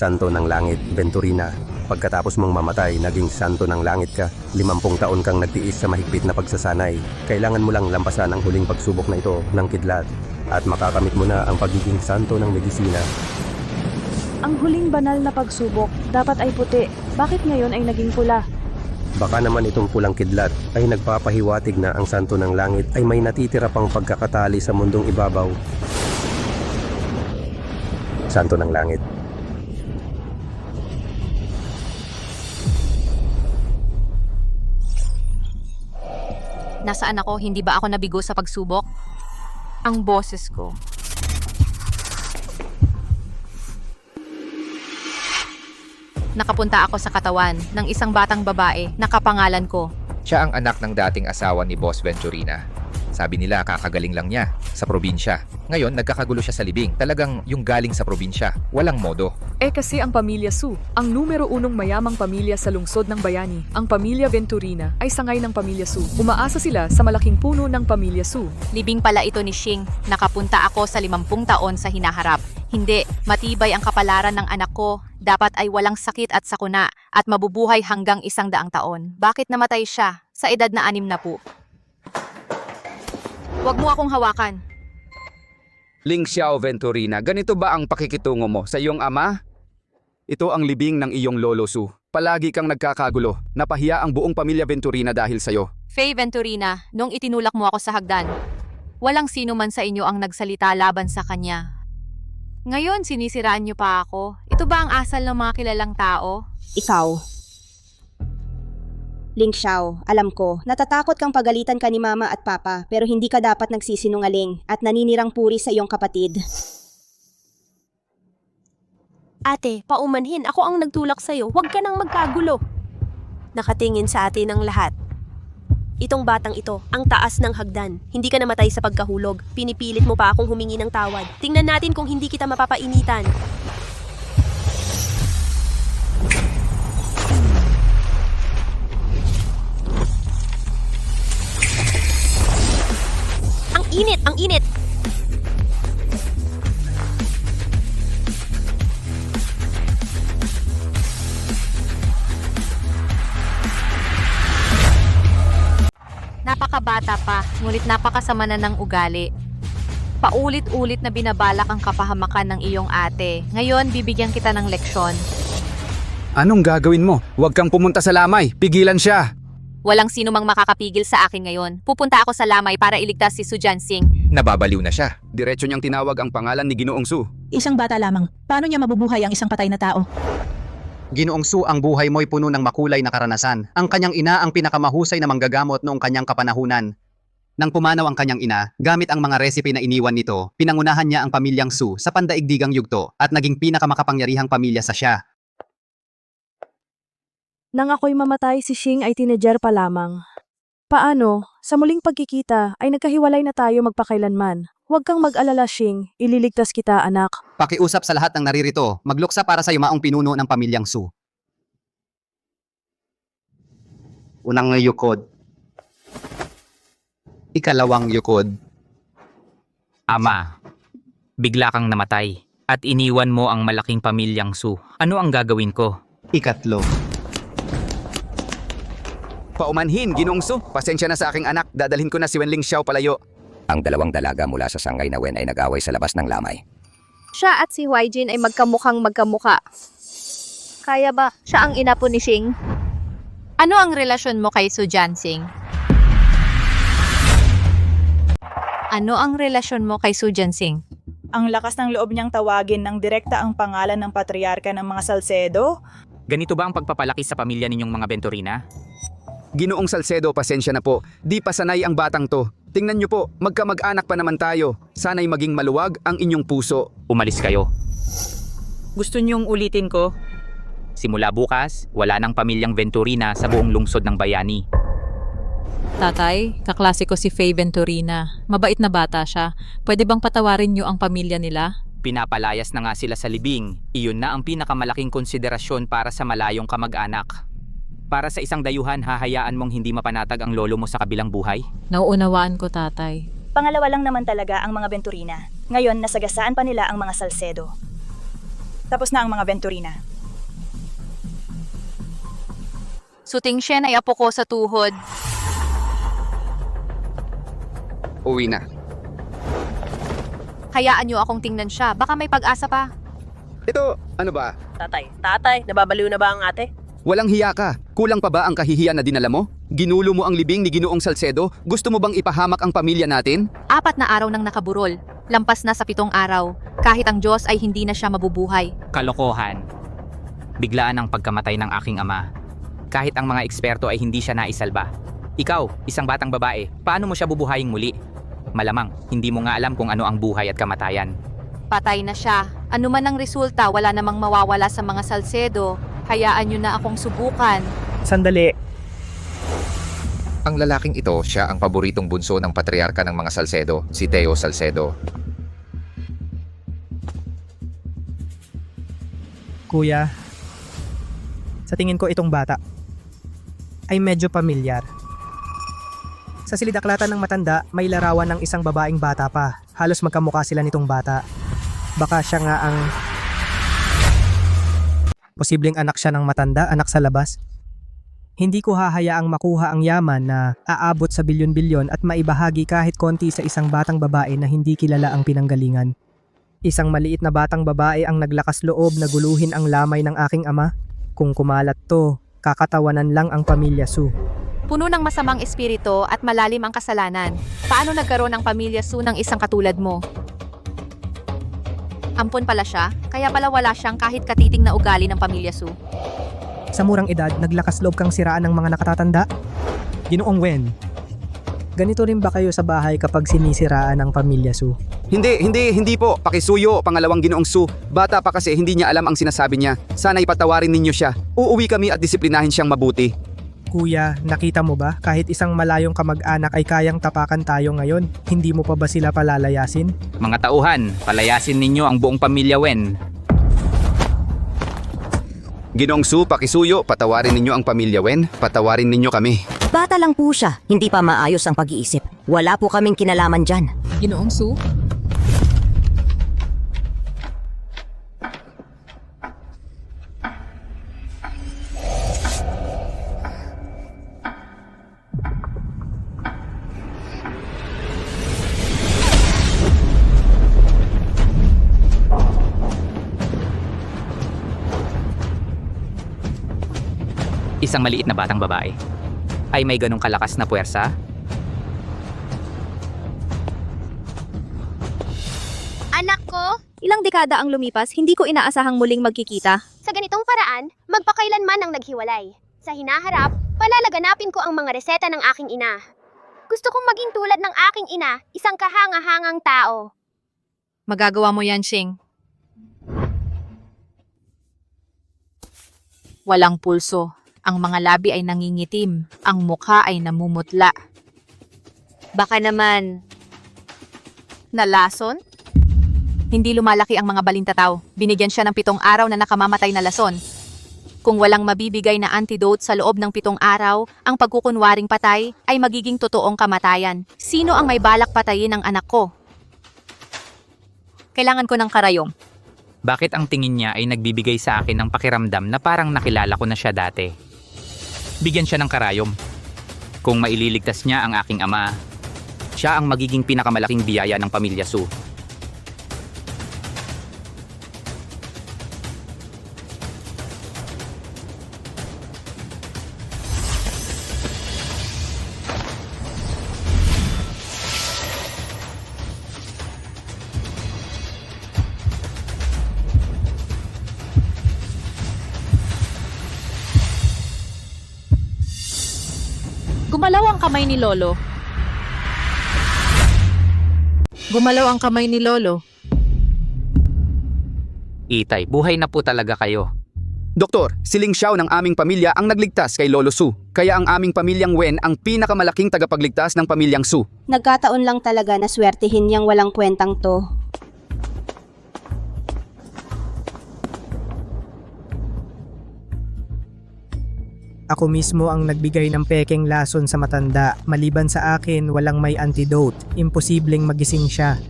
santo ng langit, Venturina. Pagkatapos mong mamatay, naging santo ng langit ka. 50 taon kang nagtiis sa mahigpit na pagsasanay. Kailangan mo lang lampasan ang huling pagsubok na ito ng kidlat. At makakamit mo na ang pagiging santo ng medisina. Ang huling banal na pagsubok, dapat ay puti. Bakit ngayon ay naging pula? Baka naman itong pulang kidlat ay nagpapahiwatig na ang santo ng langit ay may natitira pang pagkakatali sa mundong ibabaw. Santo ng langit. Nasaan ako? Hindi ba ako nabigo sa pagsubok? Ang boses ko. Nakapunta ako sa katawan ng isang batang babae na kapangalan ko. Siya ang anak ng dating asawa ni Boss Venturina. Sabi nila kakagaling lang niya sa probinsya. Ngayon nagkakagulo siya sa libing. Talagang yung galing sa probinsya. Walang modo. Kasi ang pamilya Su, ang numero unong mayamang pamilya sa lungsod ng bayani, ang pamilya Venturina ay sangay ng pamilya Su. Umaasa sila sa malaking puno ng pamilya Su. Libing pala ito ni Xing. Nakapunta ako sa 50 taon sa hinaharap. Hindi, matibay ang kapalaran ng anak ko. Dapat ay walang sakit at sakuna at mabubuhay hanggang 100 taon. Bakit namatay siya sa edad na 60? Huwag mo akong hawakan. Ling Xiao Venturina, ganito ba ang pakikitungo mo sa iyong ama? Ito ang libing ng iyong lolo Su. Palagi kang nagkakagulo. Napahiya ang buong pamilya Venturina dahil sa'yo. Faye Venturina, nung itinulak mo ako sa hagdan, walang sino man sa inyo ang nagsalita laban sa kanya. Ngayon, sinisiraan niyo pa ako. Ito ba ang asal ng mga kilalang tao? Ikaw. Ling Xiao, alam ko, natatakot kang pagalitan ka ni Mama at Papa pero hindi ka dapat nagsisinungaling at naninirang puri sa iyong kapatid. Ate, paumanhin. Ako ang nagtulak sa'yo. Huwag ka nang magkagulo. Nakatingin sa atin ang lahat. Itong batang ito, ang taas ng hagdan. Hindi ka namatay sa pagkahulog. Pinipilit mo pa akong humingi ng tawad. Tingnan natin kung hindi kita mapapainitan. Ang init! Ang init! Napakabata pa, ngunit napakasama na ng ugali. Paulit-ulit na binabalak ang kapahamakan ng iyong ate. Ngayon, bibigyan kita ng leksyon. Anong gagawin mo? Huwag kang pumunta sa lamay. Pigilan siya. Walang sino mang makakapigil sa akin ngayon. Pupunta ako sa lamay para iligtas si Su Jianxing. Nababaliw na siya. Diretso niyang tinawag ang pangalan ni Ginoong Su. Isang bata lamang. Paano niya mabubuhay ang isang patay na tao? Ginoong Su, ang buhay mo'y puno ng makulay na karanasan. Ang kanyang ina ang pinakamahusay na manggagamot noong kanyang kapanahunan. Nang pumanaw ang kanyang ina, gamit ang mga resipe na iniwan nito, pinangunahan niya ang pamilyang Su sa pandaigdigang yugto at naging pinakamakapangyarihang pamilya sa siya. Nang ako'y mamatay, si Xing ay teenager pa lamang. Paano? Sa muling pagkikita ay nagkahiwalay na tayo magpakailanman. Huwag kang mag-alala, Xing. Ililigtas kita, anak. Pakiusap sa lahat ng naririto, magluksa para sa yumaong pinuno ng pamilyang Su. Unang yukod. Ikalawang yukod. Ama, bigla kang namatay at iniwan mo ang malaking pamilyang Su. Ano ang gagawin ko? Ikatlo. Paumanhin, Ginoong Su. Pasensya na sa aking anak. Dadalhin ko na si Wenling Xiao palayo. Ang dalawang dalaga mula sa sangay na Wen ay nag-away sa labas ng lamay. Siya at si Huaijin ay magkamukhang magkamuka. Kaya ba siya ang ina po ni Xing? Ano ang relasyon mo kay Su Jianxing? Ano ang relasyon mo kay Su Jianxing? Ang lakas ng loob niyang tawagin ng direkta ang pangalan ng patriarka ng mga Salcedo. Ganito ba ang pagpapalaki sa pamilya ninyong mga Venturina? Ginoong Salcedo, pasensya na po. Di pa sanay ang batang to. Tingnan niyo po, magkamag-anak pa naman tayo. Sana'y maging maluwag ang inyong puso. Umalis kayo. Gusto niyong ulitin ko? Simula bukas, wala nang pamilyang Venturina sa buong lungsod ng bayani. Tatay, kaklase ko si Faye Venturina. Mabait na bata siya. Pwede bang patawarin niyo ang pamilya nila? Pinapalayas na nga sila sa libing. Iyon na ang pinakamalaking konsiderasyon para sa malayong kamag-anak. Para sa isang dayuhan, hahayaan mong hindi mapanatag ang lolo mo sa kabilang buhay? Nauunawaan ko, tatay. Pangalawa lang naman talaga ang mga Venturina. Ngayon, nasagasaan pa nila ang mga Salcedo. Tapos na ang mga Venturina. Suting Shen ay apo ko sa tuhod. Uwi na. Hayaan niyo akong tingnan siya. Baka may pag-asa pa. Ito, ano ba? Tatay, nababaliw na ba ang ate? Walang hiya ka. Kulang pa ba ang kahihiyan na dinala mo? Ginulo mo ang libing ni Ginoong Salcedo? Gusto mo bang ipahamak ang pamilya natin? 4 na araw nang nakaburol. Lampas na sa 7 araw. Kahit ang Diyos ay hindi na siya mabubuhay. Kalokohan. Biglaan ang pagkamatay ng aking ama. Kahit ang mga eksperto ay hindi siya naisalba. Ikaw, isang batang babae, paano mo siya bubuhayin muli? Malamang, hindi mo nga alam kung ano ang buhay at kamatayan. Patay na siya. Ano man ang resulta, wala namang mawawala sa mga Salcedo. Hayaan niyo na akong subukan. Sandali. Ang lalaking ito, siya ang paboritong bunso ng patriarka ng mga Salcedo, si Teo Salcedo. Kuya, sa tingin ko itong bata ay medyo pamilyar. Sa silid-aklatan ng matanda, may larawan ng isang babaeng bata pa. Halos magkamukha sila nitong bata. Baka siya nga ang posibleng anak siya ng matanda, anak sa labas. Hindi ko hahayaang makuha ang yaman na aabot sa bilyon-bilyon at maibahagi kahit konti sa isang batang babae na hindi kilala ang pinanggalingan. Isang maliit na batang babae ang naglakas loob na guluhin ang lamay ng aking ama. Kung kumalat to, kakatawanan lang ang pamilya Su. Puno ng masamang espiritu at malalim ang kasalanan. Paano nagkaroon ng pamilya Su ng isang katulad mo? Ampon pala siya, kaya pala wala siyang kahit katiting na ugali ng pamilya Su. Sa murang edad, naglakas loob kang siraan ng mga nakatatanda? Ginoong Wen, ganito rin ba kayo sa bahay kapag sinisiraan ang pamilya Su? Hindi po. Pakisuyo, pangalawang Ginoong Su. Bata pa kasi hindi niya alam ang sinasabi niya. Sana'y patawarin ninyo siya. Uuwi kami at disiplinahin siyang mabuti. Kuya, nakita mo ba? Kahit isang malayong kamag-anak ay kayang tapakan tayo ngayon. Hindi mo pa ba sila palalayasin? Mga tauhan, palayasin ninyo ang buong pamilya Wen. Ginoong Su, pakisuyo, patawarin ninyo ang pamilya Wen. Patawarin ninyo kami. Bata lang po siya. Hindi pa maayos ang pag-iisip. Wala po kaming kinalaman dyan. Ginoong Su? Isang maliit na batang babae ay may ganong kalakas na puwersa? Anak ko, Ilang dekada ang lumipas, hindi ko inaasahang muling magkikita. sa ganitong paraan, magpakailanman ang naghiwalay. Sa hinaharap, palalaganapin ko ang mga reseta ng aking ina. Gusto kong maging tulad ng aking ina, isang kahanga-hangang tao. Magagawa mo yan, Shing. Walang pulso. Ang mga labi ay nangingitim. Ang mukha ay namumutla. Baka naman, Nalason? Hindi lumalaki ang mga balintataw. Binigyan siya ng 7 araw na nakamamatay na lason. Kung walang mabibigay na antidote sa loob ng 7 araw, ang pagkukunwaring patay ay magiging totoong kamatayan. Sino ang may balak patayin ng anak ko? Kailangan ko ng karayom. Bakit ang tingin niya ay nagbibigay sa akin ng pakiramdam na parang nakilala ko na siya dati? Bigyan siya ng karayom. Kung maililigtas niya ang aking ama, siya ang magiging pinakamalaking biyaya ng pamilya Su. Gumalaw ang kamay ni Lolo. Gumalaw ang kamay ni Lolo. Itay, buhay na po talaga kayo. Doktor, si Ling Xiao ng aming pamilya ang nagligtas kay Lolo Su. Kaya ang aming pamilyang Wen ang pinakamalaking tagapagligtas ng pamilyang Su. Nagkataon lang talaga na swertihin niyang walang kwentang to. Ako mismo ang nagbigay ng pekeng lason sa matanda. Maliban sa akin, walang may antidote. Imposibleng magising siya.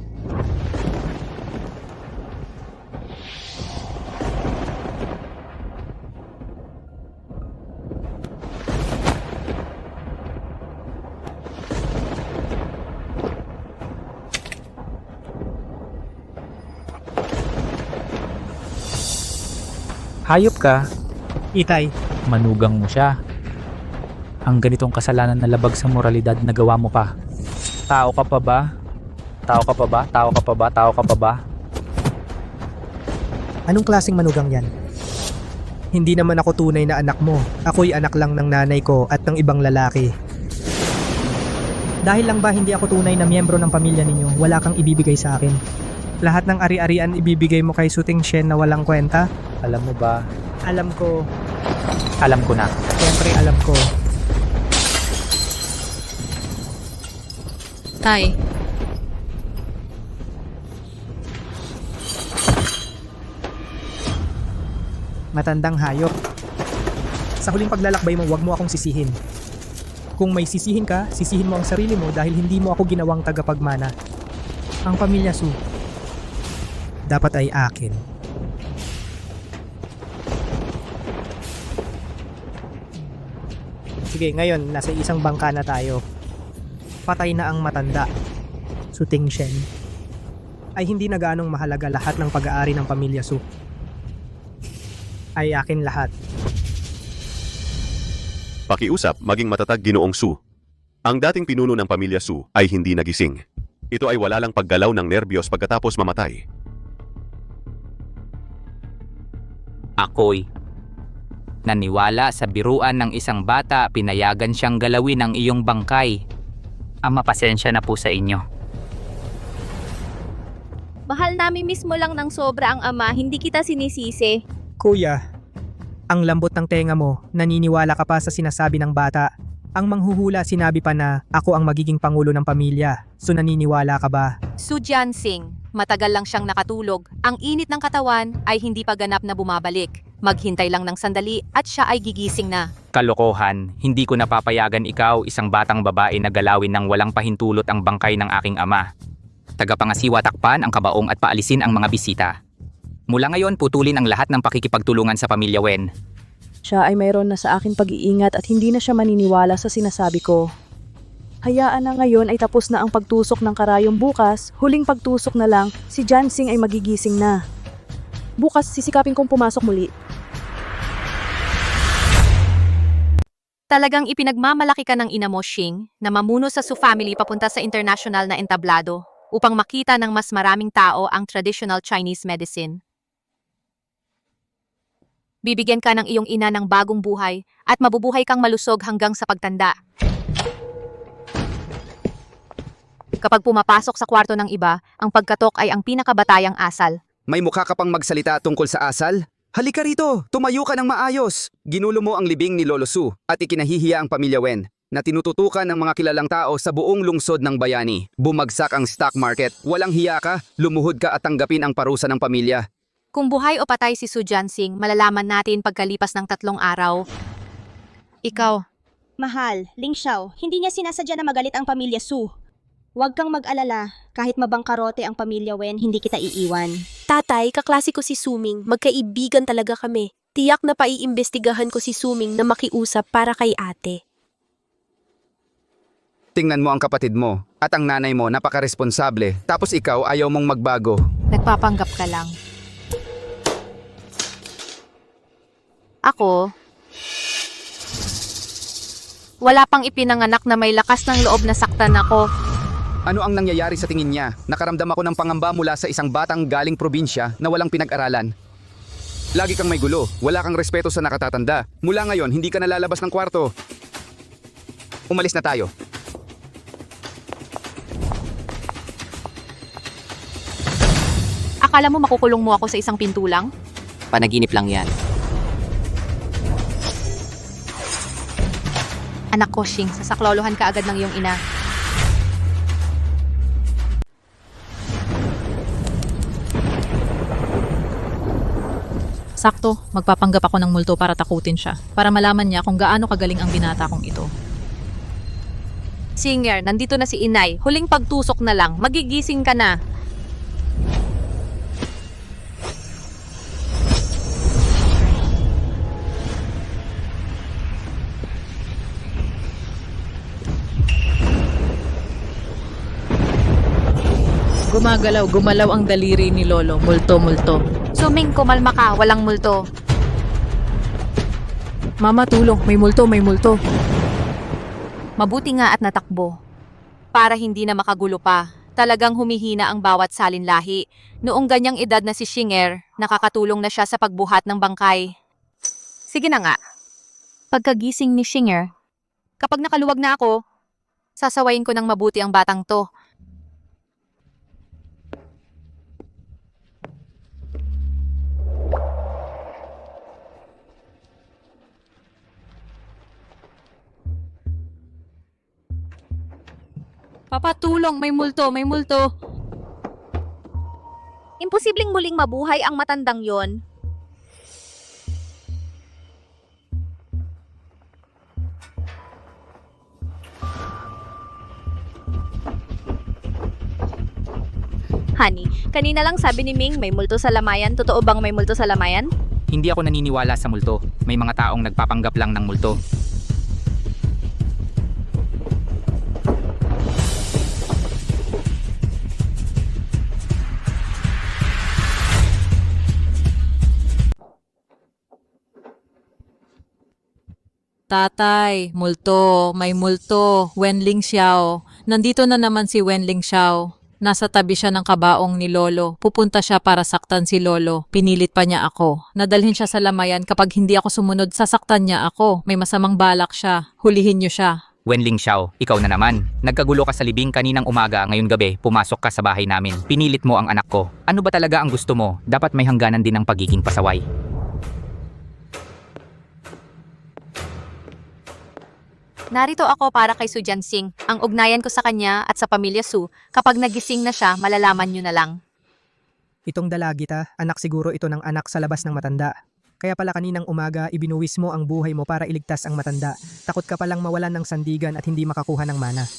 Hayop ka. Itay, Manugang mo siya. Ang ganitong kasalanan na labag sa moralidad na gawa mo pa. Tao ka pa ba? Tao ka pa ba? Tao ka pa ba? Tao ka pa ba? anong klaseng manugang yan? Hindi naman ako tunay na anak mo. Ako'y anak lang ng nanay ko at ng ibang lalaki. Dahil lang ba hindi ako tunay na miyembro ng pamilya ninyo, wala kang ibibigay sa akin. Lahat ng ari-arian ibibigay mo kay Suting Shen na walang kwenta? Alam mo ba? Alam ko. Alam ko na. Siyempre alam ko. Tay, Matandang hayop. Sa huling paglalakbay mo, huwag mo akong sisihin. Kung may sisihin ka, sisihin mo ang sarili mo dahil hindi mo ako ginawang tagapagmana. Ang pamilya Su, dapat ay akin. Sige, ngayon, nasa isang bangka na tayo. Patay na ang matanda. Suting Shen. Ay hindi na gaanong mahalaga lahat ng pag-aari ng pamilya Su. Ay akin lahat. Pakiusap maging matatag Ginoong Su. Ang dating pinuno ng pamilya Su ay hindi nagising. Ito ay wala lang paggalaw ng nerbiyos pagkatapos mamatay. Ako'y naniwala sa biruan ng isang bata, pinayagan siyang galawin ang iyong bangkay. Ama, pasensya na po sa inyo. Mahal namin mismo lang ng sobra ang ama, hindi kita sinisisi. Kuya, ang lambot ng tenga mo, naniniwala ka pa sa sinasabi ng bata. Ang manghuhula sinabi pa na ako ang magiging pangulo ng pamilya. So naniniwala ka ba? Su Jianxing, matagal lang siyang nakatulog. Ang init ng katawan ay hindi pa ganap na bumabalik. Maghintay lang ng sandali at siya ay gigising na. Kalokohan, hindi ko napapayagan ikaw, isang batang babae na galawin ng walang pahintulot ang bangkay ng aking ama. Tagapangasiwa takpan ang kabaong at paalisin ang mga bisita. Mula ngayon, putulin ang lahat ng pakikipagtulungan sa pamilya Wen. Siya ay mayroon na sa akin pag-iingat at hindi na siya maniniwala sa sinasabi ko. Hayaan na ngayon ay tapos na ang pagtusok ng karayom bukas, huling pagtusok na lang, si Jianxing ay magigising na. Bukas sisikapin kong pumasok muli. Talagang ipinagmamalaki ka ng ina mo, Xing, na mamuno sa Su family papunta sa international na entablado upang makita ng mas maraming tao ang traditional Chinese medicine. Bibigyan ka ng iyong ina ng bagong buhay at mabubuhay kang malusog hanggang sa pagtanda. Kapag pumapasok sa kwarto ng iba, ang pagkatok ay ang pinakabatayang asal. May mukha ka pang magsalita tungkol sa asal? Halika rito, tumayo ka ng maayos. Ginulo mo ang libing ni Lolo Su at ikinahihiya ang pamilya Wen na tinututukan ng mga kilalang tao sa buong lungsod ng bayani. Bumagsak ang stock market, walang hiya ka, lumuhod ka at tanggapin ang parusa ng pamilya. Kung buhay o patay si Su Jianxing, malalaman natin pagkalipas ng 3 araw. Ikaw. Mahal, Ling Xiao, hindi niya sinasadya na magalit ang pamilya Su. Huwag kang mag-alala, kahit mabangkarote ang pamilya Wen, hindi kita iiwan. Tatay, kaklase ko si Suming. Magkaibigan talaga kami. Tiyak na paiimbestigahan ko si Suming na makiusap para kay ate. Tingnan mo ang kapatid mo at ang nanay mo napakaresponsable, tapos ikaw ayaw mong magbago. Nagpapanggap ka lang. Ako, wala pang ipinanganak na may lakas ng loob na saktan ako. Ano ang nangyayari sa tingin niya? Nakaramdam ako ng pangamba mula sa isang batang galing probinsya na walang pinag-aralan. Lagi kang may gulo, wala kang respeto sa nakatatanda. Mula ngayon, hindi ka nalalabas ng kwarto. Umalis na tayo. Akala mo makukulong mo ako sa isang pintulang? Panaginip lang yan. Anak ko, Xing, sasaklolohan ka agad ng iyong ina. sakto, magpapanggap ako ng multo para takutin siya. Para malaman niya kung gaano kagaling ang binata kong ito. Singer, nandito na si Inay. Huling pagtusok na lang. Magigising ka na. Gumalaw ang daliri ni Lolo. Multo. Suming, kumalma ka. Walang multo. Mama, tulong. May multo, may multo. Mabuti nga at natakbo. Para hindi na makagulo pa, talagang humihina ang bawat salinlahi. Noong ganyang edad na si Shinger, nakakatulong na siya sa pagbuhat ng bangkay. Sige na nga. Pagkagising ni Shinger, kapag nakaluwag na ako, sasawayin ko ng mabuti ang batang to. Papa, tulong. May multo, may multo. Imposibleng muling mabuhay ang matandang yon. Honey, kanina lang sabi ni Ming may multo sa lamayan. Totoo bang may multo sa lamayan? Hindi ako naniniwala sa multo. May mga taong nagpapanggap lang ng multo. Tatay, multo, may multo. Wenling Xiao. Nandito na naman si Wenling Xiao. Nasa tabi siya ng kabaong ni Lolo. Pupunta siya para saktan si Lolo. Pinilit pa niya ako. Nadalhin siya sa lamayan. Kapag hindi ako sumunod, sasaktan niya ako. May masamang balak siya. Hulihin niyo siya. Wenling Xiao, ikaw na naman. Nagkagulo ka sa libing kaninang umaga, ngayon gabi, pumasok ka sa bahay namin. Pinilit mo ang anak ko. Ano ba talaga ang gusto mo? Dapat may hangganan din ang pagiging pasaway. Narito ako para kay Su Jianxing. Ang ugnayan ko sa kanya at sa pamilya Su, kapag nagising na siya, malalaman nyo na lang. Itong dalagita, anak siguro ito ng anak sa labas ng matanda. Kaya pala kaninang umaga, ibinuwis mo ang buhay mo para iligtas ang matanda. Takot ka palang mawalan ng sandigan at hindi makakuha ng mana.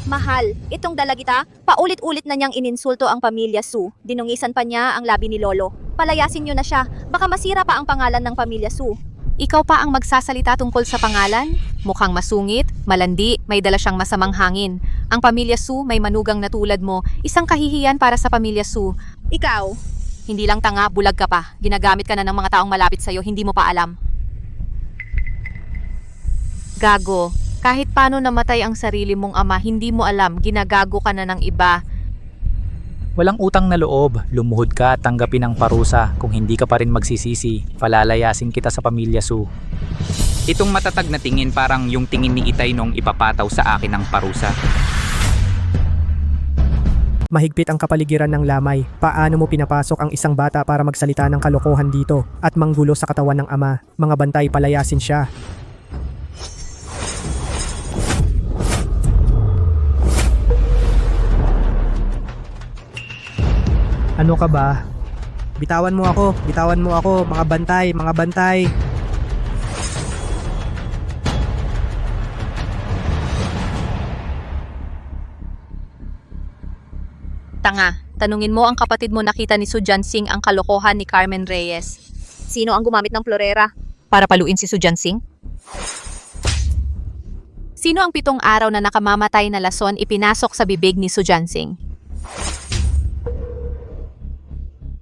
Mahal, itong dalagita, paulit-ulit na niyang ininsulto ang pamilya Su. Dinungisan pa niya ang labi ni Lolo. Palayasin niyo na siya, baka masira pa ang pangalan ng pamilya Su. Ikaw pa ang magsasalita tungkol sa pangalan? Mukhang masungit, malandi, may dala siyang masamang hangin. Ang pamilya Su may manugang na tulad mo, isang kahihiyan para sa pamilya Su. Ikaw? Hindi lang tanga, bulag ka pa. Ginagamit ka na ng mga taong malapit sa'yo, hindi mo pa alam. Gago, kahit paano namatay ang sarili mong ama, hindi mo alam, ginagago ka na ng iba. Walang utang na loob, lumuhod ka at tanggapin ang parusa. Kung hindi ka pa rin magsisisi, palalayasin kita sa pamilya Su. Itong matatag na tingin parang yung tingin ni Itay nung ipapataw sa akin ng parusa. Mahigpit ang kapaligiran ng lamay. Paano mo pinapasok ang isang bata para magsalita ng kalokohan dito at manggulo sa katawan ng ama? Mga bantay, palayasin siya. Ano ka ba? Bitawan mo ako, mga bantay, mga bantay. Tanga, tanungin mo ang kapatid mo nakita ni Su Jianxing ang kalokohan ni Carmen Reyes. Sino ang gumamit ng florera? Para paluin si Su Jianxing? Sino ang 7 araw na nakamamatay na lason ipinasok sa bibig ni Su Jianxing?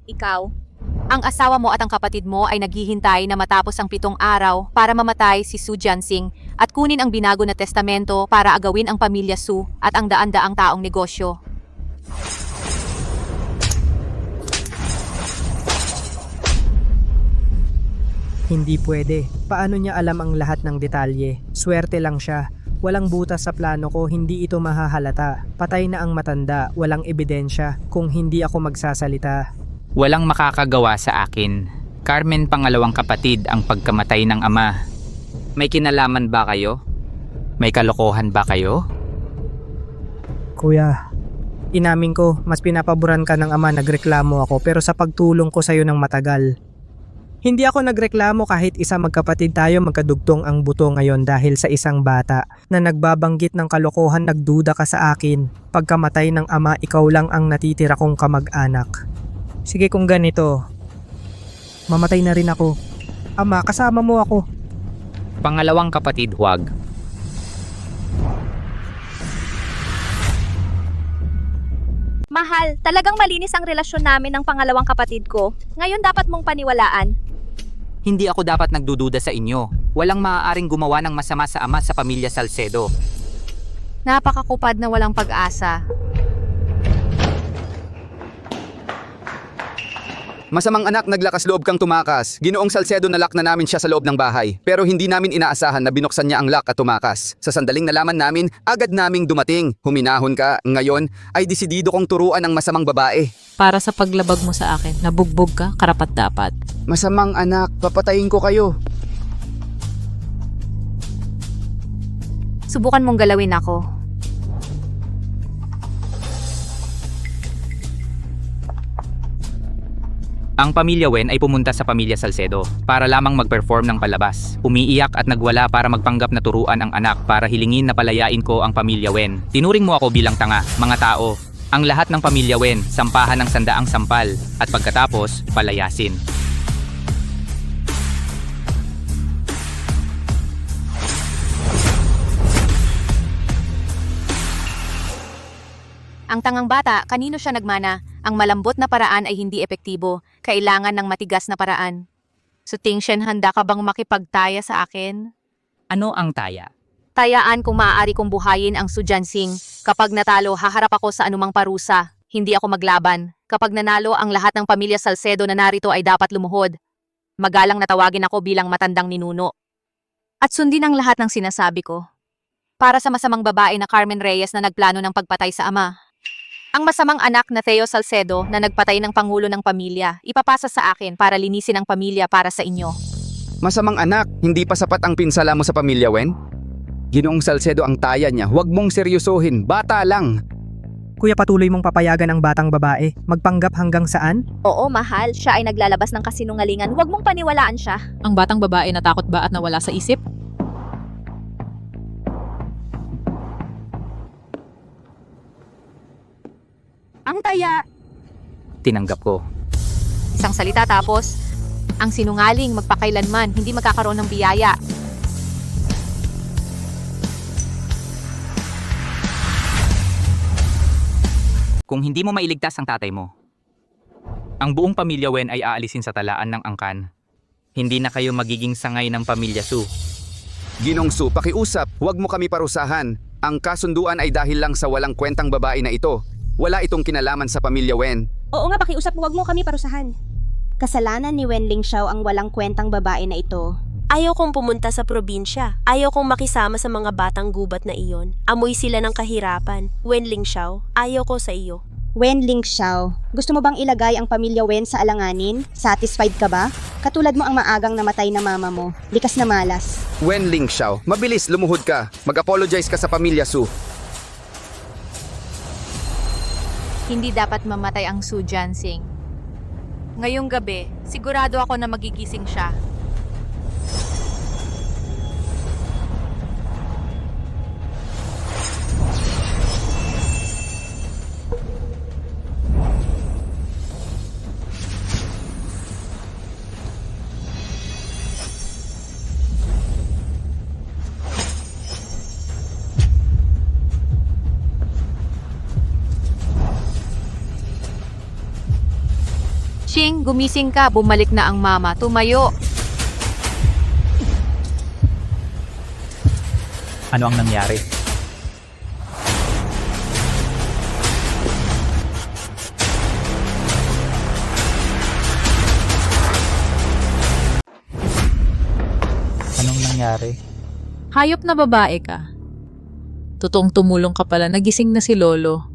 Ikaw? Ang asawa mo at ang kapatid mo ay naghihintay na matapos ang 7 araw para mamatay si Su Jianxing at kunin ang binago na testamento para agawin ang pamilya Su at ang daan-daang taong negosyo. Hindi pwede. Paano niya alam ang lahat ng detalye? Swerte lang siya. Walang butas sa plano ko, hindi ito mahahalata. Patay na ang matanda, walang ebidensya kung hindi ako magsasalita. Walang makakagawa sa akin. Carmen, pangalawang kapatid ang pagkamatay ng ama. May kinalaman ba kayo? May kalokohan ba kayo? Kuya, inamin ko, mas pinapaboran ka ng ama, nagreklamo ako pero sa pagtulong ko sa'yo ng matagal. Hindi ako nagreklamo kahit isa magkapatid tayo magkadugtong ang buto ngayon dahil sa isang bata na nagbabanggit ng kalokohan, nagduda ka sa akin. Pagkamatay ng ama, ikaw lang ang natitira kong kamag-anak. Sige kung ganito, mamatay na rin ako. Ama, kasama mo ako. Pangalawang kapatid, huwag. Mahal, talagang malinis ang relasyon namin ng pangalawang kapatid ko. Ngayon dapat mong paniwalaan. Hindi ako dapat nagdududa sa inyo. Walang maaaring gumawa ng masama sa ama sa pamilya Salcedo. Napakakupad na walang pag-asa. Masamang anak, naglakas loob kang tumakas. Ginoong Salcedo, nalock na namin siya sa loob ng bahay. Pero hindi namin inaasahan na binuksan niya ang lock at tumakas. Sa sandaling nalaman namin, agad naming dumating. Huminahon ka. Ngayon, ay desidido kong turuan ang masamang babae. Para sa paglabag mo sa akin, nabugbog ka, karapat-dapat. Masamang anak, papatayin ko kayo. Subukan mong galawin ako. Ang pamilya Wen ay pumunta sa pamilya Salcedo para lamang mag-perform ng palabas. Umiiyak at nagwala para magpanggap na turuan ang anak para hilingin na palayain ko ang pamilya Wen. Tinuring mo ako bilang tanga, mga tao. Ang lahat ng pamilya Wen, sampahan ng 100 sampal at pagkatapos, palayasin. Ang tangang bata, kanino siya nagmana? Ang malambot na paraan ay hindi epektibo. Kailangan ng matigas na paraan. So Tingshen, handa ka bang makipagtaya sa akin? Ano ang taya? Tayaan kung maaari kong buhayin ang Su Jianxing. Kapag natalo, haharap ako sa anumang parusa. Hindi ako maglaban. Kapag nanalo, ang lahat ng pamilya Salcedo na narito ay dapat lumuhod. Magalang na tawagin ako bilang matandang ninuno. At sundin ang lahat ng sinasabi ko. Para sa masamang babae na Carmen Reyes na nagplano ng pagpatay sa ama. Ang masamang anak na Theo Salcedo na nagpatay ng pangulo ng pamilya, ipapasa sa akin para linisin ang pamilya para sa inyo. Masamang anak, hindi pa sapat ang pinsala mo sa pamilya Wen? Ginoong Salcedo ang taya niya, huwag mong seryosohin, bata lang. Kuya, patuloy mong papayagan ang batang babae. Magpanggap hanggang saan? Oo, mahal. Siya ay naglalabas ng kasinungalingan. Huwag mong paniwalaan siya. Ang batang babae natakot ba at nawala sa isip? Ang taya. Tinanggap ko. Isang salita tapos, ang sinungaling magpakailanman, hindi magkakaroon ng biyaya. Kung hindi mo mailigtas ang tatay mo, ang buong pamilya Wen ay aalisin sa talaan ng angkan. Hindi na kayo magiging sangay ng pamilya Su. Ginong Su, pakiusap, huwag mo kami parusahan. Ang kasunduan ay dahil lang sa walang kwentang babae na ito. Wala itong kinalaman sa pamilya Wen. Oo nga, pakiusap, huwag mo kami parusahan. Kasalanan ni Wen Lingxiao ang walang kwentang babae na ito. Ayaw kong pumunta sa probinsya. Ayaw kong makisama sa mga batang gubat na iyon. Amoy sila ng kahirapan. Wen Lingxiao, ayaw ko sa iyo. Wen Lingxiao, gusto mo bang ilagay ang pamilya Wen sa alanganin? Satisfied ka ba? Katulad mo ang maagang namatay na mama mo. Likas na malas. Wen Lingxiao, mabilis, lumuhod ka. Mag-apologize ka sa pamilya Su. Hindi dapat mamatay ang Su Jianxing. Ngayong gabi, sigurado ako na magigising siya. Ching, gumising ka. Bumalik na ang mama. Tumayo. Ano ang nangyari? Anong nangyari? Hayop na babae ka. Totoong tumulong ka pala, nagising na si Lolo.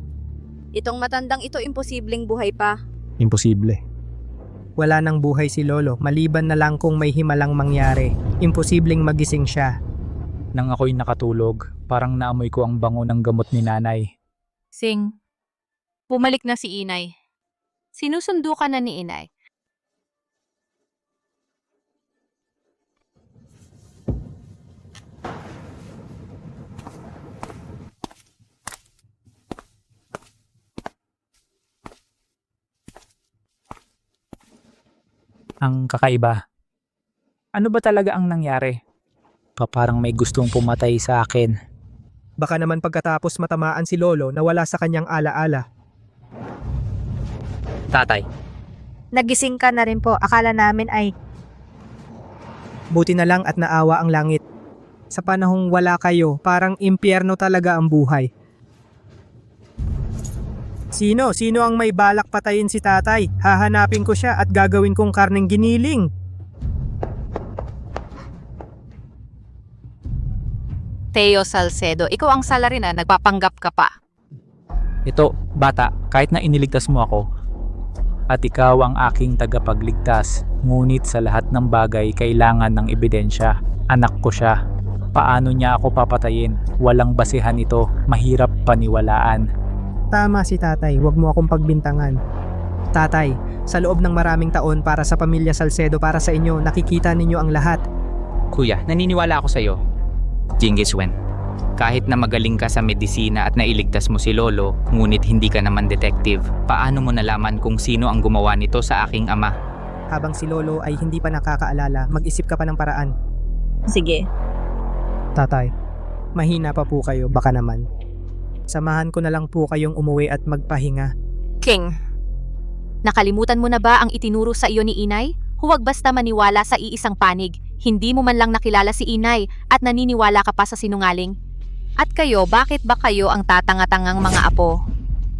Itong matandang ito, imposibleng buhay pa. Imposible. Wala nang buhay si Lolo, maliban na lang kung may himalang mangyari. Imposibleng magising siya. Nang ako'y nakatulog, parang naamoy ko ang bango ng gamot ni nanay. Sing, bumalik na si Inay. Sinusundo ka na ni Inay. Ang kakaiba. Ano ba talaga ang nangyari? Parang may gustong pumatay sa akin. Baka naman pagkatapos matamaan si Lolo na wala sa kanyang alaala. Tatay, Nagising ka na rin po. Akala namin ay... Buti na lang at naawa ang langit. Sa panahong wala kayo, parang impyerno talaga ang buhay. Sino ang may balak patayin si tatay? Hahanapin ko siya at gagawin kong karneng giniling. Teo Salcedo, ikaw ang salary na nagpapanggap ka pa. Ito, bata, kahit na iniligtas mo ako, at ikaw ang aking tagapagligtas, ngunit sa lahat ng bagay kailangan ng ebidensya. Anak ko siya. Paano niya ako papatayin? Walang basihan ito, mahirap paniwalaan. Tama si tatay, huwag mo akong pagbintangan. Tatay, sa loob ng maraming taon para sa pamilya Salcedo, para sa inyo, nakikita ninyo ang lahat. Kuya, naniniwala ako sa'yo. Jingiswen, kahit na magaling ka sa medisina at nailigtas mo si Lolo, ngunit hindi ka naman detective, paano mo nalaman kung sino ang gumawa nito sa aking ama? Habang si Lolo ay hindi pa nakakaalala, mag-isip ka pa ng paraan. Sige. Tatay, mahina pa po kayo, baka naman. Samahan ko na lang po kayong umuwi at magpahinga. King, nakalimutan mo na ba ang itinuro sa iyo ni Inay? Huwag basta maniwala sa iisang panig. Hindi mo man lang nakilala si Inay at naniniwala ka pa sa sinungaling. At kayo, bakit ba kayo ang tatanga-tangang mga apo?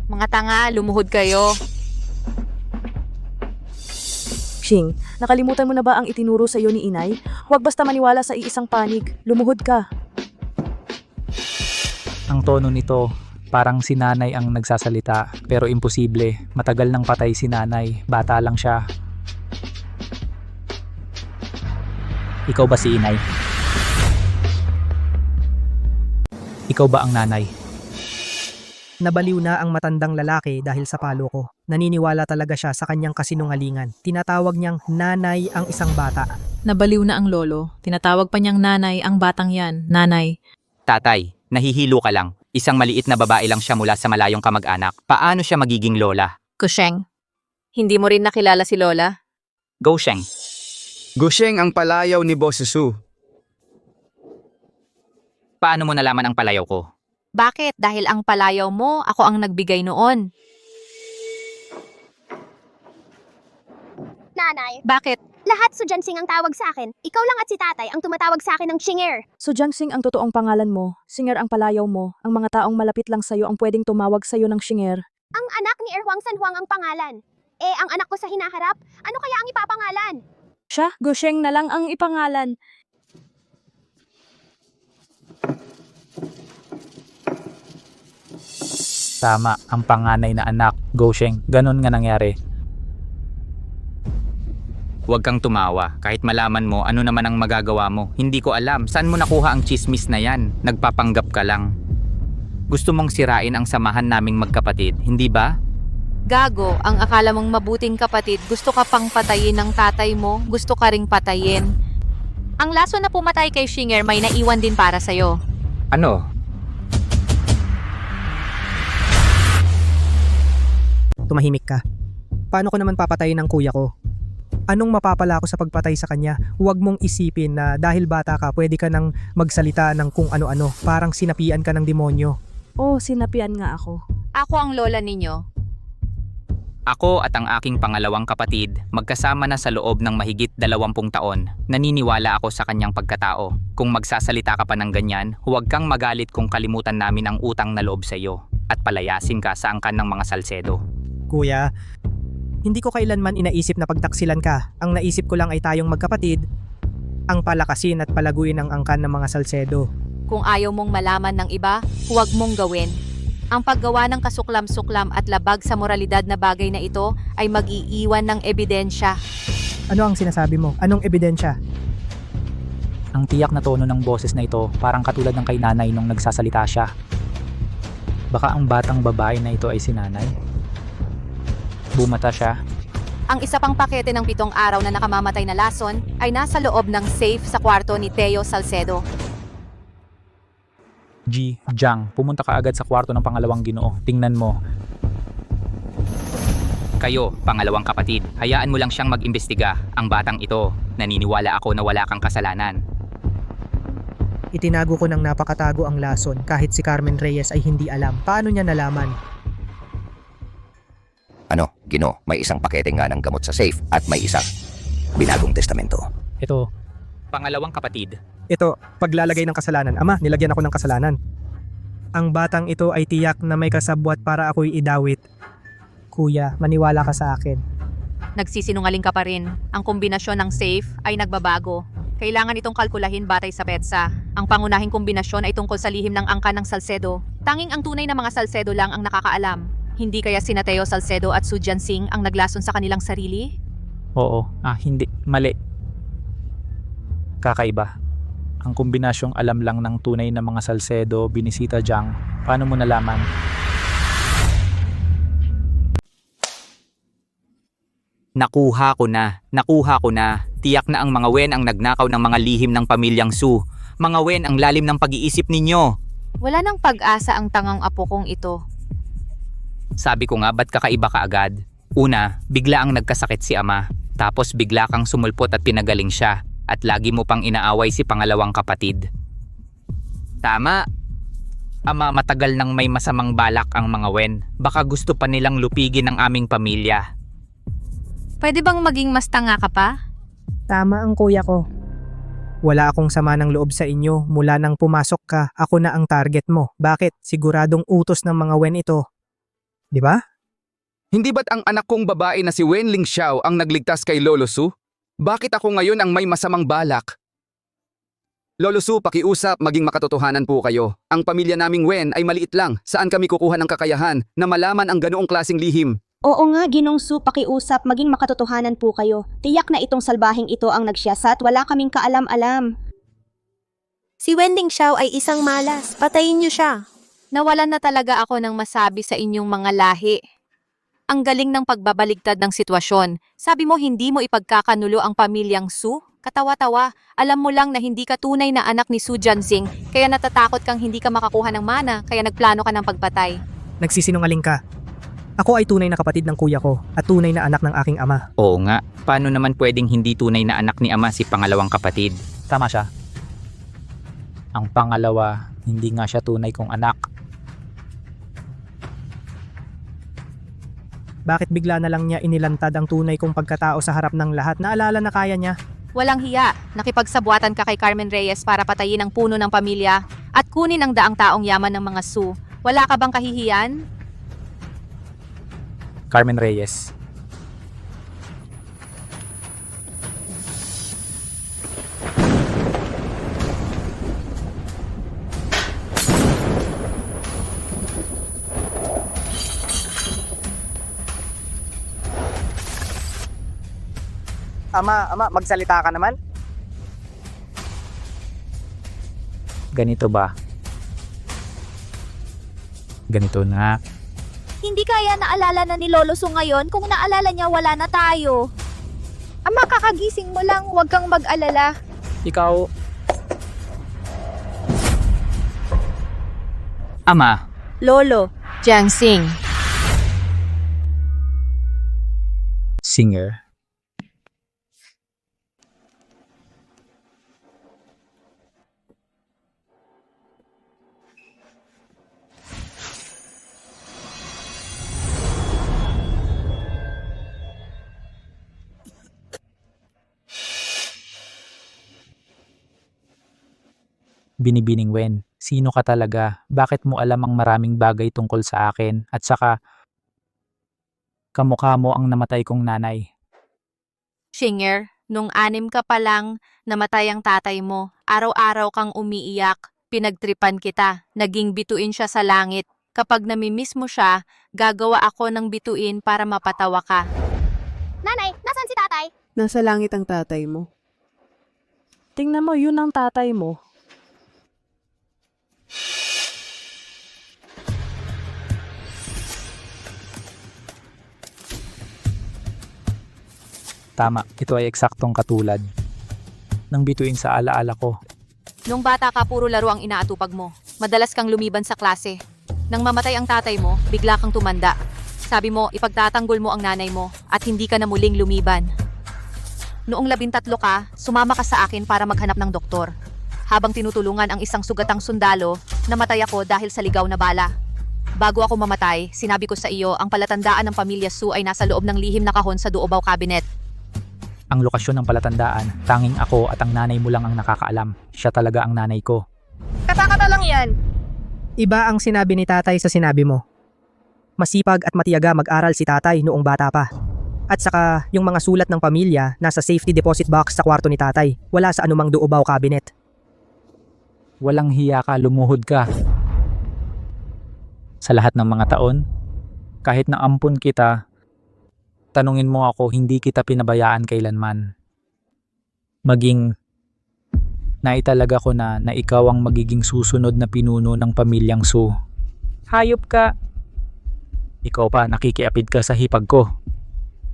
Mga tanga, lumuhod kayo. Shing, nakalimutan mo na ba ang itinuro sa iyo ni Inay? Huwag basta maniwala sa iisang panig. Lumuhod ka. Ang tono nito, parang si nanay ang nagsasalita, pero imposible. Matagal nang patay si nanay, bata lang siya. Ikaw ba si Inay? Ikaw ba ang nanay? Nabaliw na ang matandang lalaki dahil sa palo ko. Naniniwala talaga siya sa kanyang kasinungalingan. Tinatawag niyang nanay ang isang bata. Nabaliw na ang lolo. Tinatawag pa niyang nanay ang batang yan. Nanay. Tatay, nahihilo ka lang. Isang maliit na babae lang siya mula sa malayong kamag-anak. Paano siya magiging lola? Kusheng, hindi mo rin nakilala si Lola? Go, Sheng. Gusheng ang palayaw ni Boss Su. Paano mo nalaman ang palayaw ko? Bakit? Dahil ang palayaw mo, ako ang nagbigay noon. Nanay, Bakit? lahat Su Jansing ang tawag sa akin. Ikaw lang at si tatay ang tumatawag sa akin ng Xinger. So Jiangsing ang totoong pangalan mo, Singer ang palayaw mo, ang mga taong malapit lang sa'yo ang pwedeng tumawag sa'yo ng Xinger. Ang anak ni Erhuang Sanhuang ang pangalan. Eh, ang anak ko sa hinaharap, ano kaya ang ipapangalan? Siya, Gusheng na lang ang ipangalan. Tama, ang panganay na anak. Go, Sheng. Ganon nga nangyari. Huwag kang tumawa. Kahit malaman mo, ano naman ang magagawa mo. Hindi ko alam. Saan mo nakuha ang chismis na yan? Nagpapanggap ka lang. Gusto mong sirain ang samahan naming magkapatid, hindi ba? Gago, ang akala mong mabuting kapatid, gusto ka pang patayin ng tatay mo, gusto ka ring patayin. Ang laso na pumatay kay Xinger may naiwan din para sa'yo. Ano? Tumahimik ka. Paano ko naman papatayin ang kuya ko? Anong mapapala ko sa pagpatay sa kanya? Huwag mong isipin na dahil bata ka, pwede ka nang magsalita ng kung ano-ano. Parang sinapian ka ng demonyo. Oh, sinapian nga ako. Ako ang lola ninyo. Ako at ang aking pangalawang kapatid, magkasama na sa loob ng mahigit 20 taon. Naniniwala ako sa kanyang pagkatao. Kung magsasalita ka pa ng ganyan, huwag kang magalit kung kalimutan namin ang utang na loob sa iyo at palayasin ka sa angkan ng mga Salcedo. Kuya, hindi ko kailanman inaisip na pagtaksilan ka. Ang naisip ko lang ay tayong magkapatid, ang palakasin at palaguin ang angkan ng mga Salcedo. Kung ayaw mong malaman ng iba, huwag mong gawin. Ang paggawa ng kasuklam-suklam at labag sa moralidad na bagay na ito ay mag-iiwan ng ebidensya. Ano ang sinasabi mo? Anong ebidensya? Ang tiyak na tono ng boses na ito, parang katulad ng kay nanay nung nagsasalita siya. Baka ang batang babae na ito ay si nanay? Bumata siya. Ang isa pang pakete ng 7 araw na nakamamatay na lason ay nasa loob ng safe sa kwarto ni Teo Salcedo. Jiang, pumunta ka agad sa kwarto ng pangalawang Ginoo. Tingnan mo. Kayo, pangalawang kapatid, hayaan mo lang siyang mag-imbestiga. Ang batang ito, naniniwala ako na wala kang kasalanan. Itinago ko ng napakatago ang lason kahit si Carmen Reyes ay hindi alam. Paano niya nalaman? Ano, Gino, may isang pakete nga ng gamot sa safe at may isang binagong testamento. Ito, Pangalawang kapatid. Ito, paglalagay ng kasalanan. Ama, nilagyan ako ng kasalanan. Ang batang ito ay tiyak na may kasabwat para ako'y idawit. Kuya, maniwala ka sa akin. Nagsisinungaling ka pa rin. Ang kombinasyon ng safe ay nagbabago. Kailangan itong kalkulahin batay sa petsa. Ang pangunahing kombinasyon ay tungkol sa lihim ng angka ng Salcedo. Tanging ang tunay na mga Salcedo lang ang nakakaalam. Hindi kaya sina Teo Salcedo at Su Jianxing ang naglason sa kanilang sarili? Oo, hindi. Mali. Kakaiba. Ang kombinasyong alam lang ng tunay na mga Salcedo, binisita Jiang. Paano mo nalaman? Nakuha ko na. Tiyak na ang mga Wen ang nagnakaw ng mga lihim ng pamilyang Su. Mga Wen, ang lalim ng pag-iisip ninyo. Wala nang pag-asa ang tangang apo kong ito. Sabi ko nga, ba't kakaiba ka agad? Una, bigla ang nagkasakit si ama. Tapos bigla kang sumulpot at pinagaling siya. At lagi mo pang inaaway si pangalawang kapatid. Tama. Ama, matagal nang may masamang balak ang mga Wen. Baka gusto pa nilang lupigin ang aming pamilya. Pwede bang maging mas tanga ka pa? Tama ang kuya ko. Wala akong sama ng loob sa inyo. Mula nang pumasok ka, ako na ang target mo. Bakit? Siguradong utos ng mga Wen ito. Di ba? Hindi ba't ang anak kong babae na si Wen Lingxiao ang nagligtas kay Lolo Su? Bakit ako ngayon ang may masamang balak? Lolo Su, pakiusap, maging makatotohanan po kayo. Ang pamilya naming Wen ay maliit lang. Saan kami kukuha ng kakayahan na malaman ang ganoong klaseng lihim? Oo nga, Ginong Su, pakiusap, maging makatotohanan po kayo. Tiyak na itong salbahing ito ang nagsiyasat, wala kaming kaalam-alam. Si Wen Lingxiao ay isang malas. Patayin niyo siya. Nawalan na talaga ako ng masabi sa inyong mga lahi. Ang galing ng pagbabaligtad ng sitwasyon. Sabi mo hindi mo ipagkakanulo ang pamilyang Su? Katawa-tawa, alam mo lang na hindi ka tunay na anak ni Su Jianxing, kaya natatakot kang hindi ka makakuha ng mana, kaya nagplano ka ng pagpatay. Nagsisinungaling ka. Ako ay tunay na kapatid ng kuya ko at tunay na anak ng aking ama. Oo nga, paano naman pwedeng hindi tunay na anak ni ama si pangalawang kapatid? Tama siya. Ang pangalawa, hindi nga siya tunay kong anak. Bakit bigla na lang niya inilantad ang tunay kong pagkatao sa harap ng lahat? Naalala na kaya niya? Walang hiya, nakipagsabuatan ka kay Carmen Reyes para patayin ang puno ng pamilya at kunin ang daang taong yaman ng mga Su. Wala ka bang kahihiyan? Carmen Reyes. Ama, magsalita ka naman. Ganito ba? Ganito na. Hindi kaya naalala na ni Lolo Su ngayon. Kung naalala niya, wala na tayo. Ama, kakagising mo lang. Huwag kang mag-alala. Ikaw, Ama. Lolo. Jianxing. singer. Binibining Wen, sino ka talaga? Bakit mo alam ang maraming bagay tungkol sa akin? At saka, kamukha mo ang namatay kong nanay. Xinger, nung 6 ka pa lang, namatay ang tatay mo. Araw-araw kang umiiyak. Pinagtripan kita. Naging bituin siya sa langit. Kapag namimiss mo siya, gagawa ako ng bituin para mapatawa ka. Nanay, nasan si tatay? Nasa langit ang tatay mo. Tingnan mo, yun ang tatay mo. Tama, ito ay eksaktong katulad ng bituin sa alaala ko. Nung bata ka, puro laro ang inaatupag mo. Madalas kang lumiban sa klase. Nang mamatay ang tatay mo, bigla kang tumanda. Sabi mo, ipagtatanggol mo ang nanay mo at hindi ka na muling lumiban. Noong 13 ka, sumama ka sa akin para maghanap ng doktor. Habang tinutulungan ang isang sugatang sundalo, namatay ako dahil sa ligaw na bala. Bago ako mamatay, sinabi ko sa iyo, ang palatandaan ng pamilya Su ay nasa loob ng lihim na kahon sa Duobaw Cabinet. Ang lokasyon ng palatandaan, tanging ako at ang nanay mo lang ang nakakaalam. Siya talaga ang nanay ko. Katakata lang yan. Iba ang sinabi ni tatay sa sinabi mo. Masipag at matiyaga mag-aral si tatay noong bata pa. At saka yung mga sulat ng pamilya nasa safety deposit box sa kwarto ni tatay. Wala sa anumang duobaw cabinet. Walang hiya ka, lumuhod ka. Sa lahat ng mga taon, kahit na ampun kita, tanungin mo ako, hindi kita pinabayaan kailanman. Maging naitalaga ko na ikaw ang magiging susunod na pinuno ng pamilyang Su. Hayop ka. Ikaw pa, nakikiapid ka sa hipag ko.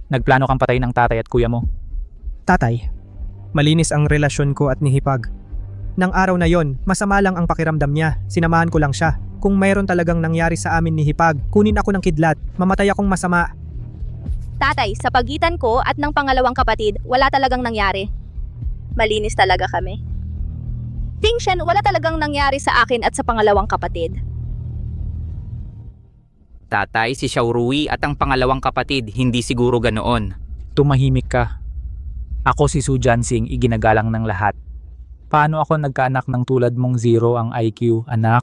Nagplano kang patay ng tatay at kuya mo. Tatay, malinis ang relasyon ko at ni Hipag. Nang araw na yon, masama lang ang pakiramdam niya. Sinamahan ko lang siya. Kung mayroon talagang nangyari sa amin ni Hipag, kunin ako ng kidlat. Mamatay akong masama. Tatay, sa pagitan ko at ng pangalawang kapatid, wala talagang nangyari. Malinis talaga kami. Tingshan, wala talagang nangyari sa akin at sa pangalawang kapatid. Tatay, si Xiaorui at ang pangalawang kapatid, hindi siguro ganoon. Tumahimik ka. Ako si Su Jianxing, iginagalang ng lahat. Paano ako nagkaanak ng tulad mong zero ang IQ, anak?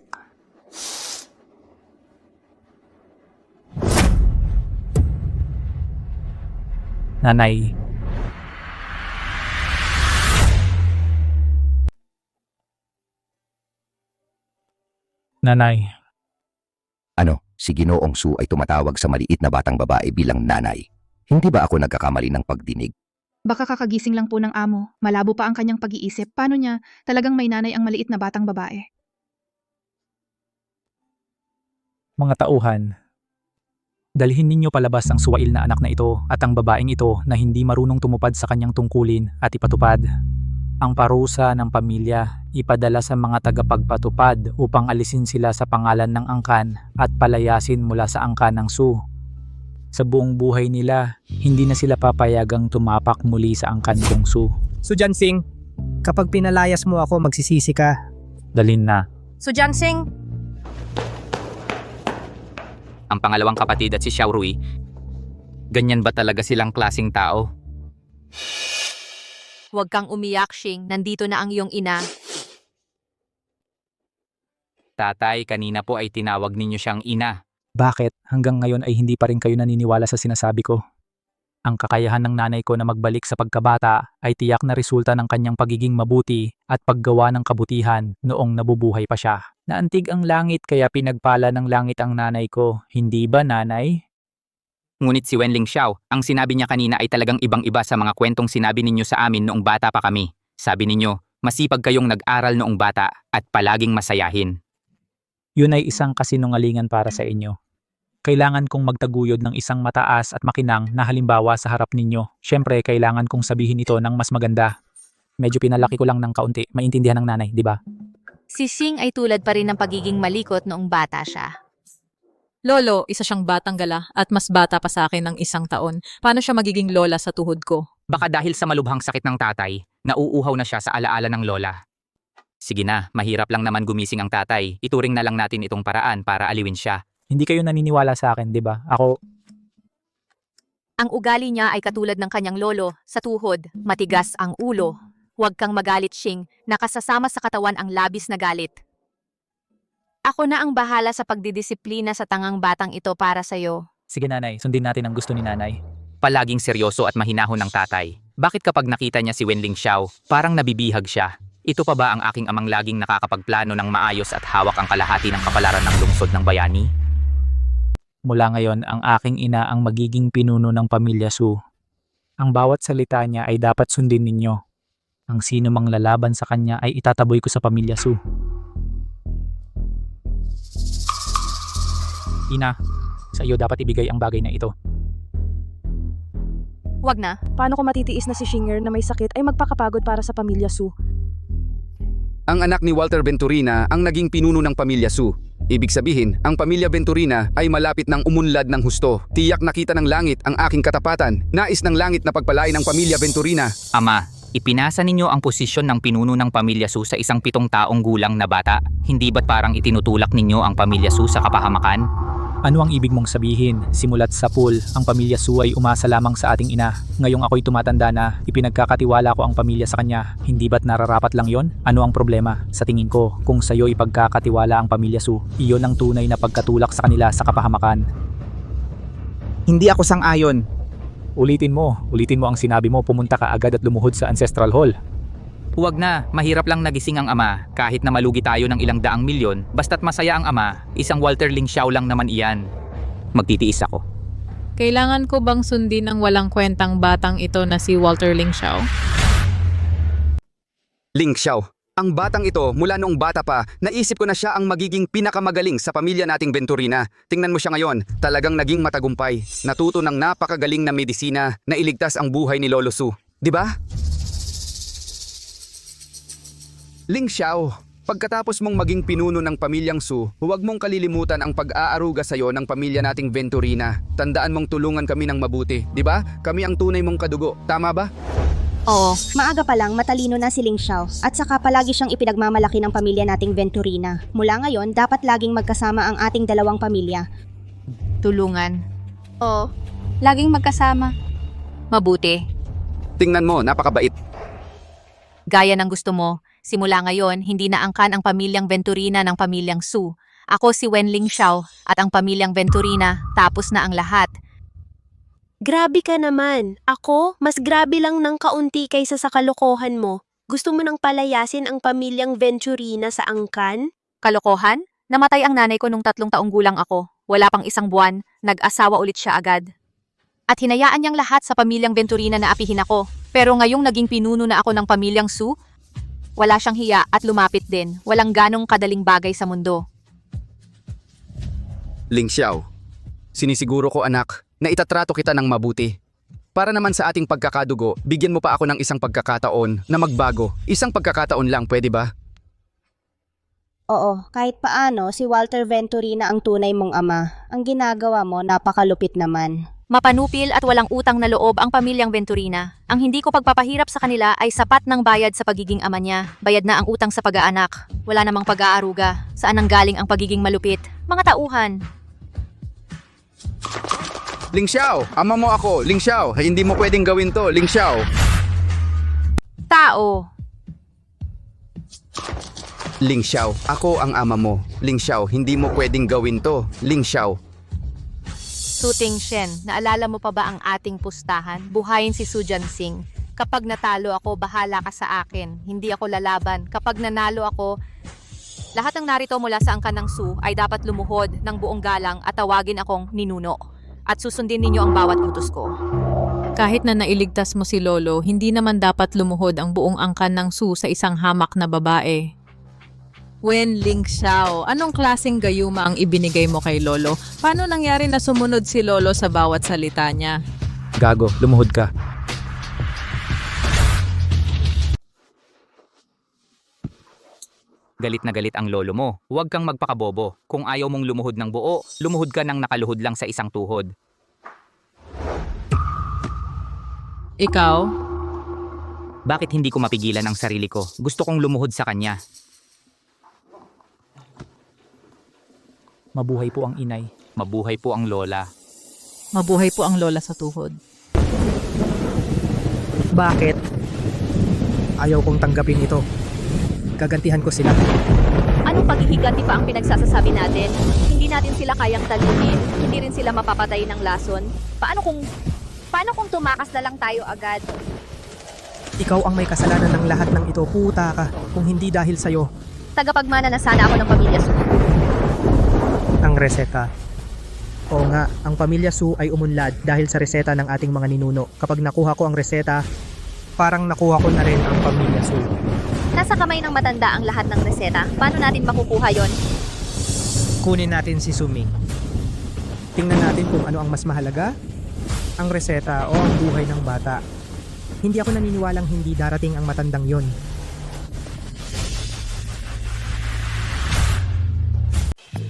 Nanay. Nanay. Ano, si Ginoong Su ay tumatawag sa maliit na batang babae bilang nanay. Hindi ba ako nagkakamali ng pagdinig? Baka kakagising lang po ng amo. Malabo pa ang kanyang pag-iisip. Paano niya talagang may nanay ang maliit na batang babae? Mga tauhan, dalhin ninyo palabas ang suwail na anak na ito at ang babaeng ito na hindi marunong tumupad sa kanyang tungkulin at ipatupad. Ang parusa ng pamilya, ipadala sa mga tagapagpatupad upang alisin sila sa pangalan ng angkan at palayasin mula sa angkan ng Su. Sa buong buhay nila, hindi na sila papayagang tumapak muli sa angkan kong Su. Su Jianxing, kapag pinalayas mo ako, magsisisi ka. Dalhin na. Su Jianxing, Ang pangalawang kapatid at si Xiaorui, ganyan ba talaga silang klaseng tao? Huwag kang umiyak, Xing. Nandito na ang iyong ina. Tatay, kanina po ay tinawag ninyo siyang ina. Bakit hanggang ngayon ay hindi pa rin kayo naniniwala sa sinasabi ko? Ang kakayahan ng nanay ko na magbalik sa pagkabata ay tiyak na resulta ng kanyang pagiging mabuti at paggawa ng kabutihan noong nabubuhay pa siya. Naantig ang langit kaya pinagpala ng langit ang nanay ko, hindi ba nanay? Ngunit si Wenling Xiao, ang sinabi niya kanina ay talagang ibang-iba sa mga kwentong sinabi ninyo sa amin noong bata pa kami. Sabi ninyo, masipag kayong nag-aral noong bata at palaging masayahin. Yun ay isang kasinungalingan para sa inyo. Kailangan kong magtaguyod ng isang mataas at makinang na halimbawa sa harap ninyo. Siyempre, kailangan kong sabihin ito ng mas maganda. Medyo pinalaki ko lang ng kaunti, maintindihan ng nanay, di ba? Si Xing ay tulad pa rin ng pagiging malikot noong bata siya. Lolo, isa siyang batang gala at mas bata pa sa akin ng 1 taon. Paano siya magiging lola sa tuhod ko? Baka dahil sa malubhang sakit ng tatay, nauuhaw na siya sa alaala ng lola. Sige na, mahirap lang naman gumising ang tatay. Ituring na lang natin itong paraan para aliwin siya. Hindi kayo naniniwala sa akin, di ba? Ako, Ang ugali niya ay katulad ng kanyang lolo, sa tuhod, matigas ang ulo. Huwag kang magalit, Xing. Nakasasama sa katawan ang labis na galit. Ako na ang bahala sa pagdidisiplina sa tangang batang ito para sa'yo. sige nanay, sundin natin ang gusto ni nanay. Palaging seryoso at mahinahon ng tatay. Bakit kapag nakita niya si Wenling Xiao, parang nabibihag siya? Ito pa ba ang aking amang laging nakakapagplano ng maayos at hawak ang kalahati ng kapalaran ng lungsod ng bayani? Mula ngayon, ang aking ina ang magiging pinuno ng pamilya Su. Ang bawat salita niya ay dapat sundin ninyo. Ang sino mang lalaban sa kanya ay itataboy ko sa pamilya Su. Ina, sa iyo dapat ibigay ang bagay na ito. Wag na. Paano ko matitiis na si Xinger na may sakit ay magpakapagod para sa pamilya Su? Ang anak ni Walter Venturina ang naging pinuno ng pamilya Su. Ibig sabihin, ang pamilya Venturina ay malapit ng umunlad ng husto. Tiyak nakita ng langit ang aking katapatan. Nais ng langit na pagpalain ang pamilya Venturina. Ama, ipinasa ninyo ang posisyon ng pinuno ng pamilya Su sa isang 7 taong gulang na bata. Hindi ba't parang itinutulak ninyo ang pamilya Su sa kapahamakan? Ano ang ibig mong sabihin? Simulat sa pool, ang pamilya Su ay umasa lamang sa ating ina. Ngayong ako'y tumatanda na, ipinagkakatiwala ko ang pamilya sa kanya. Hindi ba't nararapat lang yon? Ano ang problema? Sa tingin ko, kung sa'yo ipagkakatiwala ang pamilya Su, iyon ang tunay na pagkatulak sa kanila sa kapahamakan. Hindi ako sang-ayon. Ulitin mo ang sinabi mo, pumunta ka agad at lumuhod sa Ancestral Hall. Huwag na, mahirap lang nagising ang ama. Kahit na malugi tayo ng ilang daang milyon, basta't masaya ang ama, isang Walter Ling Xiao lang naman iyan. Magtitiis ako. Kailangan ko bang sundin ang walang kwentang batang ito na si Walter Ling Xiao? Ling Xiao, ang batang ito mula noong bata pa, naisip ko na siya ang magiging pinakamagaling sa pamilya nating Venturina. Tingnan mo siya ngayon, talagang naging matagumpay. Natuto ng napakagaling na medisina na iligtas ang buhay ni Lolo Su. Di ba? Ling Xiao, pagkatapos mong maging pinuno ng pamilyang Su, huwag mong kalilimutan ang pag-aaruga sa'yo ng pamilya nating Venturina. Tandaan mong tulungan kami ng mabuti, di ba? Kami ang tunay mong kadugo, tama ba? Oo, maaga pa lang matalino na si Ling Xiao at saka palagi siyang ipinagmamalaki ng pamilya nating Venturina. Mula ngayon, dapat laging magkasama ang ating dalawang pamilya. Tulungan. Oo, laging magkasama. Mabuti. Tingnan mo, napakabait. Gaya ng gusto mo, simula ngayon, hindi na angkan ang pamilyang Venturina ng pamilyang Su. Ako si Wenling Xiao at ang pamilyang Venturina, tapos na ang lahat. Grabe ka naman. Ako, mas grabe lang ng kaunti kaysa sa kalokohan mo. Gusto mo nang palayasin ang pamilyang Venturina sa angkan? Kalokohan? Namatay ang nanay ko nung 3 taong gulang ako. Wala pang 1 buwan, nag-asawa ulit siya agad. At hinayaan niyang lahat sa pamilyang Venturina na apihin ako. Pero ngayong naging pinuno na ako ng pamilyang Su, wala siyang hiya at lumapit din. Walang ganong kadaling bagay sa mundo. Ling Xiao, sinisiguro ko anak na itatrato kita ng mabuti. Para naman sa ating pagkakadugo, bigyan mo pa ako ng isang pagkakataon na magbago. Isang pagkakataon lang, pwede ba? Oo, kahit paano, si Walter Venturina ang tunay mong ama. Ang ginagawa mo, napakalupit naman. Mapanupil at walang utang na loob ang pamilyang Venturina. Ang hindi ko pagpapahirap sa kanila ay sapat ng bayad sa pagiging ama niya. Bayad na ang utang sa pag-aanak. Wala namang pag-aaruga. Saan ang galing ang pagiging malupit? Mga tauhan. Ling Xiao, ama mo ako. Ling Xiao, hindi mo pwedeng gawin to. Ling Xiao. Tao. Ling Xiao, ako ang ama mo. Ling Xiao, hindi mo pwedeng gawin to. Ling Xiao. Su Tingshen, naalala mo pa ba ang ating pustahan? Buhayin si Su Jianxing. Kapag natalo ako, bahala ka sa akin. Hindi ako lalaban. Kapag nanalo ako, lahat ng narito mula sa angkan ng Su ay dapat lumuhod ng buong galang at tawagin akong ninuno. At susundin ninyo ang bawat utos ko. Kahit na nailigtas mo si Lolo, hindi naman dapat lumuhod ang buong angkan ng Su sa isang hamak na babae. Wenling Xiao, anong klaseng gayuma ang ibinigay mo kay Lolo? Paano nangyari na sumunod si Lolo sa bawat salita niya? Gago, lumuhod ka. Galit na galit ang lolo mo. Huwag kang magpakabobo. Kung ayaw mong lumuhod ng buo, lumuhod ka ng nakaluhod lang sa isang tuhod. Ikaw? Bakit hindi ko mapigilan ang sarili ko? Gusto kong lumuhod sa kanya. Mabuhay po ang inay. Mabuhay po ang lola. Mabuhay po ang lola sa tuhod. Bakit? Ayaw kong tanggapin ito. Gagantihan ko sila. Anong paghihiganti pa ang pinagsasasabi natin? Hindi natin sila kayang talunin. Hindi rin sila mapapatay ng lason. Paano kung tumakas na lang tayo agad? Ikaw ang may kasalanan ng lahat ng ito. Puta ka. Kung hindi dahil sa'yo. Tagapagmana na sana ako ng pamilya Su. Ang reseta. Oo nga, ang pamilya Su ay umunlad dahil sa reseta ng ating mga ninuno. Kapag nakuha ko ang reseta, parang nakuha ko na rin ang pamilya Su. Nasa kamay ng matanda ang lahat ng reseta. Paano natin makukuha yon? Kunin natin si Suming. Tingnan natin kung ano ang mas mahalaga, ang reseta o ang buhay ng bata. Hindi ako naniniwalang hindi darating ang matandang yon.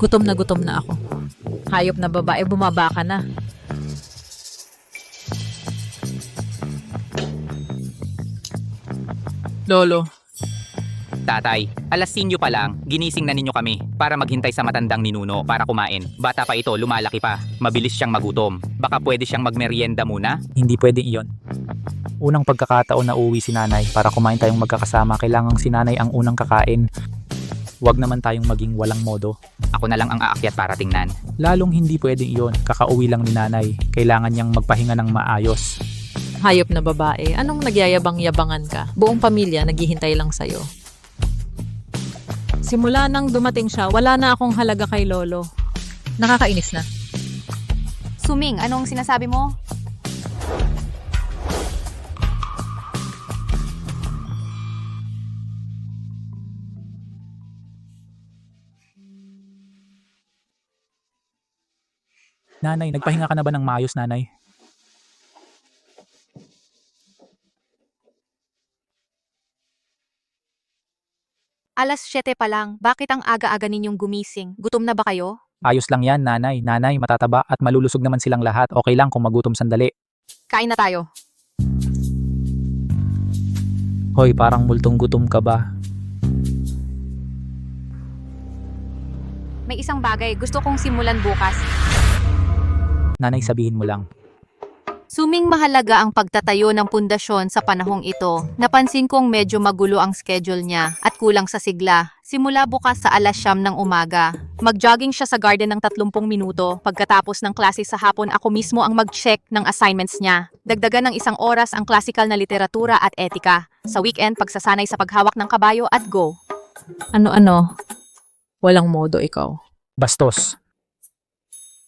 Gutom na ako. Hayop na babae, bumaba ka na. Lolo. Tatay, alas 5 pa lang, ginising na ninyo kami para maghintay sa matandang ninuno para kumain. Bata pa ito, lumalaki pa. Mabilis siyang magutom. Baka pwede siyang magmerienda muna? Hindi pwede iyon. Unang pagkakataon na uuwi si nanay para kumain tayong magkakasama, kailangang si nanay ang unang kakain. Huwag naman tayong maging walang modo. Ako na lang ang aakyat para tingnan. Lalong hindi pwede iyon, kakauwi lang ni nanay. Kailangan niyang magpahinga ng maayos. Hayop na babae, anong nagyayabang-yabangan ka? Buong pamilya naghihintay lang sa'yo. Simula nang dumating siya, wala na akong halaga kay Lolo. Nakakainis na. Suming, anong sinasabi mo? Nanay, nagpahinga ka na ba ng maayos, nanay? Alas 7 pa lang, bakit ang aga-aga ninyong gumising? Gutom na ba kayo? Ayos lang yan, nanay. Nanay, matataba at malulusog naman silang lahat. Okay lang kung magutom sandali. Kain na tayo. Hoy, parang multong gutom ka ba? May isang bagay, gusto kong simulan bukas. Nanay, sabihin mo lang. Suming mahalaga ang pagtatayo ng pundasyon sa panahong ito. Napansin kong medyo magulo ang schedule niya at kulang sa sigla. Simula bukas sa alas 9 ng umaga. Mag-jogging siya sa garden ng 30 minuto. Pagkatapos ng klase sa hapon, ako mismo ang mag-check ng assignments niya. Dagdagan ng 1 oras ang klasikal na literatura at etika. Sa weekend, pagsasanay sa paghawak ng kabayo at go. Ano-ano? Walang modo ikaw. Bastos.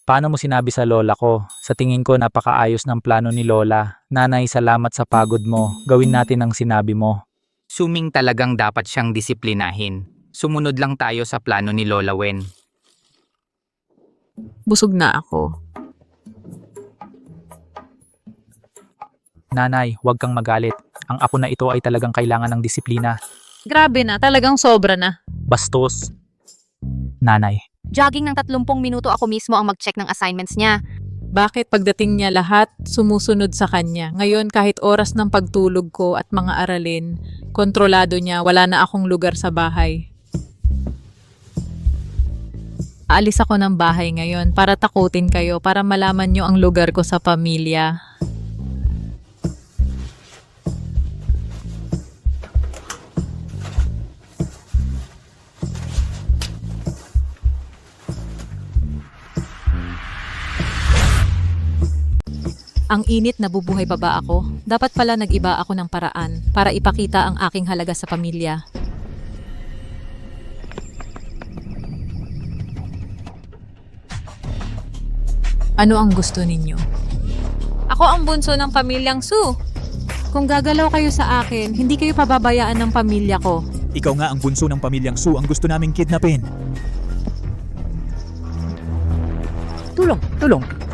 Paano mo sinabi sa lola ko? Sa tingin ko napakaayos ng plano ni lola. Nanay, salamat sa pagod mo. Gawin natin ang sinabi mo. Suming talagang dapat siyang disiplinahin. Sumunod lang tayo sa plano ni Lola Wen. Busog na ako. Nanay, huwag kang magalit. Ang apo na ito ay talagang kailangan ng disiplina. Grabe na, talagang sobra na. Bastos. Nanay. Jogging ng 30 minuto, ako mismo ang mag-check ng assignments niya. Bakit pagdating niya lahat sumusunod sa kanya? Ngayon kahit oras ng pagtulog ko at mga aralin, kontrolado niya, wala na akong lugar sa bahay. Aalis ako ng bahay ngayon para takutin kayo, para malaman niyo ang lugar ko sa pamilya. Ang init, nabubuhay pa ba ako? Dapat pala nag-iba ako ng paraan para ipakita ang aking halaga sa pamilya. Ano ang gusto ninyo? Ako ang bunso ng pamilyang Su. Kung gagalaw kayo sa akin, hindi kayo pababayaan ng pamilya ko. Ikaw nga ang bunso ng pamilyang Su, ang gusto naming kidnapin. Tulong! Tulong!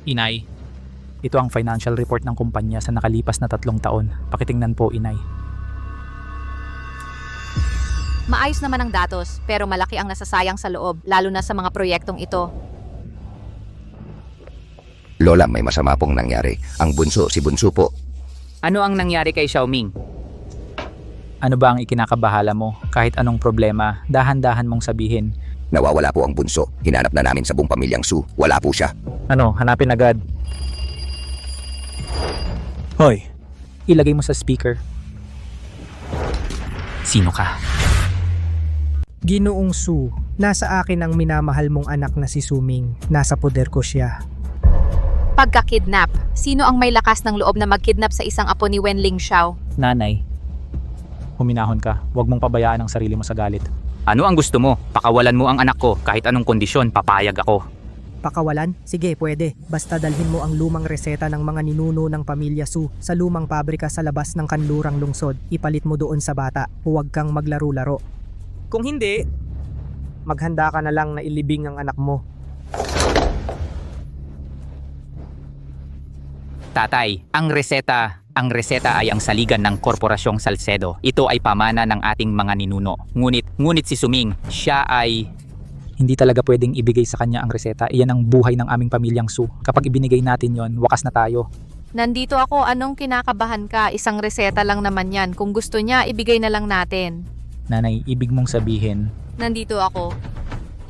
Inay, ito ang financial report ng kumpanya sa nakalipas na 3 taon. Pakitingnan po, Inay. Maayos naman ang datos, pero malaki ang nasasayang sa loob, lalo na sa mga proyektong ito. Lola, may masama pong nangyari. Ang bunso, si bunso po. Ano ang nangyari kay Xiaoming? Ano ba ang ikinakabahala mo? Kahit anong problema, dahan-dahan mong sabihin. Nawawala po ang bunso. Hinanap na namin sa buong pamilyang Su. Wala po siya. Ano, hanapin agad. Hoy, ilagay mo sa speaker. Sino ka? Ginoong Su, nasa akin ang minamahal mong anak na si Suming. Nasa poder ko siya. Pagka-kidnap, sino ang may lakas ng loob na mag-kidnap sa isang apo ni Wen Lingxiao? Nanay, huminahon ka. Huwag mong pabayaan ang sarili mo sa galit. Ano ang gusto mo? Pakawalan mo ang anak ko. Kahit anong kondisyon, papayag ako. Pakawalan? Sige, pwede. Basta dalhin mo ang lumang reseta ng mga ninuno ng pamilya Su sa lumang pabrika sa labas ng kanlurang lungsod. Ipalit mo doon sa bata. Huwag kang maglaro-laro. Kung hindi, maghanda ka na lang na ilibing ang anak mo. Tatay, ang reseta ay ang saligan ng Korporasyong Salcedo. Ito ay pamana ng ating mga ninuno. Ngunit si Suming, siya ay... Hindi talaga pwedeng ibigay sa kanya ang reseta. Iyan ang buhay ng aming pamilyang Su. Kapag ibinigay natin yon, wakas na tayo. Nandito ako, anong kinakabahan ka? Isang reseta lang naman yan. Kung gusto niya, ibigay na lang natin. Nanay, ibig mong sabihin, Nandito ako.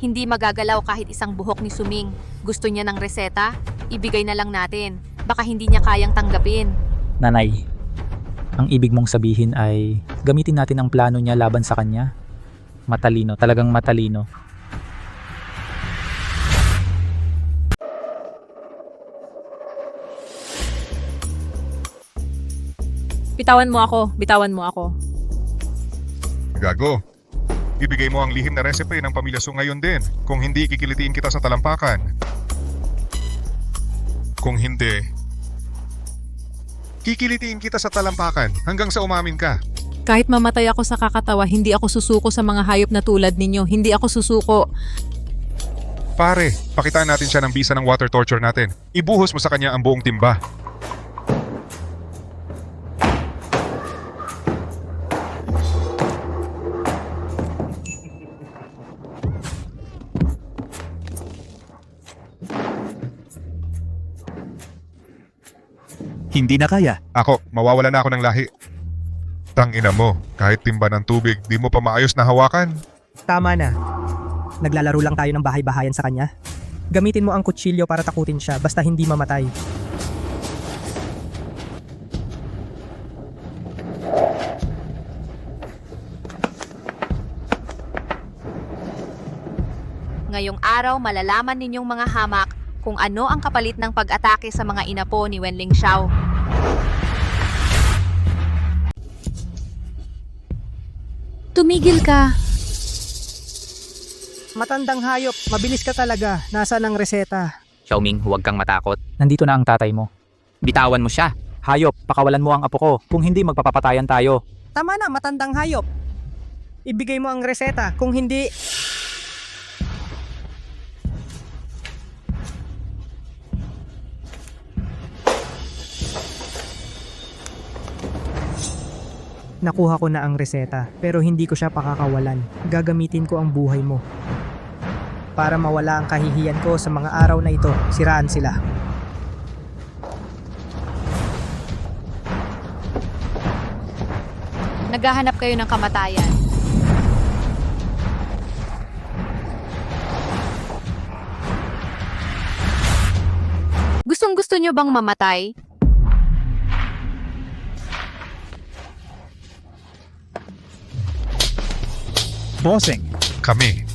Hindi magagalaw kahit isang buhok ni Suming. Gusto niya ng reseta? Ibigay na lang natin. Baka hindi niya kayang tanggapin. Nanay, ang ibig mong sabihin ay gamitin natin ang plano niya laban sa kanya? Matalino, talagang matalino. Bitawan mo ako, bitawan mo ako. Gago. Ibigay mo ang lihim na recipe ng Pamilya Su ngayon din. Kung hindi, kikilitiin kita sa talampakan. Kung hindi, kikilitiin kita sa talampakan hanggang sa umamin ka. Kahit mamatay ako sa kakatawa, hindi ako susuko sa mga hayop na tulad ninyo. Hindi ako susuko. Pare, pakitaan natin siya ng bisa ng water torture natin. Ibuhos mo sa kanya ang buong timba. Hindi na kaya. Ako, mawawala na ako ng lahi. Tangina mo, kahit timba ng tubig, di mo pa maayos na hawakan. Tama na. Naglalaro lang tayo ng bahay-bahayan sa kanya. Gamitin mo ang kutsilyo para takutin siya basta hindi mamatay. Ngayong araw, malalaman ninyong mga hamak kung ano ang kapalit ng pag-atake sa mga inapo ni Wenling Xiao. Tumigil ka. Matandang hayop, mabilis ka talaga. Nasaan ang reseta? Xiaoming, huwag kang matakot. Nandito na ang tatay mo. Bitawan mo siya. Hayop, pakawalan mo ang apo ko. Kung hindi, magpapapatayan tayo. Tama na, matandang hayop. Ibigay mo ang reseta. Kung hindi... Nakuha ko na ang reseta, pero hindi ko siya pakakawalan. Gagamitin ko ang buhay mo. Para mawala ang kahihiyan ko sa mga araw na ito, siraan sila. Naghahanap kayo ng kamatayan. Gustong-gusto nyo bang mamatay? Bossing. Kami.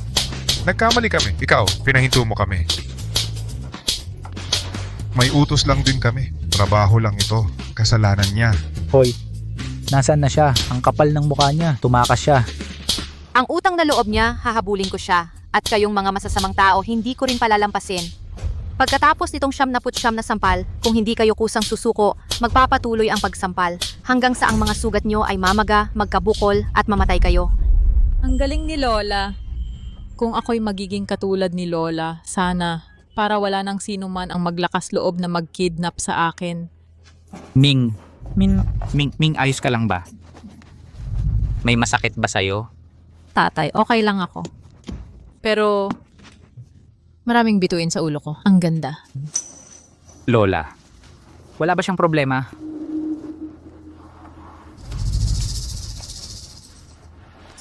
Nagkamali kami. Ikaw, pinahinto mo kami. May utos lang din kami. Trabaho lang ito. Kasalanan niya. Hoy, nasaan na siya? Ang kapal ng mukha niya. Tumakas siya. Ang utang na loob niya, hahabulin ko siya. At kayong mga masasamang tao, hindi ko rin palalampasin. Pagkatapos nitong 79 na sampal, kung hindi kayo kusang susuko, magpapatuloy ang pagsampal hanggang sa ang mga sugat nyo ay mamaga, magkabukol at mamatay kayo. Ang galing ni Lola. Kung ako'y magiging katulad ni Lola, sana, para wala nang sino man ang maglakas loob na mag-kidnap sa akin. Ming, ayos ka lang ba? May masakit ba sa'yo? Tatay, okay lang ako. Pero, maraming bituin sa ulo ko. Ang ganda. Lola, wala ba siyang problema?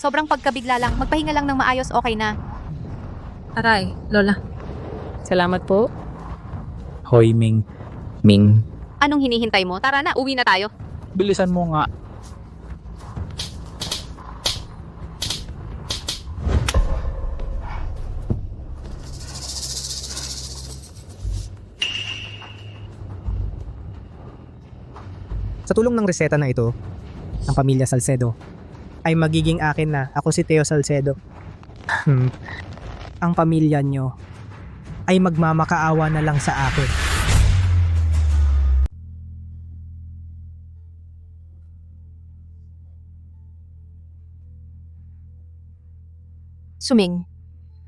Sobrang pagkabigla lang, magpahinga lang ng maayos, okay na. Aray, Lola. Salamat po. Hoy, Ming. Anong hinihintay mo? Tara na, uwi na tayo. Bilisan mo nga. Sa tulong ng reseta na ito, ang pamilya Salcedo, ay magiging akin na. Ako si Teo Salcedo. Ang pamilya nyo ay magmamakaawa na lang sa akin. Suming,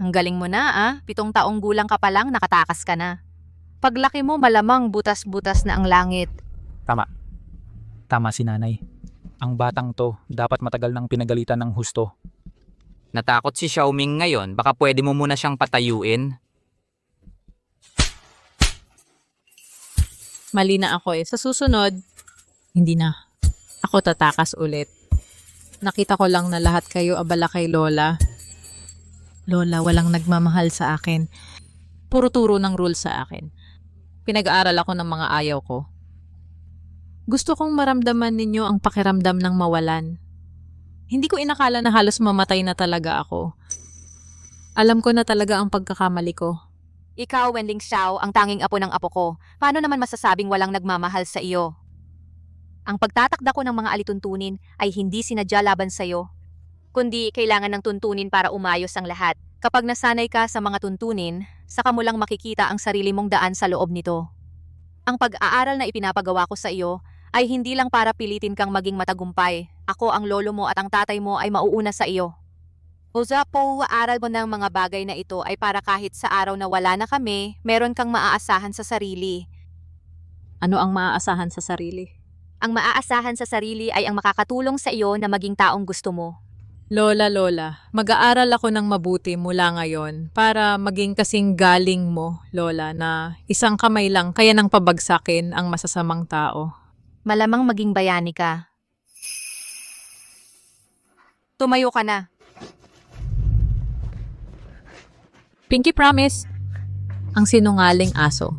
ang galing mo na 7 taong gulang ka pa lang, nakatakas ka na. Paglaki mo, malamang butas-butas na ang langit. Tama. Tama si nanay. Ang batang to, dapat matagal nang pinagalitan ng husto. Natakot si Xiaoming ngayon, baka pwede mo muna siyang patayuin. Mali na ako eh. Sa susunod, hindi na. Ako tatakas ulit. Nakita ko lang na lahat kayo abala kay Lola. Lola, walang nagmamahal sa akin. Puro turo ng rules sa akin. Pinag-aaral ako ng mga ayaw ko. Gusto kong maramdaman ninyo ang pakiramdam ng mawalan. Hindi ko inakala na halos mamatay na talaga ako. Alam ko na talaga ang pagkakamali ko. Ikaw, Wenling Xiao, ang tanging apo ng apo ko. Paano naman masasabing walang nagmamahal sa iyo? Ang pagtatakda ko ng mga alituntunin ay hindi sinadya laban sa iyo, kundi kailangan ng tuntunin para umayos ang lahat. Kapag nasanay ka sa mga tuntunin, saka mo lang makikita ang sarili mong daan sa loob nito. Ang pag-aaral na ipinapagawa ko sa iyo ay hindi lang para pilitin kang maging matagumpay. Ako, ang lolo mo at ang tatay mo ay mauuna sa iyo. Usa po, aaral mo ng mga bagay na ito ay para kahit sa araw na wala na kami, meron kang maaasahan sa sarili. Ano ang maaasahan sa sarili? Ang maaasahan sa sarili ay ang makakatulong sa iyo na maging taong gusto mo. Lola, mag-aaral ako ng mabuti mula ngayon para maging kasing galing mo, Lola, na isang kamay lang kaya nang pabagsakin ang masasamang tao. Malamang maging bayani ka. Tumayo ka na. Pinky promise. Ang sinungaling aso.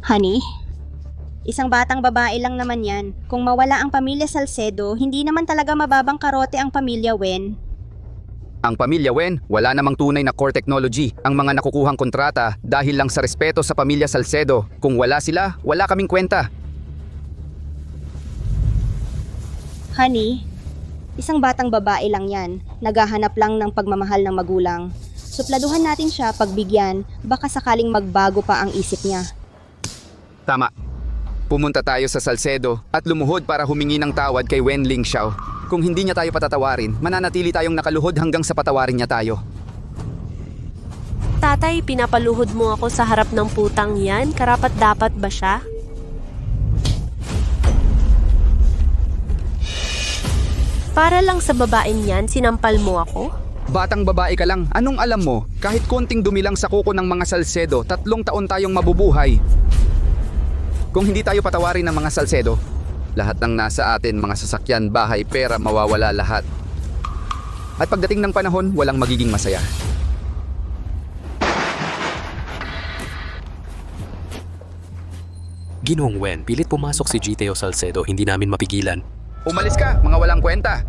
Honey, isang batang babae lang naman yan. Kung mawala ang pamilya Salcedo, hindi naman talaga mababang karote ang pamilya Wen. Ang pamilya Wen, wala namang tunay na core technology. Ang mga nakukuhang kontrata dahil lang sa respeto sa pamilya Salcedo. Kung wala sila, wala kaming kwenta. Honey, isang batang babae lang yan. Naghahanap lang ng pagmamahal ng magulang. Supladuhan natin siya pagbigyan, baka sakaling magbago pa ang isip niya. Tama. Pumunta tayo sa Salcedo at lumuhod para humingi ng tawad kay Wenling Xiao. Kung hindi niya tayo patatawarin, mananatili tayong nakaluhod hanggang sa patawarin niya tayo. Tatay, pinapaluhod mo ako sa harap ng putang yan? Karapat-dapat ba siya? Para lang sa babaeng yan, sinampal mo ako? Batang babae ka lang, anong alam mo? Kahit konting dumi lang sa kuko ng mga Salcedo, 3 taon tayong mabubuhay. Kung hindi tayo patawarin ng mga Salcedo, lahat ng nasa atin, mga sasakyan, bahay, pera, mawawala lahat. At pagdating ng panahon, walang magiging masaya. Ginoong Wen, pilit pumasok si Giteo Salcedo, hindi namin mapigilan. Umalis ka, mga walang kwenta!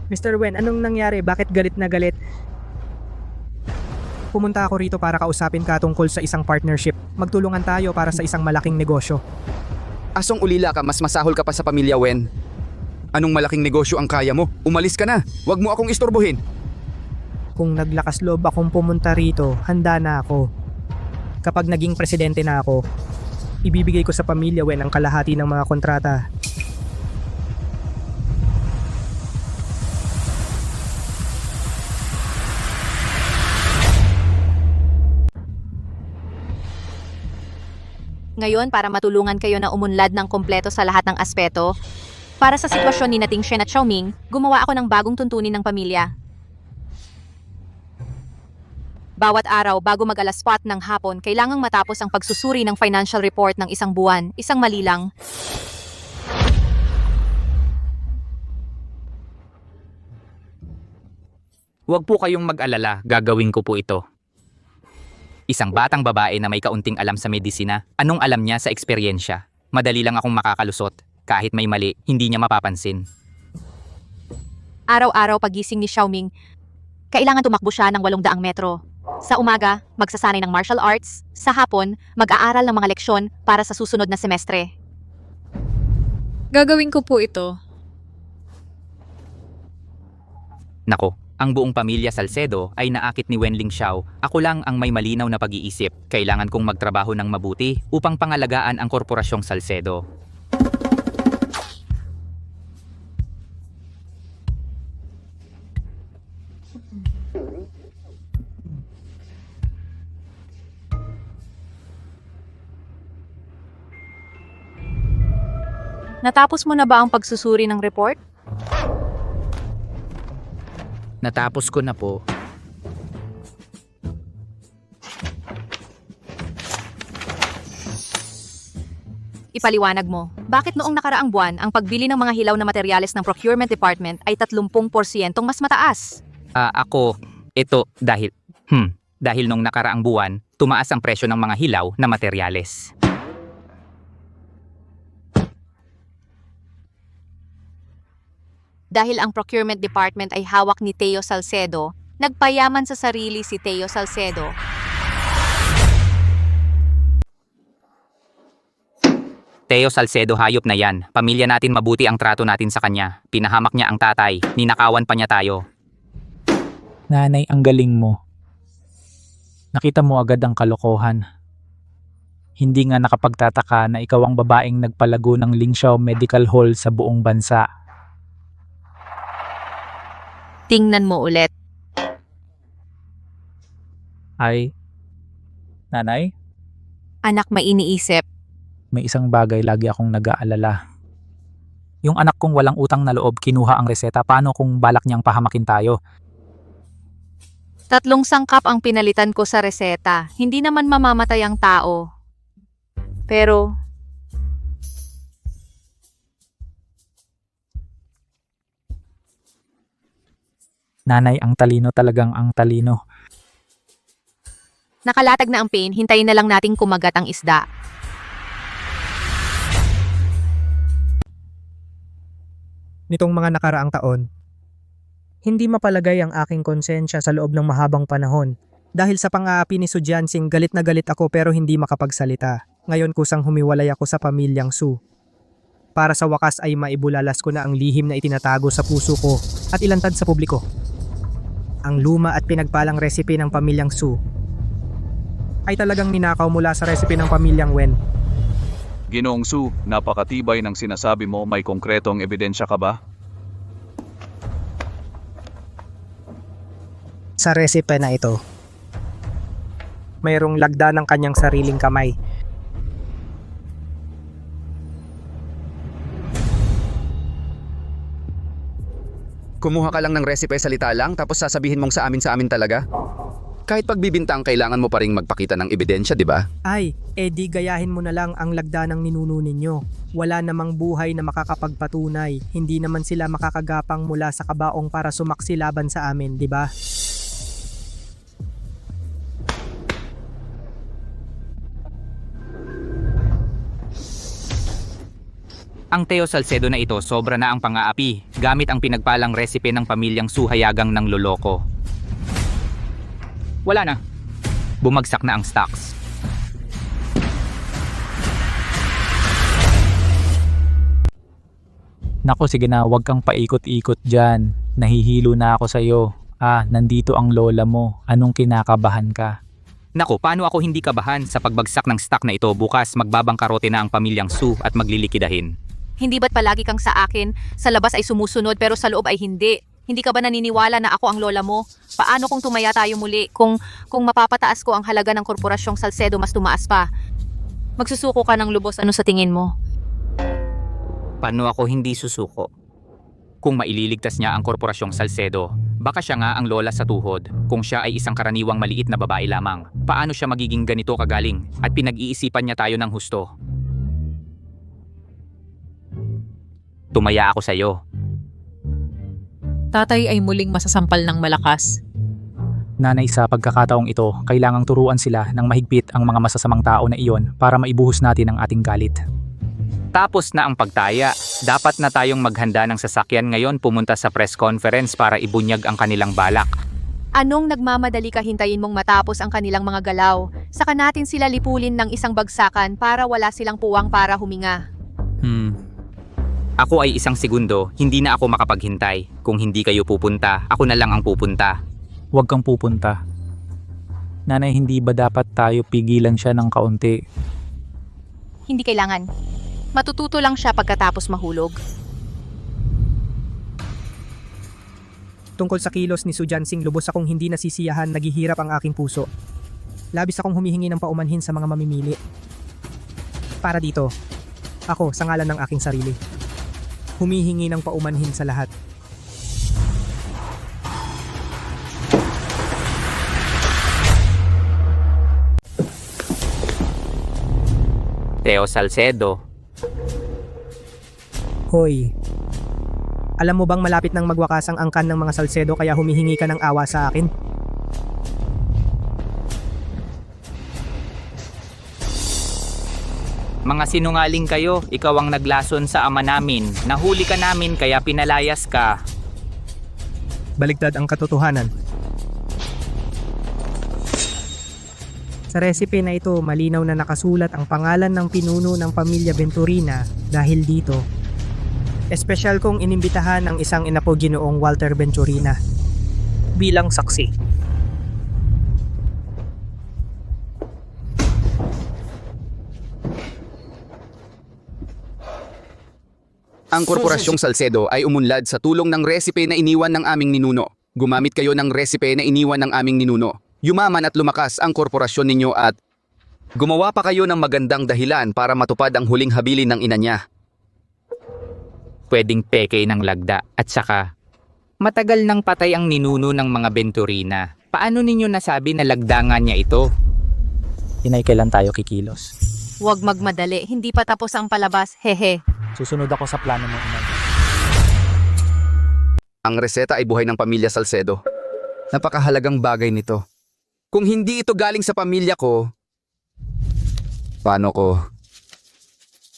Mr. Wen, anong nangyari? Bakit galit na galit? Pumunta ako rito para kausapin ka tungkol sa isang partnership. Magtulungan tayo para sa isang malaking negosyo. Asong ulila ka, mas masahol ka pa sa pamilya Wen. Anong malaking negosyo ang kaya mo? Umalis ka na, huwag mo akong istorbohin. Kung naglakas loob akong pumunta rito, handa na ako. Kapag naging presidente na ako, ibibigay ko sa pamilya Wen ang kalahati ng mga kontrata. Ngayon, para matulungan kayo na umunlad ng kompleto sa lahat ng aspeto, para sa sitwasyon ni Nating Shen at Xiaoming, gumawa ako ng bagong tuntunin ng pamilya. Bawat araw, bago mag-alas 4 ng hapon, kailangang matapos ang pagsusuri ng financial report ng isang buwan, isang mali lang. Huwag po kayong mag-alala, gagawin ko po ito. Isang batang babae na may kaunting alam sa medisina. Anong alam niya sa eksperyensya? Madali lang akong makakalusot. Kahit may mali, hindi niya mapapansin. Araw-araw pagising ni Xiaoming, kailangan tumakbo siya ng 800 metro. Sa umaga, magsasanay ng martial arts. Sa hapon, mag-aaral ng mga leksyon para sa susunod na semestre. Gagawin ko po ito. Nako, ang buong pamilya Salcedo ay naakit ni Wenling Xiao. Ako lang ang may malinaw na pag-iisip. Kailangan kong magtrabaho ng mabuti upang pangalagaan ang korporasyong Salcedo. natapos mo na ba ang pagsusuri ng report? Natapos ko na po. Ipaliwanag mo, bakit noong nakaraang buwan ang pagbili ng mga hilaw na materyales ng procurement department ay 30% mas mataas? Dahil nung nakaraang buwan, tumaas ang presyo ng mga hilaw na materyales. Dahil ang procurement department ay hawak ni Teo Salcedo, nagpayaman sa sarili si Teo Salcedo. Teo Salcedo, hayop na yan. Pamilya natin, mabuti ang trato natin sa kanya. Pinahamak niya ang tatay, ninakawan pa niya tayo. Nanay, ang galing mo. Nakita mo agad ang kalokohan. Hindi nga nakapagtataka na ikaw ang babaeng nagpalago ng Lingxiao Medical Hall sa buong bansa. Tingnan mo ulit. Ay, nanay, Anak, may iniisip. may isang bagay lagi akong nag-aalala. Yung anak kong walang utang na loob kinuha ang reseta, paano kung balak niyang pahamakin tayo? 3 sangkap ang pinalitan ko sa reseta. Hindi naman mamamatay ang tao. Pero, Nanay, ang talino, talagang ang talino. nakalatag na ang pain, hintayin na lang nating kumagat ang isda. Nitong mga nakaraang taon, hindi mapalagay ang aking konsensya sa loob ng mahabang panahon. Dahil sa pang-aapi ni Su Jianxing, galit na galit ako pero hindi makapagsalita. Ngayon kusang humiwalay ako sa pamilyang Su. Para sa wakas ay maibulalas ko na ang lihim na itinatago sa puso ko at ilantad sa publiko. Ang luma at pinagpalang resipe ng pamilyang Su ay talagang ninakaw mula sa resipe ng pamilyang Wen. Ginoong Su, napakatibay ng sinasabi mo, may konkretong ebidensya ka ba? Sa resipe na ito, mayroong lagda ng kanyang sariling kamay. Kumuha ka lang ng recipe, salita lang, tapos sasabihin mong sa amin talaga? Kahit pagbibintang, kailangan mo pa ring magpakita ng ebidensya, di ba? Ay, edi gayahin mo na lang ang lagda ng ninuno ninyo. Wala namang buhay na makakapagpatunay. Hindi naman sila makakagapang mula sa kabaong para sumaksi laban sa amin, di ba? Ang Teo Salcedo na ito, sobra na ang pang-aapi. Gamit ang pinagpalang resipe ng pamilyang Su, hayagang ng loloko. Wala na. Bumagsak na ang stocks. Nako, sige na, huwag kang paikot-ikot dyan. Nahihilo na ako sa'yo. Nandito ang lola mo. Anong kinakabahan ka? Nako, paano ako hindi kabahan sa pagbagsak ng stock na ito? Bukas magbabangkarote na ang pamilyang Su at maglilikidahin. Hindi ba't palagi kang sa akin? Sa labas ay sumusunod pero sa loob ay hindi. Hindi ka ba naniniwala na ako ang lola mo? Paano kung tumaya tayo muli? Kung mapapataas ko ang halaga ng korporasyong Salcedo, mas tumaas pa. Magsusuko ka ng lubos, ano sa tingin mo? Paano ako hindi susuko? Kung maililigtas niya ang korporasyong Salcedo, baka siya nga ang lola sa tuhod. Kung siya ay isang karaniwang maliit na babae lamang, paano siya magiging ganito kagaling? At pinag-iisipan niya tayo ng husto. Tumaya ako sa'yo. Tatay ay muling masasampal ng malakas. Nanay, sa pagkakataong ito, kailangang turuan sila ng mahigpit ang mga masasamang tao na iyon para maibuhos natin ang ating galit. Tapos na ang pagtaya. Dapat na tayong maghanda ng sasakyan ngayon, pumunta sa press conference para ibunyag ang kanilang balak. Anong nagmamadali ka, hintayin mong matapos ang kanilang mga galaw? Saka natin sila lipulin ng isang bagsakan para wala silang puwang para huminga. Ako ay 1 segundo, hindi na ako makapaghintay. Kung hindi kayo pupunta, ako na lang ang pupunta. Huwag kang pupunta. Nanay, hindi ba dapat tayo pigilan siya ng kaunti? Hindi kailangan. Matututo lang siya pagkatapos mahulog. Tungkol sa kilos ni Su Jianxing, lubos akong hindi nasisiyahan, naghihirap ang aking puso. Labis akong humihingi ng paumanhin sa mga mamimili. Para dito, ako sa ngalan ng aking sarili. humihingi ng paumanhin sa lahat. Teo Salcedo, Hoy, alam mo bang malapit nang magwakas ang angkan ng mga Salcedo kaya humihingi ka ng awa sa akin? mga sinungaling kayo, ikaw ang naglason sa ama namin. Nahuli ka namin kaya pinalayas ka. Baligtad ang katotohanan. Sa recipe na ito, malinaw na nakasulat ang pangalan ng pinuno ng pamilya Venturina dahil dito. Espesyal kong inimbitahan ang isang inapo Ginoong Walter Venturina bilang saksi. Ang Korporasyong Salcedo ay umunlad sa tulong ng resipe na iniwan ng aming ninuno. Gumamit kayo ng resipe na iniwan ng aming ninuno. Yumaman at lumakas ang korporasyon ninyo at gumawa pa kayo ng magandang dahilan para matupad ang huling habilin ng ina niya. Pwedeng peke ng lagda at saka matagal nang patay ang ninuno ng mga Venturina. Paano ninyo nasabi na lagdangan niya ito? Inay, kailan tayo kikilos? Huwag magmadali, hindi pa tapos ang palabas, hehe. Susunod ako sa plano mo, Inay. Ang reseta ay buhay ng pamilya Salcedo. Napakahalagang bagay nito. Kung hindi ito galing sa pamilya ko, paano ko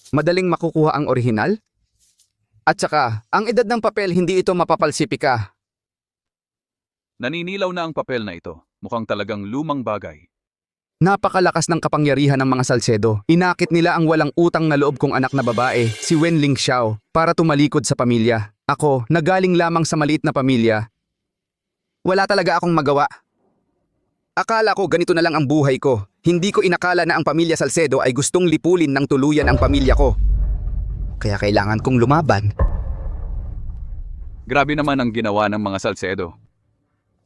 madaling makukuha ang orihinal? At saka, ang edad ng papel hindi ito mapapalsipika. Naninilaw na ang papel na ito. Mukhang talagang lumang bagay. Napakalakas ng kapangyarihan ng mga Salcedo. Inakit nila ang walang utang na loob kong anak na babae, si Wenling Xiao, para tumalikod sa pamilya. Ako, na galing lamang sa maliit na pamilya, wala talaga akong magawa. Akala ko ganito na lang ang buhay ko. Hindi ko inakala na ang pamilya Salcedo ay gustong lipulin ng tuluyan ang pamilya ko. Kaya kailangan kong lumaban. Grabe naman ang ginawa ng mga Salcedo.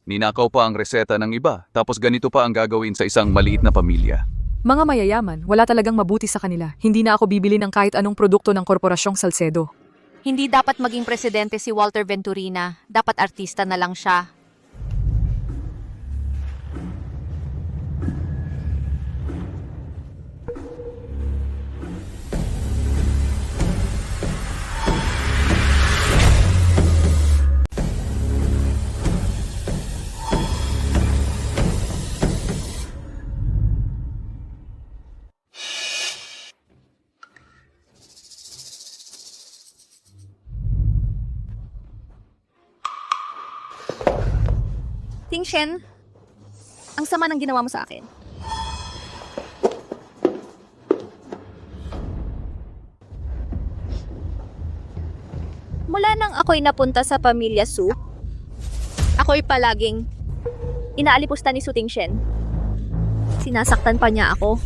Ninakaw pa ang reseta ng iba, tapos ganito pa ang gagawin sa isang maliit na pamilya. Mga mayayaman, wala talagang mabuti sa kanila. Hindi na ako bibili ng kahit anong produkto ng Korporasyong Salcedo. Hindi dapat maging presidente si Walter Venturina. Dapat artista na lang siya. Tingshen, ang sama ng ginawa mo sa akin. Mula nang ako'y napunta sa pamilya Su, ako'y palaging inaalipusta ni Su Tingshen. Sinasaktan pa niya ako.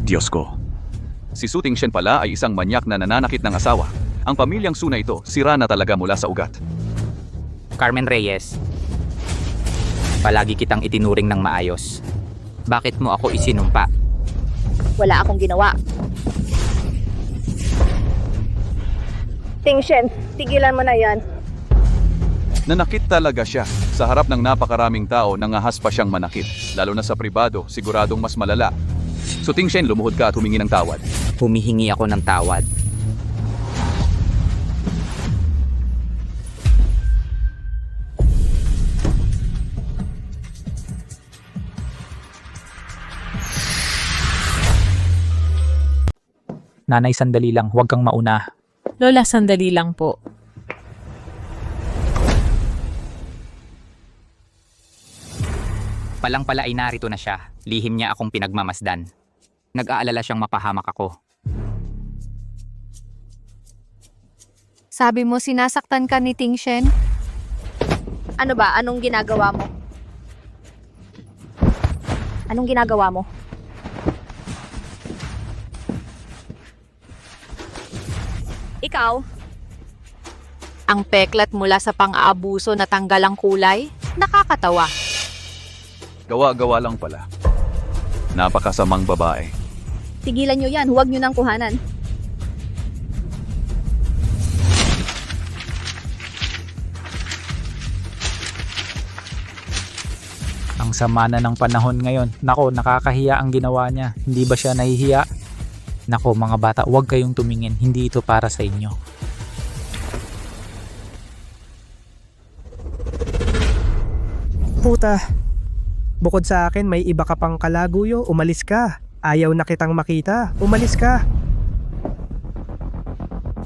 Diyos ko. Si Su Tingshen pala ay isang manyak na nananakit ng asawa. Ang pamilyang Su na ito, sira na talaga mula sa ugat. Carmen Reyes, palagi kitang itinuring ng maayos. Bakit mo ako isinumpa? Wala akong ginawa. Tingshen, tigilan mo na yan. Nanakit talaga siya. Sa harap ng napakaraming tao, nangahas pa siyang manakit. Lalo na sa pribado, siguradong mas malala. So Tingshen, lumuhod ka at humingi ng tawad. Humihingi ako ng tawad. Nanay, sandali lang. Huwag kang mauna. Lola, sandali lang po. Palang pala ay narito na siya. Lihim niya akong pinagmamasdan. Nag-aalala siyang mapahamak ako. Sabi mo sinasaktan ka ni Tingshen? Ano ba? Anong ginagawa mo? Anong ginagawa mo? Ikaw? Ang peklat mula sa pang-aabuso na tanggal ang kulay? Nakakatawa. Gawa-gawa lang pala. Napakasamang babae. Tigilan nyo yan. Huwag nyo nang kuhanan. Ang sama na ng panahon ngayon. Nako, nakakahiya ang ginawa niya. Hindi ba siya nahihiya? Nako mga bata, huwag kayong tumingin. Hindi ito para sa inyo. Puta. Bukod sa akin, may iba ka pang kalaguyo. Umalis ka. Ayaw na kitang makita. Umalis ka.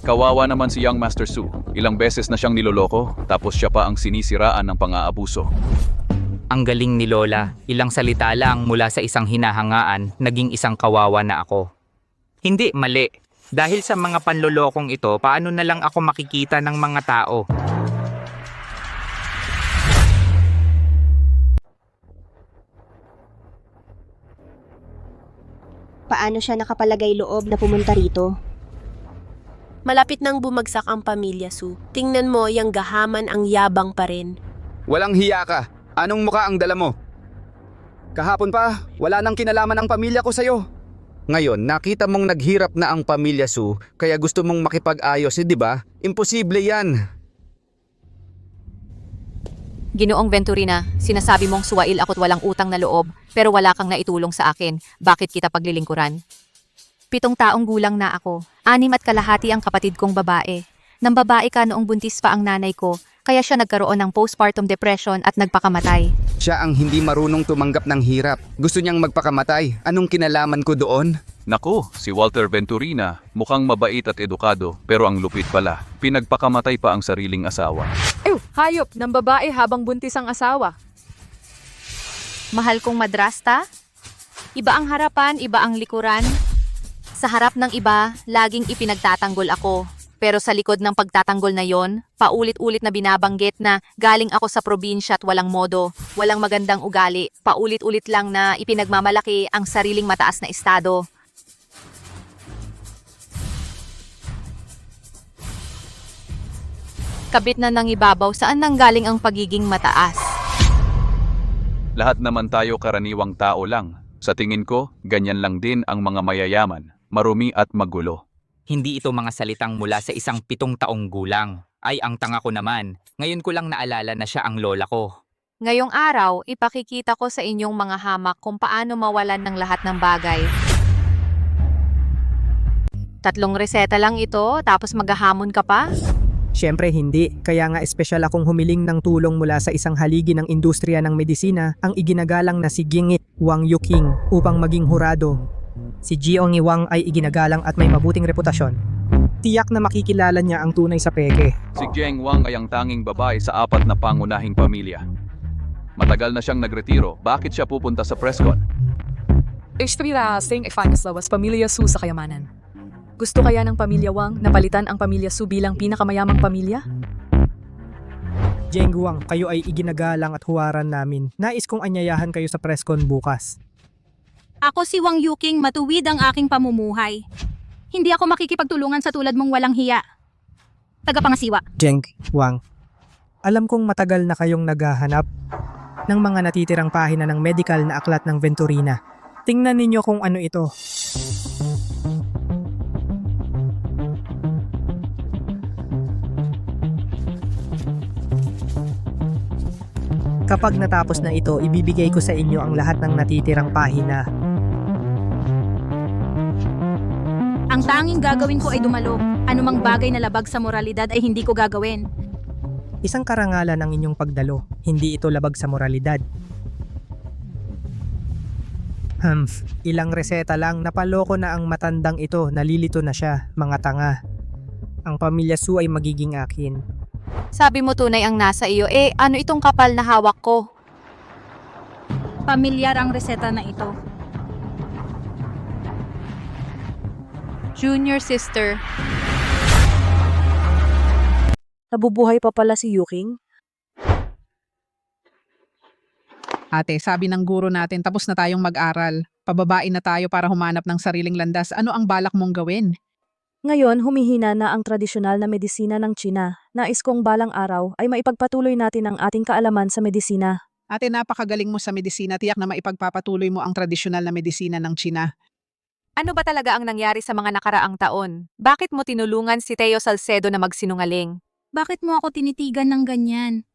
Kawawa naman si Young Master Su. Ilang beses na siyang niloloko, tapos siya pa ang sinisiraan ng pang-aabuso. Ang galing ni Lola. Ilang salita lang mula sa isang hinahangaan, naging isang kawawa na ako. Hindi, mali. Dahil sa mga panlolokong ito, paano na lang ako makikita ng mga tao? Paano siya nakapalagay loob na pumunta rito? Malapit nang bumagsak ang pamilya Su. Tingnan mo, yung gahaman ang yabang pa rin. Walang hiya ka. Anong muka ang dala mo? Kahapon pa, wala nang kinalaman ang pamilya ko sa'yo. Ngayon, nakita mong naghirap na ang pamilya Su, kaya gusto mong makipag-ayos, di ba? Imposible yan. Ginoong Venturina, sinasabi mong suwail ako't walang utang na loob, pero wala kang naitulong sa akin. Bakit kita paglilingkuran? 7 taong gulang na ako. 6 at kalahati ang kapatid kong babae. Nang babae ka noong buntis pa ang nanay ko, kaya siya nagkaroon ng postpartum depression at nagpakamatay. Siya ang hindi marunong tumanggap ng hirap. Gusto niyang magpakamatay. Anong kinalaman ko doon? Naku, si Walter Venturina, mukhang mabait at edukado, pero ang lupit pala. Pinagpakamatay pa ang sariling asawa. Ew, hayop ng babae habang buntis ang asawa. Mahal kong madrasta? Iba ang harapan, iba ang likuran. Sa harap ng iba, laging ipinagtatanggol ako. Pero sa likod ng pagtatanggol na yon, paulit-ulit na binabanggit na galing ako sa probinsya at walang modo, walang magandang ugali, paulit-ulit lang na ipinagmamalaki ang sariling mataas na estado. Kabit na ng ibabaw, saan nanggaling ang pagiging mataas? Lahat naman tayo karaniwang tao lang. Sa tingin ko, ganyan lang din ang mga mayayaman, marumi at magulo. Hindi ito mga salitang mula sa isang 7 taong gulang. Ay, ang tanga ko naman. Ngayon ko lang naalala na siya ang lola ko. Ngayong araw, ipakikita ko sa inyong mga hamak kung paano mawalan ng lahat ng bagay. 3 reseta lang ito, tapos maghahamon ka pa? Siyempre hindi, kaya nga espesyal akong humiling ng tulong mula sa isang haligi ng industriya ng medisina, ang iginagalang na si Gingit Wang Yuking, upang maging hurado. Si Jiong Wang ay iginagalang at may mabuting reputasyon. Tiyak na makikilala niya ang tunay sa peke. Si Jiang Wang ay ang tanging babae sa 4 na pangunahing pamilya. Matagal na siyang nagretiro, bakit siya pupunta sa Prescon? Sing Ifanaslawas, pamilya Su sa kayamanan. Gusto kaya ng pamilya Wang na palitan ang pamilya Su bilang pinakamayamang pamilya? Jiang Wang, kayo ay iginagalang at huwaran namin. Nais kong anyayahan kayo sa Prescon bukas. Ako si Wang Yuking, matuwid ang aking pamumuhay. Hindi ako makikipagtulungan sa tulad mong walang hiya. Tagapangasiwa. Jiang Wang, alam kong matagal na kayong naghahanap ng mga natitirang pahina ng medical na aklat ng Venturina. Tingnan ninyo kung ano ito. Kapag natapos na ito, ibibigay ko sa inyo ang lahat ng natitirang pahina. Ang tanging gagawin ko ay dumalo. Anumang bagay na labag sa moralidad ay hindi ko gagawin. Isang karangalan ng inyong pagdalo, hindi ito labag sa moralidad. Ilang reseta lang, napaloko na ang matandang ito, nalilito na siya, mga tanga. Ang pamilya Su ay magiging akin. Sabi mo tunay ang nasa iyo, ano itong kapal na hawak ko? Pamilyar ang reseta na ito. Junior sister. Nabubuhay pa pala si Yuking? Ate, sabi ng guro natin tapos na tayong mag-aral. Pababain na tayo para humanap ng sariling landas. Ano ang balak mong gawin? Ngayon, humihina na ang tradisyonal na medisina ng China. Nais kong balang araw ay maipagpatuloy natin ang ating kaalaman sa medisina. Ate, napakagaling mo sa medisina. Tiyak na maipagpapatuloy mo ang tradisyonal na medisina ng China. Ano ba talaga ang nangyari sa mga nakaraang taon? Bakit mo tinulungan si Teo Salcedo na magsinungaling? Bakit mo ako tinitigan ng ganyan?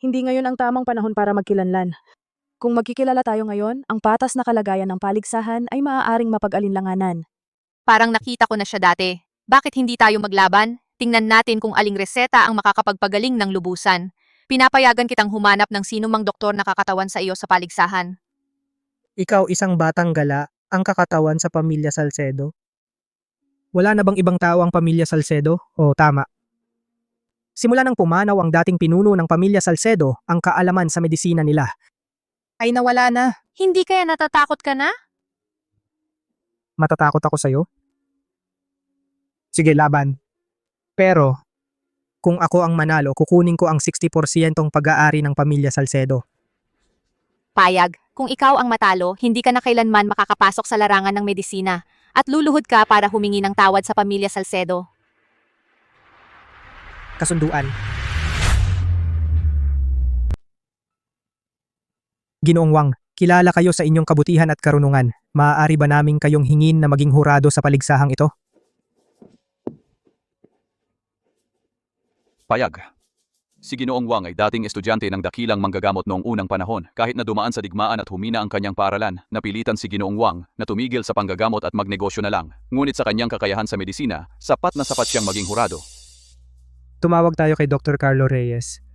Hindi ngayon ang tamang panahon para magkilanlan. Kung magkikilala tayo ngayon, ang patas na kalagayan ng paligsahan ay maaaring mapag-alinlanganan. Parang nakita ko na siya dati. Bakit hindi tayo maglaban? Tingnan natin kung aling reseta ang makakapagpagaling ng lubusan. Pinapayagan kitang humanap ng sinumang doktor na kakatawan sa iyo sa paligsahan. Ikaw isang batang gala, ang kakatawan sa pamilya Salcedo? Wala na bang ibang tao ang pamilya Salcedo? O tama. Simula nang pumanaw ang dating pinuno ng pamilya Salcedo, ang kaalaman sa medisina nila ay nawala na. Hindi kaya natatakot ka na? Matatakot ako sa'yo? Sige, laban. Pero, kung ako ang manalo, kukunin ko ang 60% pag-aari ng pamilya Salcedo. Payag, kung ikaw ang matalo, hindi ka na kailanman makakapasok sa larangan ng medisina at luluhod ka para humingi ng tawad sa pamilya Salcedo. Kasunduan. Ginoong Wang, kilala kayo sa inyong kabutihan at karunungan. Maaari ba naming kayong hingin na maging hurado sa paligsahang ito? Payag. Si Ginoong Wang ay dating estudyante ng dakilang manggagamot noong unang panahon. Kahit na dumaan sa digmaan at humina ang kanyang paaralan, napilitan si Ginoong Wang na tumigil sa panggagamot at magnegosyo na lang. Ngunit sa kanyang kakayahan sa medisina, sapat na sapat siyang maging hurado. Tumawag tayo kay Dr. Carlo Reyes.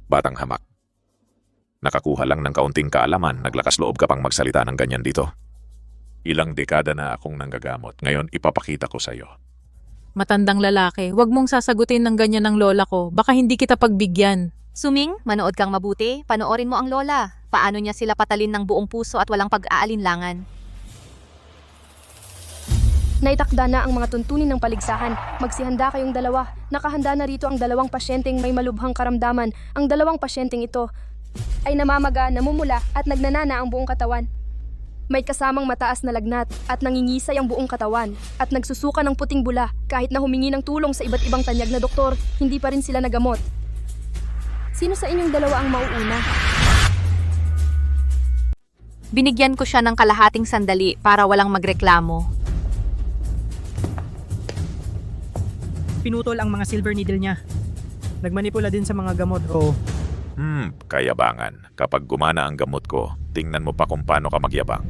Batang hamak. Nakakuha lang ng kaunting kaalaman, naglakas loob ka pang magsalita ng ganyan dito. Ilang dekada na akong nanggagamot, ngayon ipapakita ko sa'yo. Matandang lalaki, wag mong sasagutin ng ganyan ng lola ko. Baka hindi kita pagbigyan. Suming, manood kang mabuti, panoorin mo ang lola. Paano niya sila patalin ng buong puso at walang pag-aalinlangan. Naitakda na ang mga tuntunin ng paligsahan. Magsihanda kayong dalawa. Nakahanda na rito ang dalawang pasyenteng may malubhang karamdaman. Ang dalawang pasyenteng ito ay namamaga, namumula at nagnanana ang buong katawan. May kasamang mataas na lagnat at nangingisay ang buong katawan at nagsusuka ng puting bula. Kahit na humingi ng tulong sa iba't ibang tanyag na doktor, hindi pa rin sila nagamot. Sino sa inyong dalawa ang mauuna? Binigyan ko siya ng kalahating sandali para walang magreklamo. Pinutol ang mga silver needle niya. Nagmanipula din sa mga gamot o... Kayabangan. Kapag gumana ang gamot ko, tingnan mo pa kung paano ka magyabang.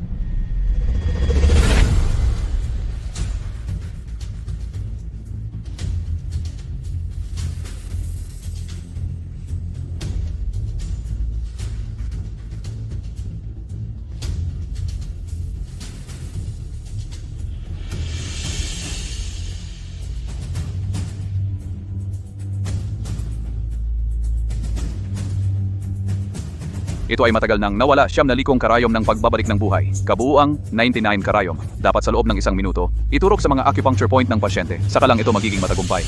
Ito ay matagal nang nawala 9 karayom ng pagbabalik ng buhay. Kabuuang 99 karayom. Dapat sa loob ng 1 minuto, iturok sa mga acupuncture point ng pasyente. Saka lang ito magiging matagumpay.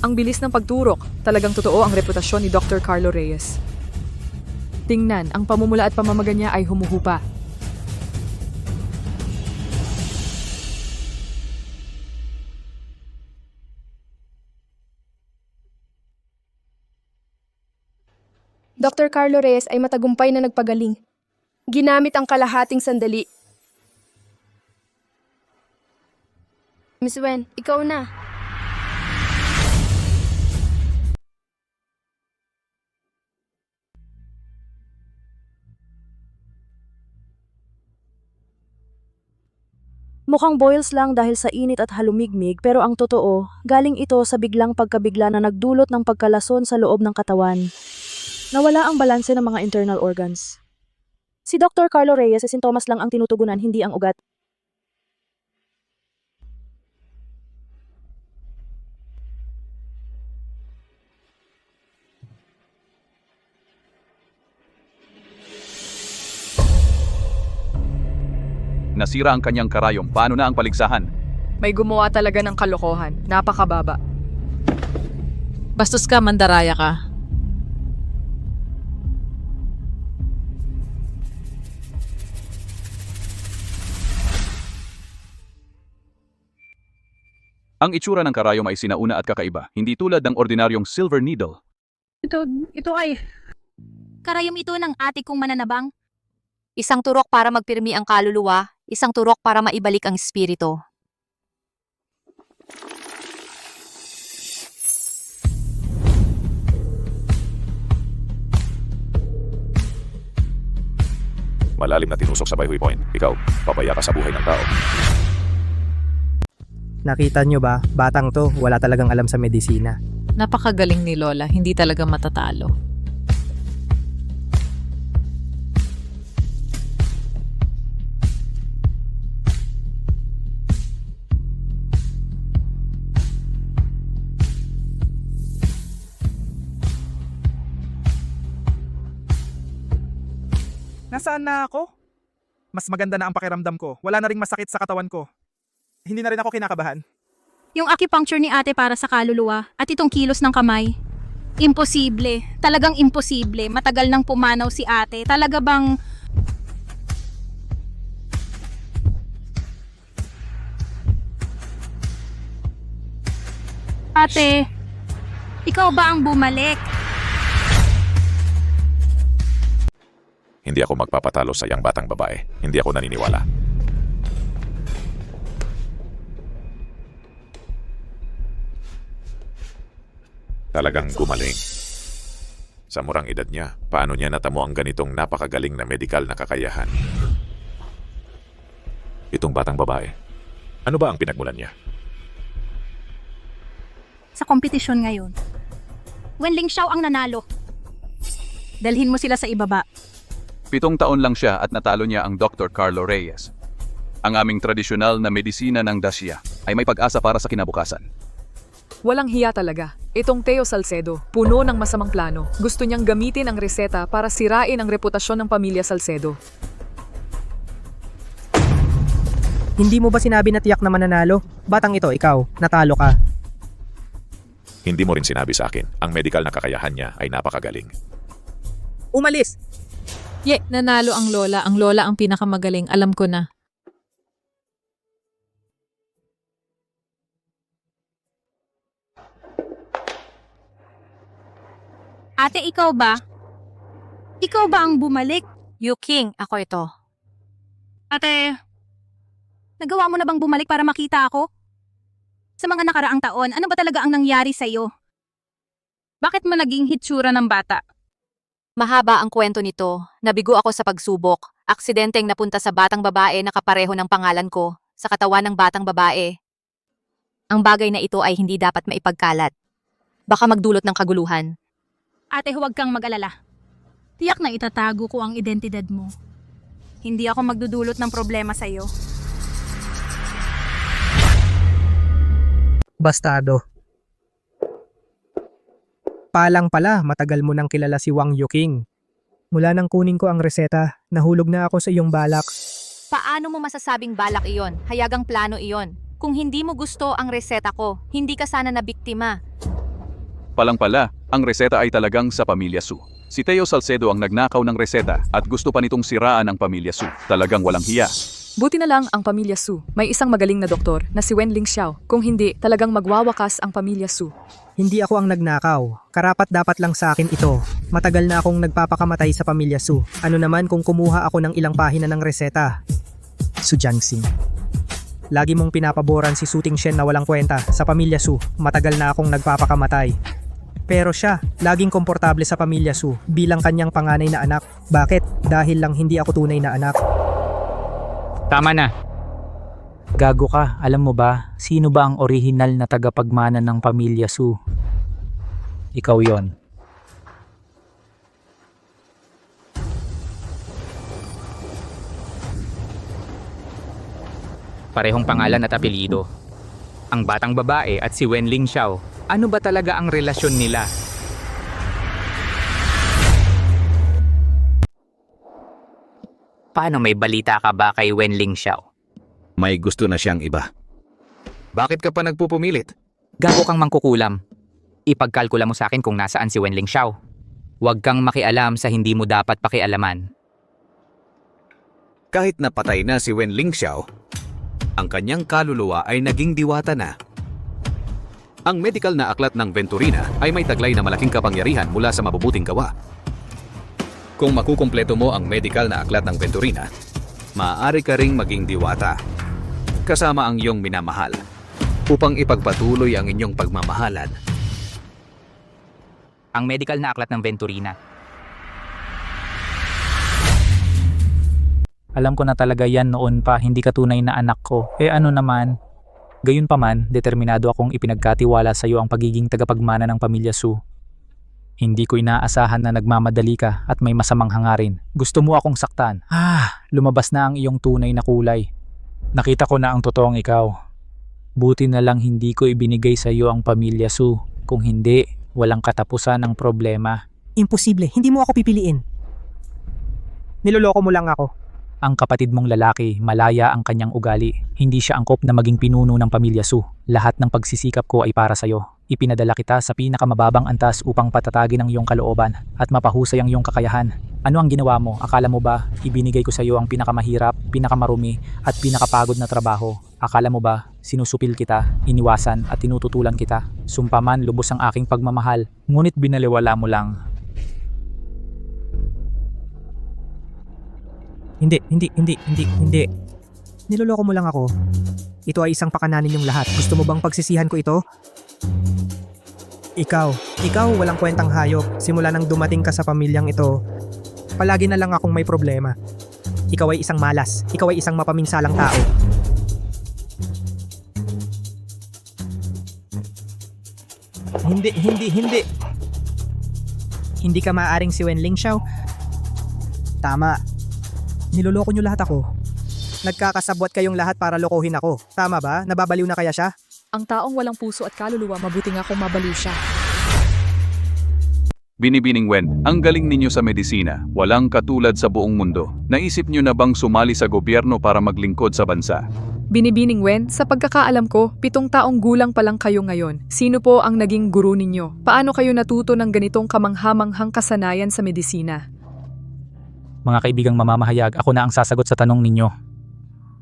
Ang bilis ng pagturok, talagang totoo ang reputasyon ni Dr. Carlo Reyes. Tingnan, ang pamumula at pamamaga niya ay humuhupa. Dr. Carlo Reyes ay matagumpay na nagpagaling. Ginamit ang kalahating sandali. Miss Wen, ikaw na. Mukhang boils lang dahil sa init at halumigmig pero ang totoo, galing ito sa biglang pagkabigla na nagdulot ng pagkalason sa loob ng katawan. Nawala ang balanse ng mga internal organs. Si Dr. Carlo Reyes ay sintomas lang ang tinutugunan, hindi ang ugat. Nasira ang kanyang karayom. Paano na ang paligsahan? May gumawa talaga ng kalokohan. Napakababa. Bastos ka, mandaraya ka. Ang itsura ng karayom ay sinauna at kakaiba, hindi tulad ng ordinaryong silver needle. Ito ay... Karayom ito ng ate kong mananabang. Isang turok para magpirmi ang kaluluwa, isang turok para maibalik ang espiritu. Malalim na tinusok sa Bayhui Point. Ikaw, papaya ka sa buhay ng tao. Nakita nyo ba, batang to, wala talagang alam sa medisina. Napakagaling ni Lola, hindi talaga matatalo. Nasaan na ako? Mas maganda na ang pakiramdam ko. Wala na ring masakit sa katawan ko. Hindi na rin ako kinakabahan. Yung acupuncture ni ate para sa kaluluwa at itong kilos ng kamay. Imposible. Talagang imposible. Matagal nang pumanaw si ate. Talaga bang... Ate, ikaw ba ang bumalik? Hindi ako magpapatalo sa iyang batang babae. Hindi ako naniniwala. Talagang gumaling. Sa murang edad niya, paano niya natamo ang ganitong napakagaling na medikal na kakayahan? Itong batang babae, ano ba ang pinagmulan niya? Sa kompetisyon ngayon, Wenling Xiao ang nanalo. Dalhin mo sila sa ibaba. 7 taon lang siya at natalo niya ang Dr. Carlo Reyes. Ang aming tradisyonal na medisina ng Dacia ay may pag-asa para sa kinabukasan. Walang hiya talaga. Itong Teo Salcedo, puno ng masamang plano. Gusto niyang gamitin ang reseta para sirain ang reputasyon ng pamilya Salcedo. Hindi mo ba sinabi na tiyak na mananalo? Batang ito, ikaw, natalo ka. Hindi mo rin sinabi sa akin, ang medikal na kakayahan niya ay napakagaling. Umalis! Nanalo ang Lola. Ang Lola ang pinakamagaling. Alam ko na. Ate, ikaw ba? Ikaw ba ang bumalik? Yuking, ako ito. Ate, nagawa mo na bang bumalik para makita ako? Sa mga nakaraang taon, ano ba talaga ang nangyari sa'yo? Bakit mo naging hitsura ng bata? Mahaba ang kwento nito. Nabigo ako sa pagsubok. Aksidenteng napunta sa batang babae na kapareho ng pangalan ko, sa katawan ng batang babae. Ang bagay na ito ay hindi dapat maipagkalat. Baka magdulot ng kaguluhan. Ate, huwag kang mag-alala. Tiyak na itatago ko ang identidad mo. Hindi ako magdudulot ng problema sa'yo. Bastado. Palang pala, matagal mo nang kilala si Wang Yuking. Mula nang kunin ko ang reseta, nahulog na ako sa iyong balak. Paano mo masasabing balak iyon? Hayagang plano iyon. Kung hindi mo gusto ang reseta ko, hindi ka sana nabiktima. Palang pala, ang reseta ay talagang sa pamilya Su. Si Teo Salcedo ang nagnakaw ng reseta at gusto pa nitong siraan ang pamilya Su. Talagang walang hiya. Buti na lang ang pamilya Su. May isang magaling na doktor na si Wenling Xiao. Kung hindi, talagang magwawakas ang pamilya Su. Hindi ako ang nagnakaw. Karapat dapat lang sa akin ito. Matagal na akong nagpapakamatay sa pamilya Su. Ano naman kung kumuha ako ng ilang pahina ng reseta? Su Jiangxing. Lagi mong pinapaboran si Su Tingshen na walang kwenta. Sa pamilya Su, matagal na akong nagpapakamatay. Pero siya, laging komportable sa pamilya Su bilang kanyang panganay na anak. Bakit? Dahil lang hindi ako tunay na anak. Tama na. Gago ka, alam mo ba, sino ba ang orihinal na tagapagmana ng pamilya Su? Ikaw yon. Parehong pangalan at apelyido. Ang batang babae at si Wenling Xiao. Ano ba talaga ang relasyon nila? Paano, may balita ka ba kay Wenling Xiao? May gusto na siyang iba. Bakit ka pa nagpupumilit? Gago kang mangkukulam. Ipagkalkula mo sa akin kung nasaan si Wenling Xiao. Huwag kang makialam sa hindi mo dapat pakialaman. Kahit napatay na si Wenling Xiao, ang kanyang kaluluwa ay naging diwata na. Ang medikal na aklat ng Venturina ay may taglay na malaking kapangyarihan mula sa mabubuting gawa. Kung makukumpleto mo ang medical na aklat ng Venturina, maaari ka ring maging diwata, kasama ang iyong minamahal, upang ipagpatuloy ang inyong pagmamahalan. Ang medical na aklat ng Venturina. Alam ko na talaga yan noon pa, hindi ka tunay na anak ko. Ano naman? Gayunpaman, determinado akong ipinagkatiwala sa iyo ang pagiging tagapagmana ng pamilya Su. Hindi ko inaasahan na nagmamadali ka at may masamang hangarin. Gusto mo akong saktan. Lumabas na ang iyong tunay na kulay. Nakita ko na ang totoong ikaw. Buti na lang hindi ko ibinigay sa iyo ang pamilya Su. Kung hindi, walang katapusan ang problema. Imposible, hindi mo ako pipiliin. Niloloko mo lang ako. Ang kapatid mong lalaki, malaya ang kanyang ugali. Hindi siya angkop na maging pinuno ng pamilya Su. Lahat ng pagsisikap ko ay para sa iyo. Ipinadala kita sa pinakamababang antas upang patatagin ang iyong kalooban at mapahusay ang iyong kakayahan. Ano ang ginawa mo? Akala mo ba ibinigay ko sa iyo ang pinakamahirap, pinakamarumi at pinakapagod na trabaho? Akala mo ba sinusupil kita, iniwasan at tinututulan kita? Sumpaman lubos ang aking pagmamahal, ngunit binaliwala mo lang. Hindi. Niloloko mo lang ako. Ito ay isang pakananin yung lahat. Gusto mo bang pagsisihan ko ito? Ikaw walang kwentang hayop. Simula nang dumating ka sa pamilyang ito, palagi na lang akong may problema. Ikaw ay isang malas. Ikaw ay isang mapaminsalang tao. Hindi. Hindi ka maaaring si Wenling Xiao. Tama. Niloloko nyo lahat ako. Nagkakasabwat kayong lahat para lokohin ako. Tama ba? Nababaliw na kaya siya? Ang taong walang puso at kaluluwa, mabuti nga kung mabaliw siya. Binibining Wen, ang galing ninyo sa medisina, walang katulad sa buong mundo. Naisip nyo na bang sumali sa gobyerno para maglingkod sa bansa? Binibining Wen, sa pagkakaalam ko, 7 taong gulang pa lang kayo ngayon. Sino po ang naging guro ninyo? Paano kayo natuto ng ganitong kamanghamanghang kasanayan sa medisina? Mga kaibigang mamamahayag, ako na ang sasagot sa tanong ninyo.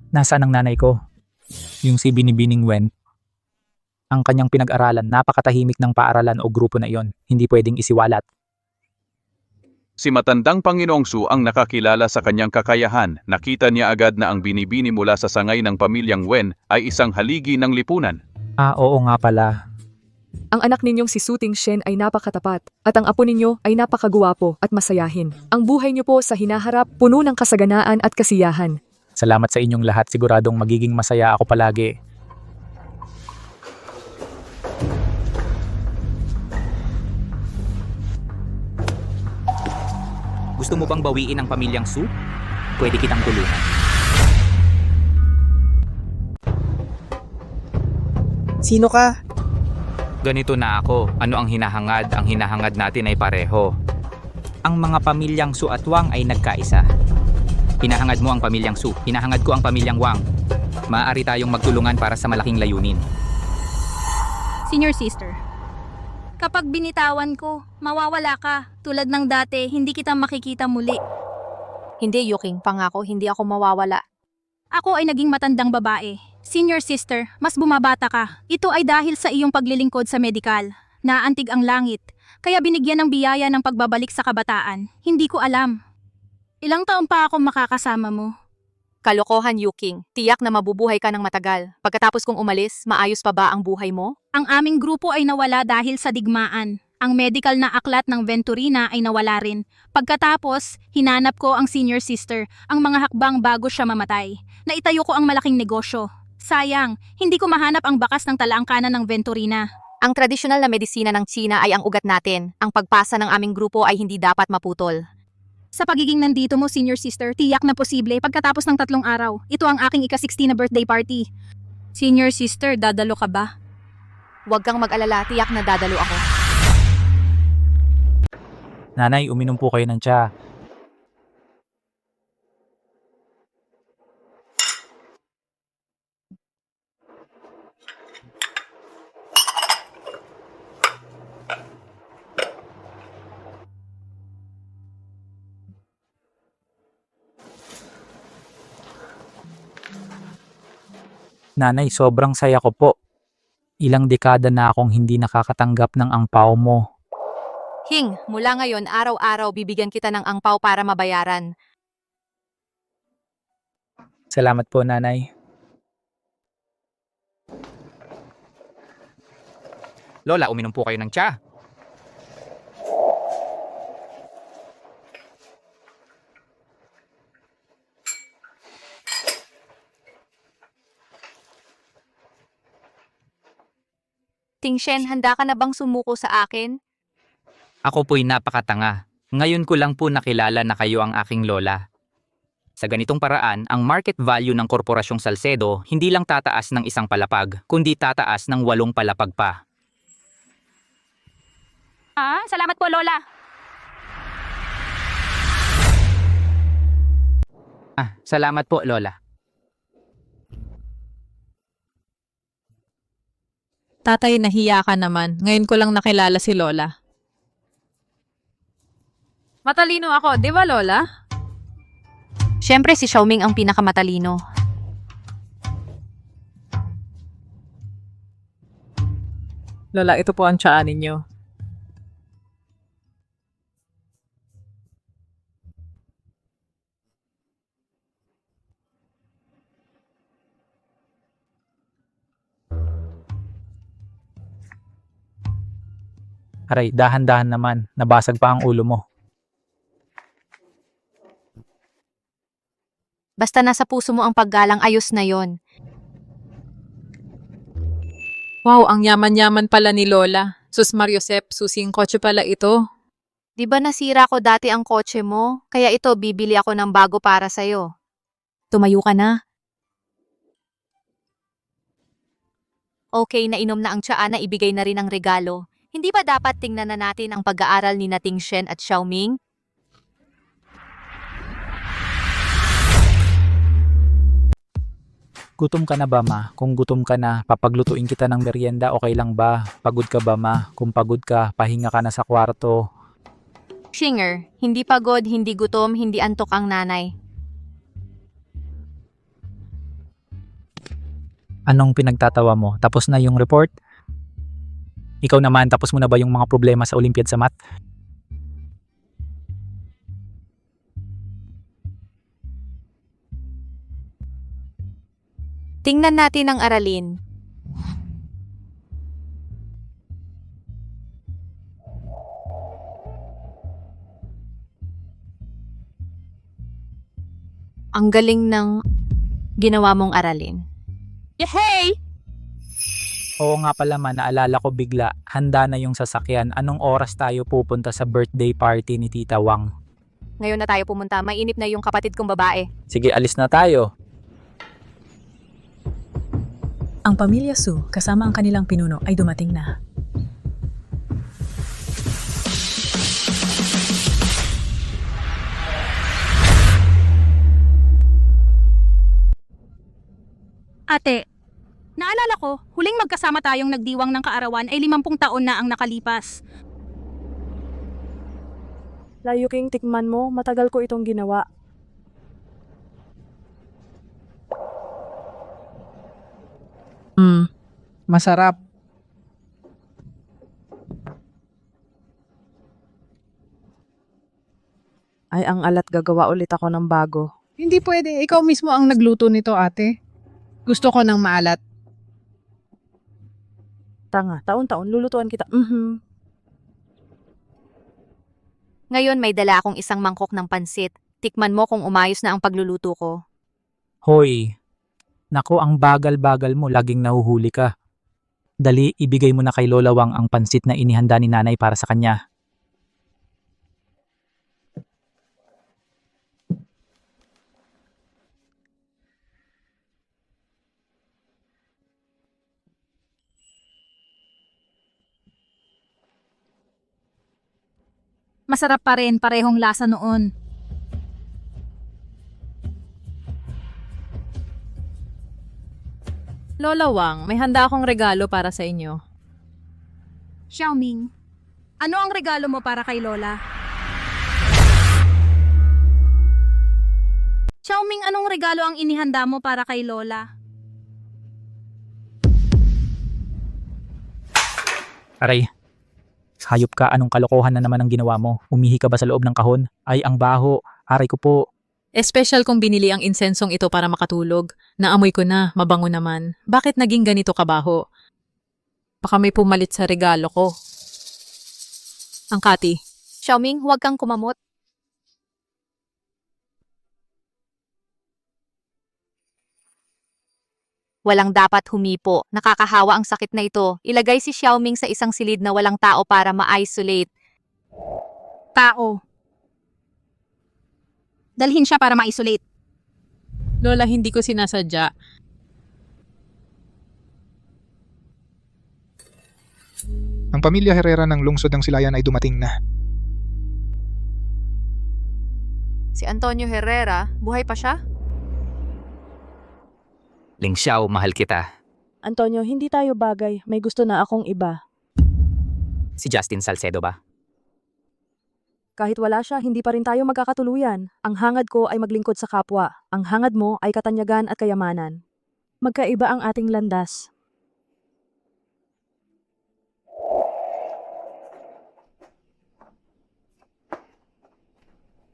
Nasaan ang nanay ko? Yung si Binibining Wen. Ang kanyang pinag-aralan, napakatahimik ng paaralan o grupo na iyon. Hindi pwedeng isiwalat. Si matandang Panginoong Su ang nakakilala sa kanyang kakayahan. Nakita niya agad na ang binibini mula sa sangay ng pamilyang Wen ay isang haligi ng lipunan. Oo nga pala. Ang anak ninyong si Su Tingshen ay napakatapat at ang apo ninyo ay napakaguwapo at masayahin. Ang buhay niyo po sa hinaharap puno ng kasaganaan at kasiyahan. Salamat sa inyong lahat, siguradong magiging masaya ako palagi. Gusto mo bang bawiin ang pamilyang Su? Pwede kitang tulungan. Sino ka? Ganito na ako. Ano ang hinahangad? Ang hinahangad natin ay pareho. Ang mga pamilyang Su at Wang ay nagkaisa. Hinahangad mo ang pamilyang Su. Hinahangad ko ang pamilyang Wang. Maaari tayong magtulungan para sa malaking layunin. Senior sister, kapag binitawan ko, mawawala ka. Tulad ng dati, hindi kita makikita muli. Hindi, Yuking. Pangako, hindi ako mawawala. Ako ay naging matandang babae. Senior sister, mas bumabata ka. Ito ay dahil sa iyong paglilingkod sa medikal. Naantig ang langit, kaya binigyan ng biyaya ng pagbabalik sa kabataan. Hindi ko alam. Ilang taon pa ako makakasama mo? Kalokohan, Yuking. Tiyak na mabubuhay ka ng matagal. Pagkatapos kong umalis, maayos pa ba ang buhay mo? Ang aming grupo ay nawala dahil sa digmaan. Ang medical na aklat ng Venturina ay nawala rin. Pagkatapos, hinanap ko ang senior sister, ang mga hakbang bago siya mamatay. Naitayo ko ang malaking negosyo. Sayang, hindi ko mahanap ang bakas ng talaangkanan ng Venturina. Ang tradisyonal na medisina ng China ay ang ugat natin. Ang pagpasa ng aming grupo ay hindi dapat maputol. Sa pagiging nandito mo, senior sister, tiyak na posible pagkatapos ng 3 araw. Ito ang aking ika-60 na birthday party. Senior sister, dadalo ka ba? Huwag kang mag-alala, tiyak na dadalo ako. Nanay, uminom po kayo ng tsa. Nanay, sobrang saya ko po. Ilang dekada na akong hindi nakakatanggap ng angpaw mo. Hing, mula ngayon araw-araw bibigyan kita ng angpaw para mabayaran. Salamat po, nanay. Lola, uminom po kayo ng tsa. Tingshen, handa ka na bang sumuko sa akin? Ako po'y napakatanga. Ngayon ko lang po nakilala na kayo ang aking lola. Sa ganitong paraan, ang market value ng Korporasyong Salcedo hindi lang tataas ng isang palapag, kundi tataas ng 8 palapag pa. Salamat po, Lola. Salamat po, Lola. Tatay, nahiya ka naman. Ngayon ko lang nakilala si Lola. Matalino ako, di ba Lola? Siyempre si Xiaoming ang pinakamatalino. Lola, ito po ang tiyaan ninyo. Aray, dahan-dahan naman. Nabasag pa ang ulo mo. Basta nasa puso mo ang paggalang, ayos na yon. Wow, ang yaman-yaman pala ni Lola. Sus Mariosep, susing kotse pala ito. Di ba nasira ko dati ang kotse mo? Kaya ito, bibili ako ng bago para sa'yo. Tumayo ka na. Okay, nainom na ang tsaa na ibigay na rin ang regalo. Hindi ba dapat tingnan na natin ang pag-aaral ni Tingshen at Xiaoming? Gutom ka na ba, ma? Kung gutom ka na, papaglutuin kita ng merienda, okay lang ba? Pagod ka ba, ma? Kung pagod ka, pahinga ka na sa kwarto. Shinger, hindi pagod, hindi gutom, hindi antok ang nanay. Anong pinagtatawa mo? Tapos na yung report? Ikaw naman, tapos mo na ba yung mga problema sa Olympiad sa math? Tingnan natin ang aralin. Ang galing ng ginawa mong aralin. Yehey! Oo nga pala, ma, naalala ko bigla. Handa na yung sasakyan. Anong oras tayo pupunta sa birthday party ni Tita Wang? Ngayon na tayo pumunta, mainip na yung kapatid kong babae. Sige, alis na tayo. Ang pamilya Su, kasama ang kanilang pinuno, ay dumating na. Ate, naalala ko, huling magkasama tayong nagdiwang ng kaarawan ay 50 taon na ang nakalipas. Layuking, tikman mo, matagal ko itong ginawa. Masarap. Ay, ang alat, gagawa ulit ako ng bago. Hindi pwede. Ikaw mismo ang nagluto nito, ate. Gusto ko ng maalat. Tanga, taon-taon lulutuan kita. Ngayon may dala akong isang mangkok ng pansit. Tikman mo kung umayos na ang pagluluto ko. Hoy, nako, ang bagal-bagal mo, laging nahuhuli ka. Dali, ibigay mo na kay Lola Wang ang pansit na inihanda ni nanay para sa kanya. Masarap pa rin, parehong lasa noon. Lola Wang, may handa akong regalo para sa inyo. Xiaoming, ano ang regalo mo para kay Lola? Xiaoming, anong regalo ang inihanda mo para kay Lola? Aray, Hayop ka, anong kalokohan na naman ang ginawa mo? Umihi ka ba sa loob ng kahon? Ay, ang baho. Aray ko po. Espesyal kong binili ang insensong ito para makatulog. Naamoy ko na, mabango naman. Bakit naging ganito kabaho? Baka may pumalit sa regalo ko. Ang Kati. Xiaoming, huwag kang kumamot. Walang dapat humipo. Nakakahawa ang sakit na ito. Ilagay si Xiaoming sa isang silid na walang tao para ma-isolate. Tao. Dalhin siya para ma-isolate. Lola, hindi ko sinasadya. Ang pamilya Herrera ng lungsod ng Silayan ay dumating na. Si Antonio Herrera, buhay pa siya? Ling Xiao, mahal kita. Antonio, hindi tayo bagay. May gusto na akong iba. Si Justin Salcedo ba? Kahit wala siya, hindi pa rin tayo magkakatuluyan. Ang hangad ko ay maglingkod sa kapwa. Ang hangad mo ay katanyagan at kayamanan. Magkaiba ang ating landas.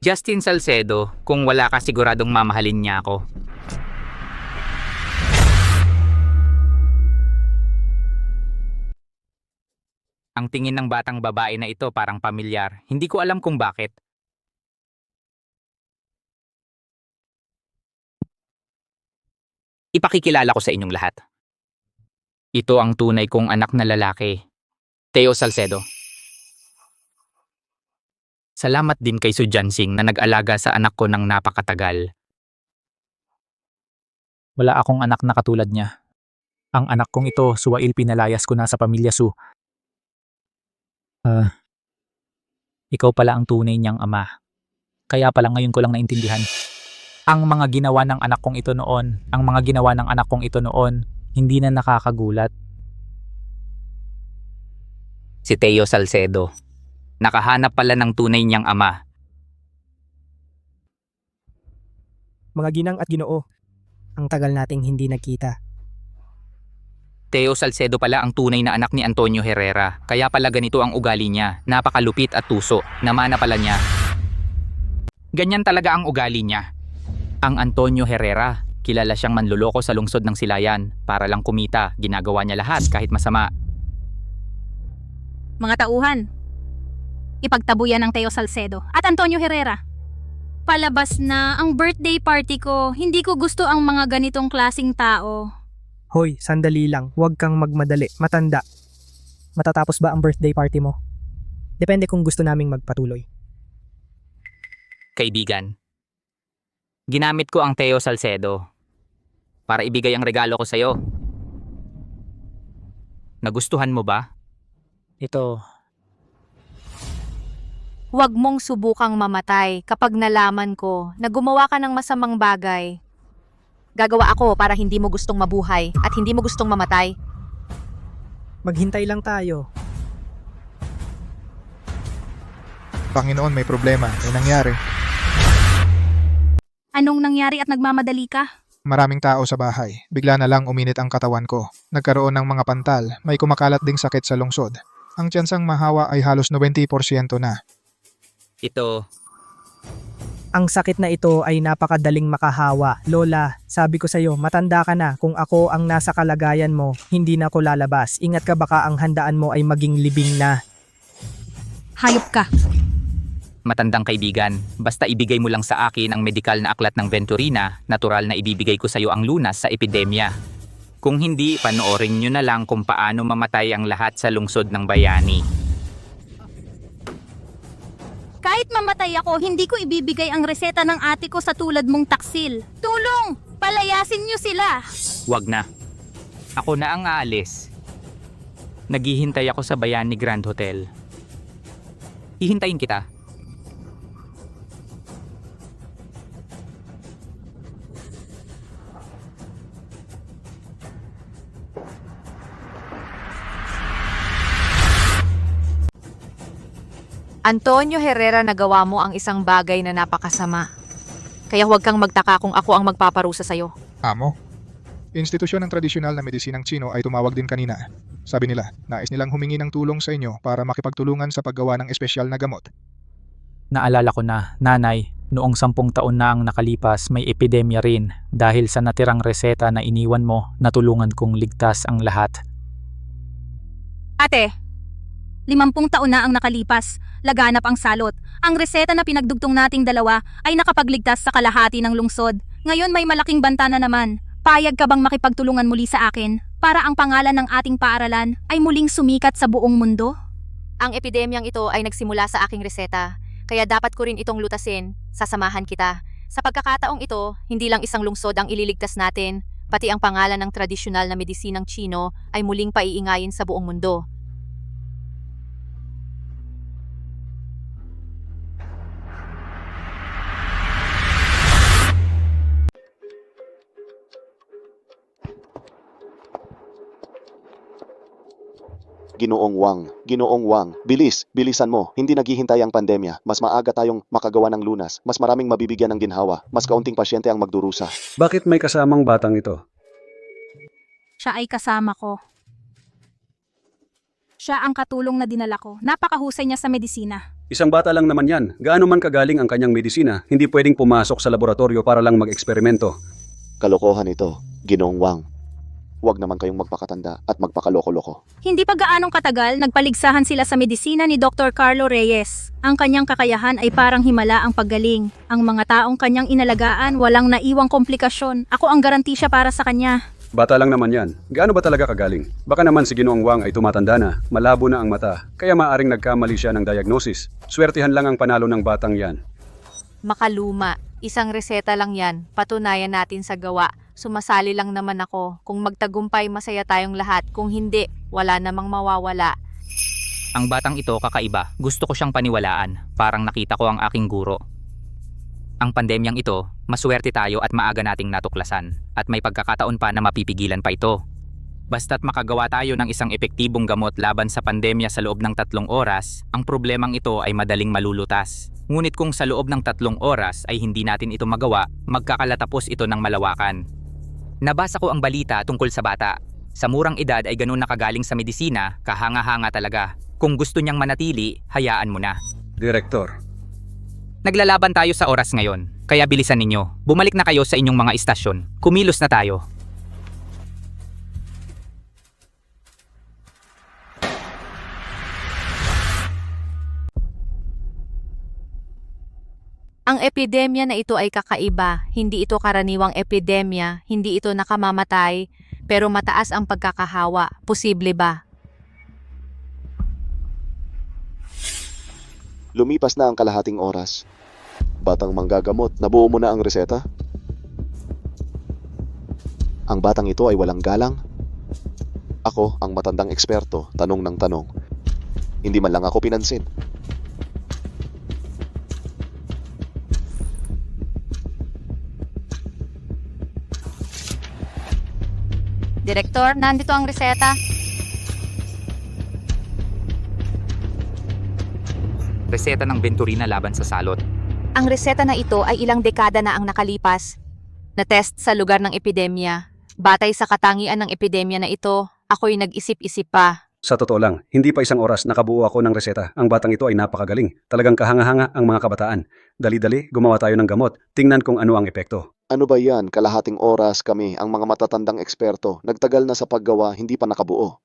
Justin Salcedo, kung wala ka siguradong mamahalin niya ako. Ang tingin ng batang babae na ito parang pamilyar. Hindi ko alam kung bakit. Ipakikilala ko sa inyong lahat. Ito ang tunay kong anak na lalaki, Teo Salcedo. Salamat din kay Su Jansing na nag-alaga sa anak ko ng napakatagal. Wala akong anak na katulad niya. Ang anak kong ito, Suwail, pinalayas ko na sa pamilya Su. Ikaw pala ang tunay niyang ama. Kaya pala ngayon ko lang naintindihan. Ang mga ginawa ng anak kong ito noon, hindi na nakakagulat. Si Teo Salcedo. Nakahanap pala ng tunay niyang ama. Mga ginang at ginoo, ang tagal nating hindi nagkita. Teo Salcedo pala ang tunay na anak ni Antonio Herrera. Kaya pala ganito ang ugali niya. Napakalupit at tuso. Namana pala niya. Ganyan talaga ang ugali niya. Ang Antonio Herrera, kilala siyang manluloko sa lungsod ng Silayan. Para lang kumita, ginagawa niya lahat kahit masama. Mga tauhan. Ipagtabuyan ng Teo Salcedo at Antonio Herrera. Palabas na ang birthday party ko. Hindi ko gusto ang mga ganitong klasing tao. Hoy, sandali lang. Huwag kang magmadali. Matanda. Matatapos ba ang birthday party mo? Depende kung gusto naming magpatuloy. Kaibigan, ginamit ko ang Teo Salcedo para ibigay ang regalo ko sa'yo. Nagustuhan mo ba? Ito. Huwag mong subukang mamatay kapag nalaman ko na gumawa ka ng masamang bagay. Gagawa ako para hindi mo gustong mabuhay at hindi mo gustong mamatay. Maghintay lang tayo. Panginoon, may problema. May nangyari. Anong nangyari at nagmamadali ka? Maraming tao sa bahay. Bigla na lang uminit ang katawan ko. Nagkaroon ng mga pantal. May kumakalat ding sakit sa lungsod. Ang tiyansang mahawa ay halos 90% na. Ito. Ang sakit na ito ay napakadaling makahawa. Lola, sabi ko sa'yo, matanda ka na. Kung ako ang nasa kalagayan mo, hindi na ako lalabas. Ingat ka, baka ang handaan mo ay maging libing na. Hayop ka. Matandang kaibigan, basta ibigay mo lang sa akin ang medikal na aklat ng Venturina, natural na ibibigay ko sa iyo ang lunas sa epidemya. Kung hindi, panoorin nyo na lang kung paano mamatay ang lahat sa lungsod ng bayani. Kahit mamatay ako, hindi ko ibibigay ang reseta ng ate ko sa tulad mong taksil. Tulong! Palayasin niyo sila! Wag na. Ako na ang aalis. Naghihintay ako sa Bayani Grand Hotel. Hihintayin kita. Antonio Herrera, nagawa mo ang isang bagay na napakasama. Kaya huwag kang magtaka kung ako ang magpaparusa sa'yo. Amo? Institusyon ng tradisyonal na medisinang Tsino ay tumawag din kanina. Sabi nila, nais nilang humingi ng tulong sa inyo para makipagtulungan sa paggawa ng espesyal na gamot. Naalala ko na, nanay, noong 10 taon na ang nakalipas may epidemya rin dahil sa natirang reseta na iniwan mo, natulungan kong ligtas ang lahat. Ate, 50 taon na ang nakalipas, laganap ang salot. Ang reseta na pinagdugtong nating dalawa ay nakapagligtas sa kalahati ng lungsod. Ngayon may malaking banta na naman. Payag ka bang makipagtulungan muli sa akin para ang pangalan ng ating paaralan ay muling sumikat sa buong mundo? Ang epidemyang ito ay nagsimula sa aking reseta, kaya dapat ko rin itong lutasin. Sasamahan kita. Sa pagkakataong ito, hindi lang isang lungsod ang ililigtas natin, pati ang pangalan ng tradisyonal na medisinang Chino ay muling paiingayin sa buong mundo. Ginoong Wang, bilisan mo, hindi naghihintay ang pandemya, mas maaga tayong makagawa ng lunas, mas maraming mabibigyan ng ginhawa, mas kaunting pasyente ang magdurusa. Bakit may kasamang batang ito? Siya ay kasama ko. Siya ang katulong na dinala ko. Napakahusay niya sa medisina. Isang bata lang naman yan. Gaano man kagaling ang kanyang medisina, hindi pwedeng pumasok sa laboratorio para lang mag-eksperimento. Kalokohan ito, Ginoong Wang. Huwag naman kayong magpakatanda at magpakaloko-loko. Hindi pa gaanong katagal, nagpaligsahan sila sa medisina ni Dr. Carlo Reyes. Ang kanyang kakayahan ay parang himala ang paggaling. Ang mga taong kanyang inalagaan, walang naiwang komplikasyon. Ako ang garantisya para sa kanya. Bata lang naman yan. Gaano ba talaga kagaling? Baka naman si Ginoong Wang ay tumatanda na, malabo na ang mata, kaya maaring nagkamali siya ng diagnosis. Swertihan lang ang panalo ng batang yan. Makaluma, isang reseta lang yan, patunayan natin sa gawa. Sumasali lang naman ako. Kung magtagumpay, masaya tayong lahat. Kung hindi, wala namang mawawala. Ang batang ito kakaiba. Gusto ko siyang paniwalaan. Parang nakita ko ang aking guro. Ang pandemyang ito, maswerte tayo at maaga nating natuklasan. At may pagkakataon pa na mapipigilan pa ito. Basta't makagawa tayo ng isang epektibong gamot laban sa pandemya sa loob ng 3 oras, ang problemang ito ay madaling malulutas. Ngunit kung sa loob ng 3 oras ay hindi natin ito magawa, magkakalatapos ito ng malawakan. Nabasa ko ang balita tungkol sa bata. Sa murang edad ay ganun nakagaling sa medisina, kahanga-hanga talaga. Kung gusto niyang manatili, hayaan mo na. Direktor. Naglalaban tayo sa oras ngayon, kaya bilisan ninyo. Bumalik na kayo sa inyong mga istasyon. Kumilos na tayo. Ang epidemya na ito ay kakaiba. Hindi ito karaniwang epidemya, hindi ito nakamamatay, pero mataas ang pagkakahawa. Posible ba? Lumipas na ang kalahating oras. Batang manggagamot, nabuo mo na ang reseta? Ang batang ito ay walang galang? Ako, ang matandang eksperto, tanong ng tanong. Hindi man lang ako pinansin. Direktor, nandito ang reseta. Reseta ng Venturina laban sa salot. Ang reseta na ito ay ilang dekada na ang nakalipas. Na-test sa lugar ng epidemya. Batay sa katangian ng epidemya na ito, ako'y nag-isip-isip pa. Sa totoo lang, hindi pa isang oras nakabuo ako ng reseta. Ang batang ito ay napakagaling. Talagang kahanga-hanga ang mga kabataan. Dali-dali, gumawa tayo ng gamot. Tingnan kung ano ang epekto. Ano ba yan? Kalahating oras kami, ang mga matatandang eksperto. Nagtagal na sa paggawa, hindi pa nakabuo.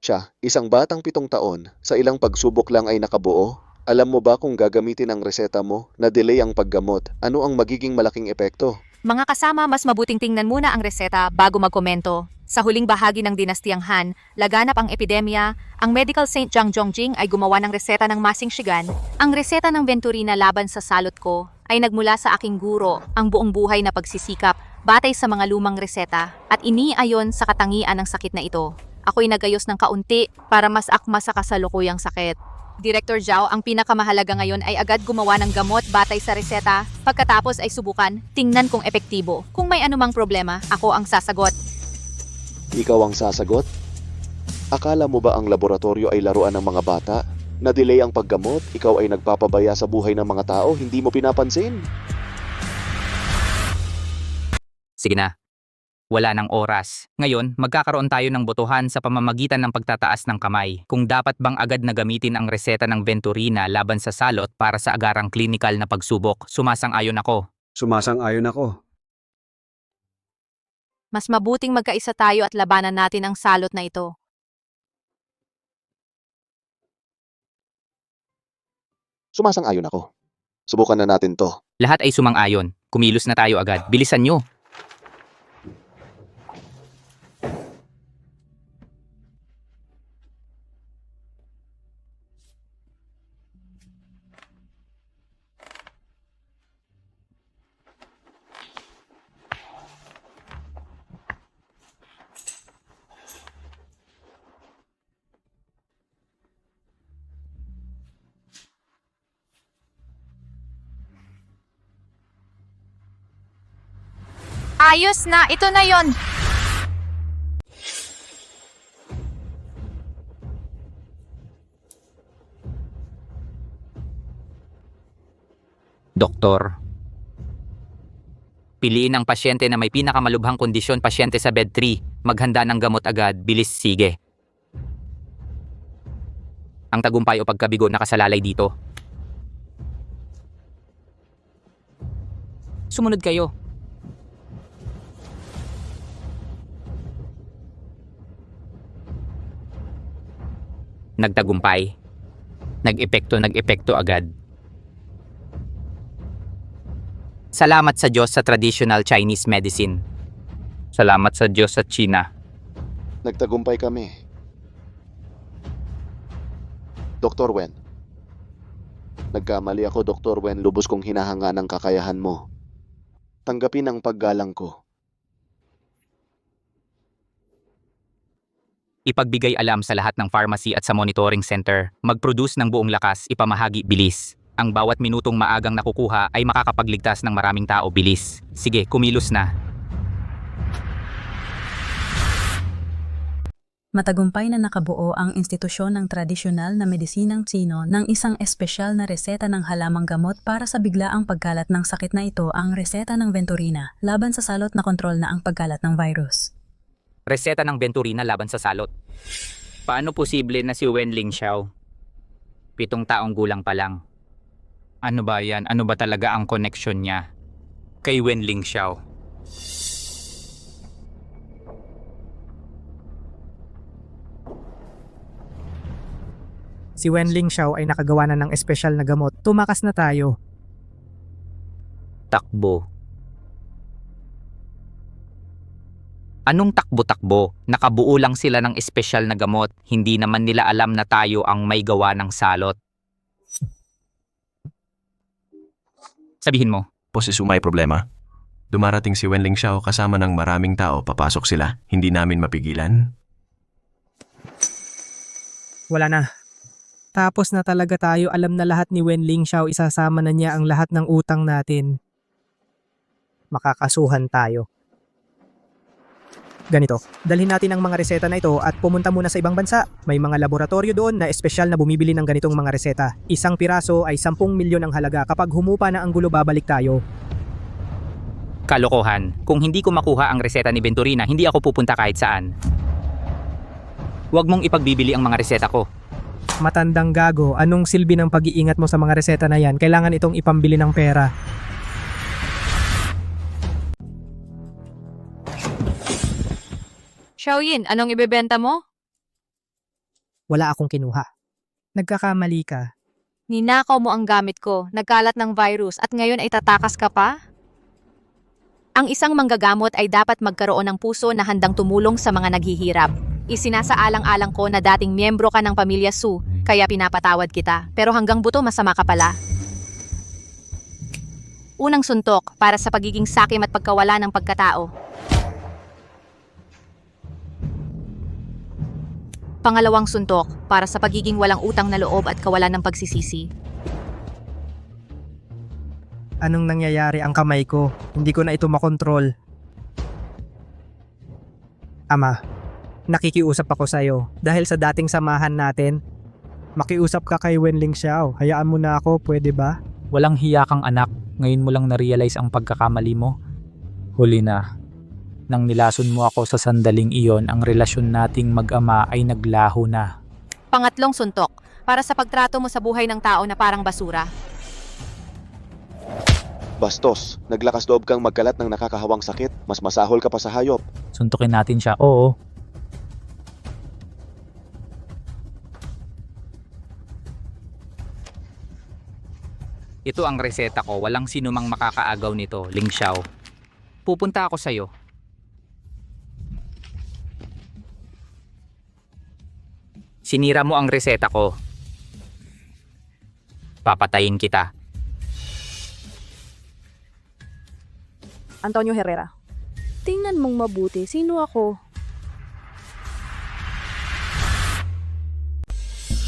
Siya, isang batang 7 taon, sa ilang pagsubok lang ay nakabuo? Alam mo ba kung gagamitin ang reseta mo, na delay ang paggamot, ano ang magiging malaking epekto? Mga kasama, mas mabuting tingnan muna ang reseta bago magkomento. Sa huling bahagi ng dinastiyang Han, laganap ang epidemya, ang Medical Saint Zhang Zhongjing ay gumawa ng reseta ng Masing Shigan. Ang reseta ng Venturina laban sa salot ko ay nagmula sa aking guro, ang buong buhay na pagsisikap, batay sa mga lumang reseta, at iniayon sa katangian ng sakit na ito. Ako'y nagayos ng kaunti para mas akma sa kasalukuyang sakit. Director Zhao, ang pinakamahalaga ngayon ay agad gumawa ng gamot batay sa reseta. Pagkatapos ay subukan, tingnan kung epektibo. Kung may anumang problema, ako ang sasagot. Ikaw ang sasagot? Akala mo ba ang laboratorio ay laruan ng mga bata? Na-delay ang paggamot, ikaw ay nagpapabaya sa buhay ng mga tao, hindi mo pinapansin? Sige na, Wala ng oras. Ngayon, magkakaroon tayo ng botohan sa pamamagitan ng pagtataas ng kamay. Kung dapat bang agad na gamitin ang reseta ng Venturina laban sa salot para sa agarang klinikal na pagsubok. Sumasang-ayon ako. Sumasang-ayon ako. Mas mabuting magkaisa tayo at labanan natin ang salot na ito. Sumasang-ayon ako. Subukan na natin to. Lahat ay sumang-ayon. Kumilos na tayo agad. Bilisan nyo. Ayos na! Ito na yon. Doktor. Piliin ang pasyente na may pinakamalubhang kondisyon, pasyente sa bed 3. Maghanda ng gamot agad, bilis, sige. Ang tagumpay o pagkabigo nakasalalay dito. Sumunod kayo. Nagtagumpay. Nag-epekto agad. Salamat sa Diyos sa traditional Chinese medicine. Salamat sa Diyos sa China. Nagtagumpay kami. Dr. Wen. Nagkamali ako, Dr. Wen. Lubos kong hinahanga ng kakayahan mo. Tanggapin ang paggalang ko. Ipagbigay alam sa lahat ng pharmacy at sa monitoring center. Mag-produce ng buong lakas, ipamahagi, bilis. Ang bawat minutong maagang nakukuha ay makakapagligtas ng maraming tao, bilis. Sige, kumilos na. Matagumpay na nakabuo ang institusyon ng tradisyonal na medisinang Tsino ng isang espesyal na reseta ng halamang gamot para sa biglaang pagkalat ng sakit na ito, ang reseta ng Venturina, laban sa salot na kontrol na ang pagkalat ng virus. Reseta ng Venturina laban sa salot. Paano posible na si Wenling Xiao? 7 taong gulang pa lang. Ano ba yan? Ano ba talaga ang connection niya kay Wenling Xiao? Si Wenling Xiao ay nakagawa na ng espesyal na gamot. Tumakas na tayo. Takbo. Anong takbo-takbo? Nakabuo lang sila ng espesyal na gamot. Hindi naman nila alam na tayo ang may gawa ng salot. Sabihin mo. Posesu, may problema. Dumarating si Wenling Xiao kasama ng maraming tao, papasok sila. Hindi namin mapigilan. Wala na. Tapos na talaga tayo, alam na lahat ni Wenling Xiao, isasama na niya ang lahat ng utang natin. Makakasuhan tayo. Ganito, dalhin natin ang mga reseta na ito at pumunta muna sa ibang bansa. May mga laboratorio doon na espesyal na bumibili ng ganitong mga reseta. Isang piraso ay 10 milyon ang halaga. Kapag humupa na ang gulo, babalik tayo. Kalokohan. Kung hindi ko makuha ang reseta ni Venturina, hindi ako pupunta kahit saan. Huwag mong ipagbibili ang mga reseta ko. Matandang gago, anong silbi ng pag-iingat mo sa mga reseta na yan? Kailangan itong ipambili ng pera. Xiaoyin, anong ibebenta mo? Wala akong kinuha. Nagkakamali ka. Ninakaw mo ang gamit ko, nagkalat ng virus at ngayon ay tatakas ka pa? Ang isang manggagamot ay dapat magkaroon ng puso na handang tumulong sa mga naghihirap. Isinasaalang-alang ko na dating miyembro ka ng pamilya Su, kaya pinapatawad kita. Pero hanggang buto masama ka pala. Unang suntok para sa pagiging sakim at pagkawala ng pagkatao. Pangalawang suntok para sa pagiging walang utang na loob at kawalan ng pagsisisi. Anong nangyayari ang kamay ko? Hindi ko na ito makontrol. Ama, nakikiusap ako sa'yo. Dahil sa dating samahan natin, makiusap ka kay Wenling Xiao. Hayaan mo na ako, pwede ba? Walang hiya kang anak. Ngayon mo lang na-realize ang pagkakamali mo. Huli na. Nang nilason mo ako sa sandaling iyon, ang relasyon nating mag-ama ay naglaho na. Pangatlong suntok, para sa pagtrato mo sa buhay ng tao na parang basura. Bastos, naglakas loob kang magkalat ng nakakahawang sakit, mas masahol ka pa sa hayop. Suntukin natin siya, oo. Ito ang reseta ko, walang sino mang makakaagaw nito, Ling Xiao. Pupunta ako sa'yo. Sinira mo ang reseta ko. Papatayin kita. Antonio Herrera. Tingnan mong mabuti, sino ako?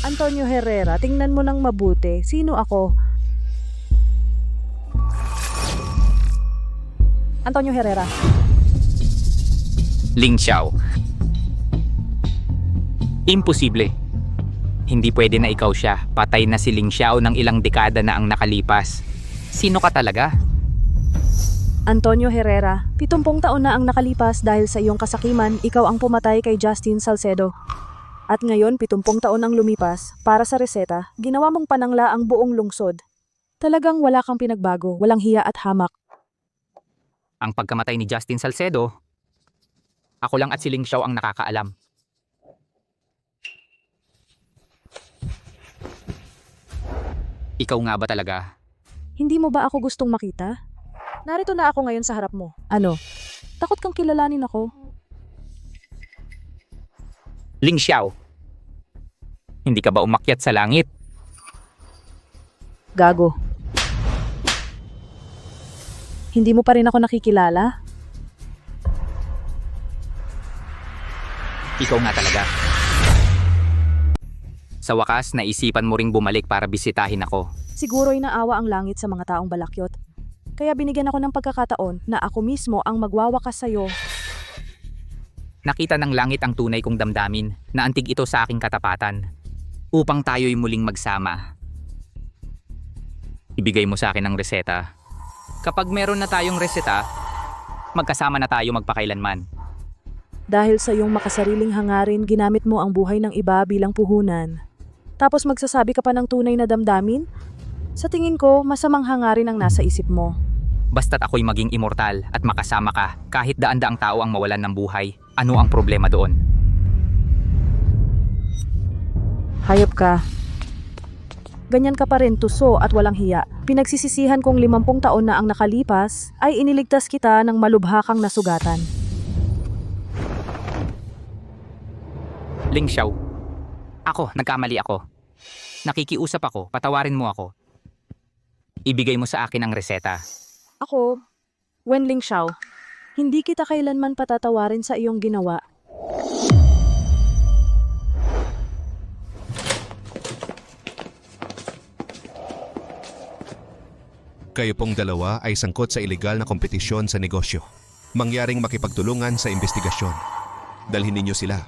Antonio Herrera, tingnan mo nang mabuti, sino ako? Antonio Herrera. Ling Xiao. Imposible. Hindi pwede na ikaw siya. Patay na si Ling Xiao ng ilang dekada na ang nakalipas. Sino ka talaga? Antonio Herrera, 70 taon na ang nakalipas dahil sa iyong kasakiman, ikaw ang pumatay kay Justin Salcedo. At ngayon, 70 taon ang lumipas, para sa reseta, ginawa mong panangla ang buong lungsod. Talagang wala kang pinagbago, walang hiya at hamak. Ang pagkamatay ni Justin Salcedo, ako lang at si Ling Xiao ang nakakaalam. Ikaw nga ba talaga? Hindi mo ba ako gustong makita? Narito na ako ngayon sa harap mo. Ano? Takot kang kilalanin ako? Ling Xiao, hindi ka ba umakyat sa langit? Gago. Hindi mo pa rin ako nakikilala? Ikaw nga talaga. Sa wakas, naisipan mo ring bumalik para bisitahin ako. Siguro'y naawa ang langit sa mga taong balakyot. Kaya binigyan ako ng pagkakataon na ako mismo ang magwawakas sa'yo. Nakita ng langit ang tunay kong damdamin na antig ito sa aking katapatan. Upang tayo'y muling magsama. Ibigay mo sa akin ang reseta. Kapag meron na tayong reseta, magkasama na tayo magpakailanman. Dahil sa iyong makasariling hangarin, ginamit mo ang buhay ng iba bilang puhunan. Tapos magsasabi ka pa ng tunay na damdamin? Sa tingin ko, masamang hangarin ang nasa isip mo. Basta't ako'y maging immortal at makasama ka, kahit daan-daang tao ang mawalan ng buhay, ano ang problema doon? Hayop ka. Ganyan ka pa rin, tuso at walang hiya. Pinagsisisihan kong 50 taon na ang nakalipas, ay iniligtas kita ng malubhakang nasugatan. Ling Xiao, ako, nagkamali ako. Nakikiusap ako, patawarin mo ako. Ibigay mo sa akin ang reseta. Ako, Wenling Xiao, hindi kita kailanman patatawarin sa iyong ginawa. Kayo pong dalawa ay sangkot sa ilegal na kompetisyon sa negosyo. Mangyaring makipagtulungan sa investigasyon. Dalhin ninyo sila.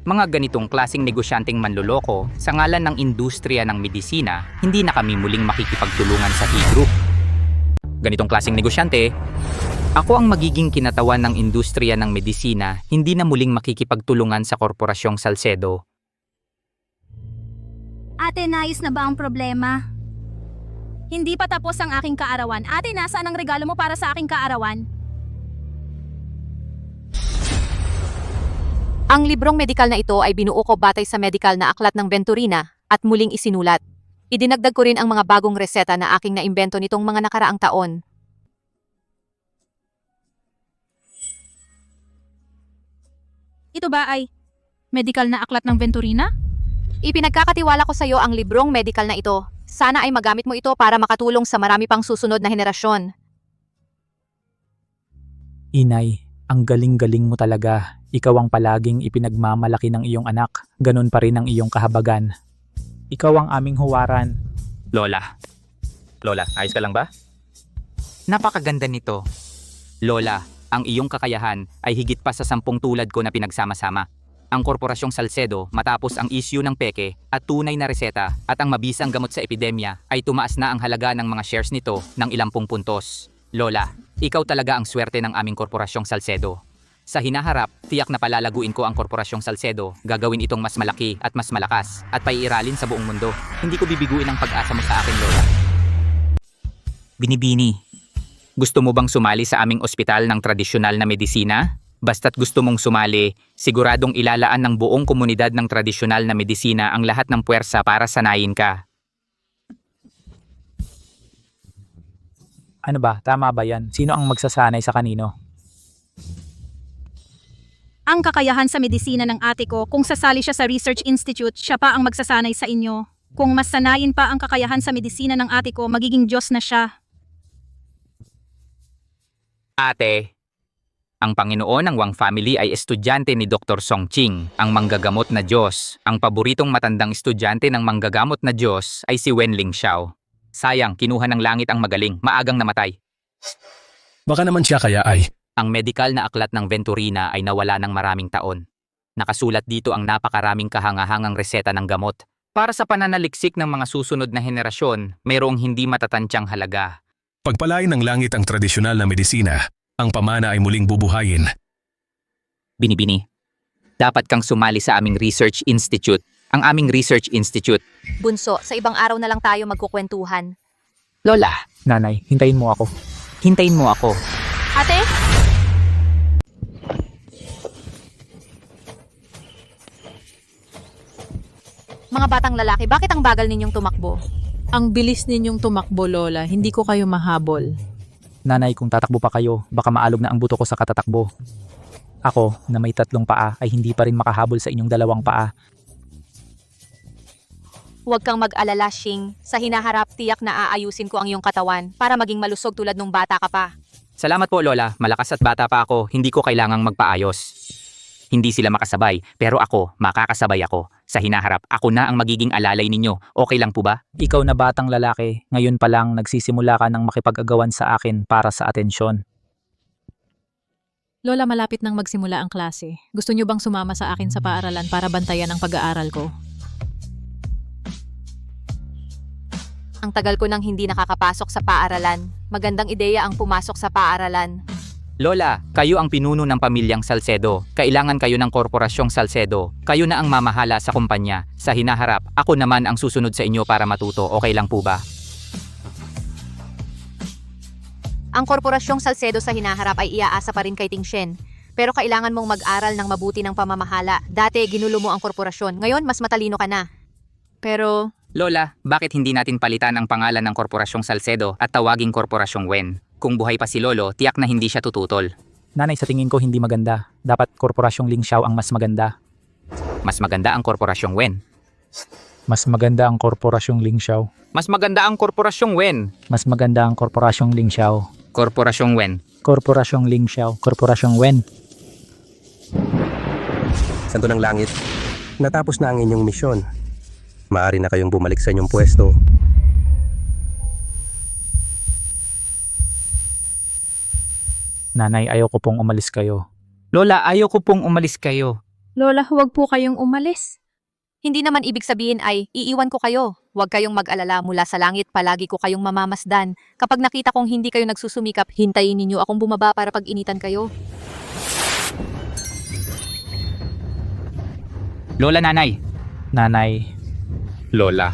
Mga ganitong klasing negosyanteng manloloko sa ngalan ng industriya ng medisina, hindi na kami muling makikipagtulungan sa E-Group. Ganitong klaseng negosyante, ako ang magiging kinatawan ng industriya ng medisina, hindi na muling makikipagtulungan sa Korporasyong Salcedo. Ate, naayos na ba ang problema? Hindi pa tapos ang aking kaarawan. Ate, nasaan ang regalo mo para sa aking kaarawan? Ang librong medikal na ito ay binuo ko batay sa medikal na aklat ng Venturina at muling isinulat. Idinagdag ko rin ang mga bagong reseta na aking naimbento nitong mga nakaraang taon. Ito ba ay medikal na aklat ng Venturina? Ipinagkakatiwala ko sa iyo ang librong medikal na ito. Sana ay magamit mo ito para makatulong sa marami pang susunod na henerasyon. Inay, ang galing-galing mo talaga. Ikaw ang palaging ipinagmamalaki ng iyong anak. Ganon pa rin ang iyong kahabagan. Ikaw ang aming huwaran. Lola. Lola, ayos ka lang ba? Napakaganda nito. Lola, ang iyong kakayahan ay higit pa sa 10 tulad ko na pinagsama-sama. ang Korporasyong Salcedo matapos ang issue ng peke at tunay na reseta at ang mabisang gamot sa epidemya ay tumaas na ang halaga ng mga shares nito ng ilang puntos. Lola, ikaw talaga ang swerte ng aming Korporasyong Salcedo. Sa hinaharap, tiyak na palalaguin ko ang Korporasyong Salcedo, gagawin itong mas malaki at mas malakas at paiiralin sa buong mundo. Hindi ko bibiguin ang pag-asa mo sa akin, Lola. Binibini, gusto mo bang sumali sa aming ospital ng tradisyonal na medisina? Basta't gusto mong sumali, siguradong ilalaan ng buong komunidad ng tradisyonal na medisina ang lahat ng puwersa para sanayin ka. Ano ba? Tama ba yan? Sino ang magsasanay sa kanino? Ang kakayahan sa medisina ng ate ko, kung sasali siya sa Research Institute, siya pa ang magsasanay sa inyo. Kung mas sanayin pa ang kakayahan sa medisina ng ate ko, magiging Diyos na siya. Ate, ang Panginoon ng Wang family ay estudyante ni Dr. Song Ching, ang manggagamot na Diyos. Ang paboritong matandang estudyante ng manggagamot na Diyos ay si Wenling Xiao. Sayang, kinuha ng langit ang magaling, maagang namatay. Baka naman siya kaya ay. Ang medikal na aklat ng Venturina ay nawala ng maraming taon. Nakasulat dito ang napakaraming kahangahangang reseta ng gamot. Para sa pananaliksik ng mga susunod na henerasyon, mayroong hindi matatansyang halaga. Pagpalain ng langit ang tradisyonal na medisina, ang pamana ay muling bubuhayin. Binibini, dapat kang sumali sa aming Research Institute. Ang aming Research Institute. Bunso, sa ibang araw na lang tayo magkukwentuhan. Lola, Nanay, hintayin mo ako. hintayin mo ako. Ate? Mga batang lalaki, bakit ang bagal ninyong tumakbo? Ang bilis ninyong tumakbo, Lola. Hindi ko kayo mahabol. Nanay, kung tatakbo pa kayo, baka maalog na ang buto ko sa katatakbo. Ako, na may 3 paa, ay hindi pa rin makahabol sa inyong 2 paa. Huwag kang mag-alala, Shing. Sa hinaharap, tiyak na aayusin ko ang iyong katawan para maging malusog tulad nung bata ka pa. Salamat po, Lola. Malakas at bata pa ako, hindi ko kailangang magpaayos. Hindi sila makasabay, pero ako, makakasabay ako. Sa hinaharap, ako na ang magiging alalay ninyo. Okay lang po ba? Ikaw na batang lalaki, ngayon pa lang nagsisimula ka ng makipag-agawan sa akin para sa atensyon. Lola, malapit nang magsimula ang klase. Gusto niyo bang sumama sa akin sa paaralan para bantayan ang pag-aaral ko? Ang tagal ko nang hindi nakakapasok sa paaralan. Magandang ideya ang pumasok sa paaralan. Lola, kayo ang pinuno ng pamilyang Salcedo. Kailangan kayo ng Korporasyong Salcedo. Kayo na ang mamahala sa kumpanya. Sa hinaharap, ako naman ang susunod sa inyo para matuto. Okay lang po ba? Ang Korporasyong Salcedo sa hinaharap ay iaasa pa rin kay Ting Shen. Pero kailangan mong mag-aral ng mabuti ng pamamahala. Dati, ginulo mo ang korporasyon. Ngayon, mas matalino ka na. Pero... Lola, bakit hindi natin palitan ang pangalan ng Korporasyong Salcedo at tawaging Korporasyong Wen? Kung buhay pa si Lolo, tiyak na hindi siya tututol. Nanay, sa tingin ko hindi maganda. Dapat Korporasyong Ling Xiao ang mas maganda. Mas maganda ang Korporasyong Wen. Mas maganda ang Korporasyong Ling Xiao. Mas maganda ang Korporasyong Wen. Mas maganda ang Korporasyong Ling Xiao. Korporasyong Wen. Korporasyong Ling Xiao. Korporasyong Wen. Santo ng Langit, natapos na ang inyong misyon. Maaari na kayong bumalik sa inyong pwesto. Nanay, ayoko pong umalis kayo. Lola, ayoko pong umalis kayo. Lola, huwag po kayong umalis. Hindi naman ibig sabihin ay iiwan ko kayo. Huwag kayong mag-alala, mula sa langit palagi ko kayong mamamasdan. Kapag nakita kong hindi kayo nagsusumikap, hintayin ninyo akong bumaba para pag-initan kayo. Lola, nanay. Nanay. Lola.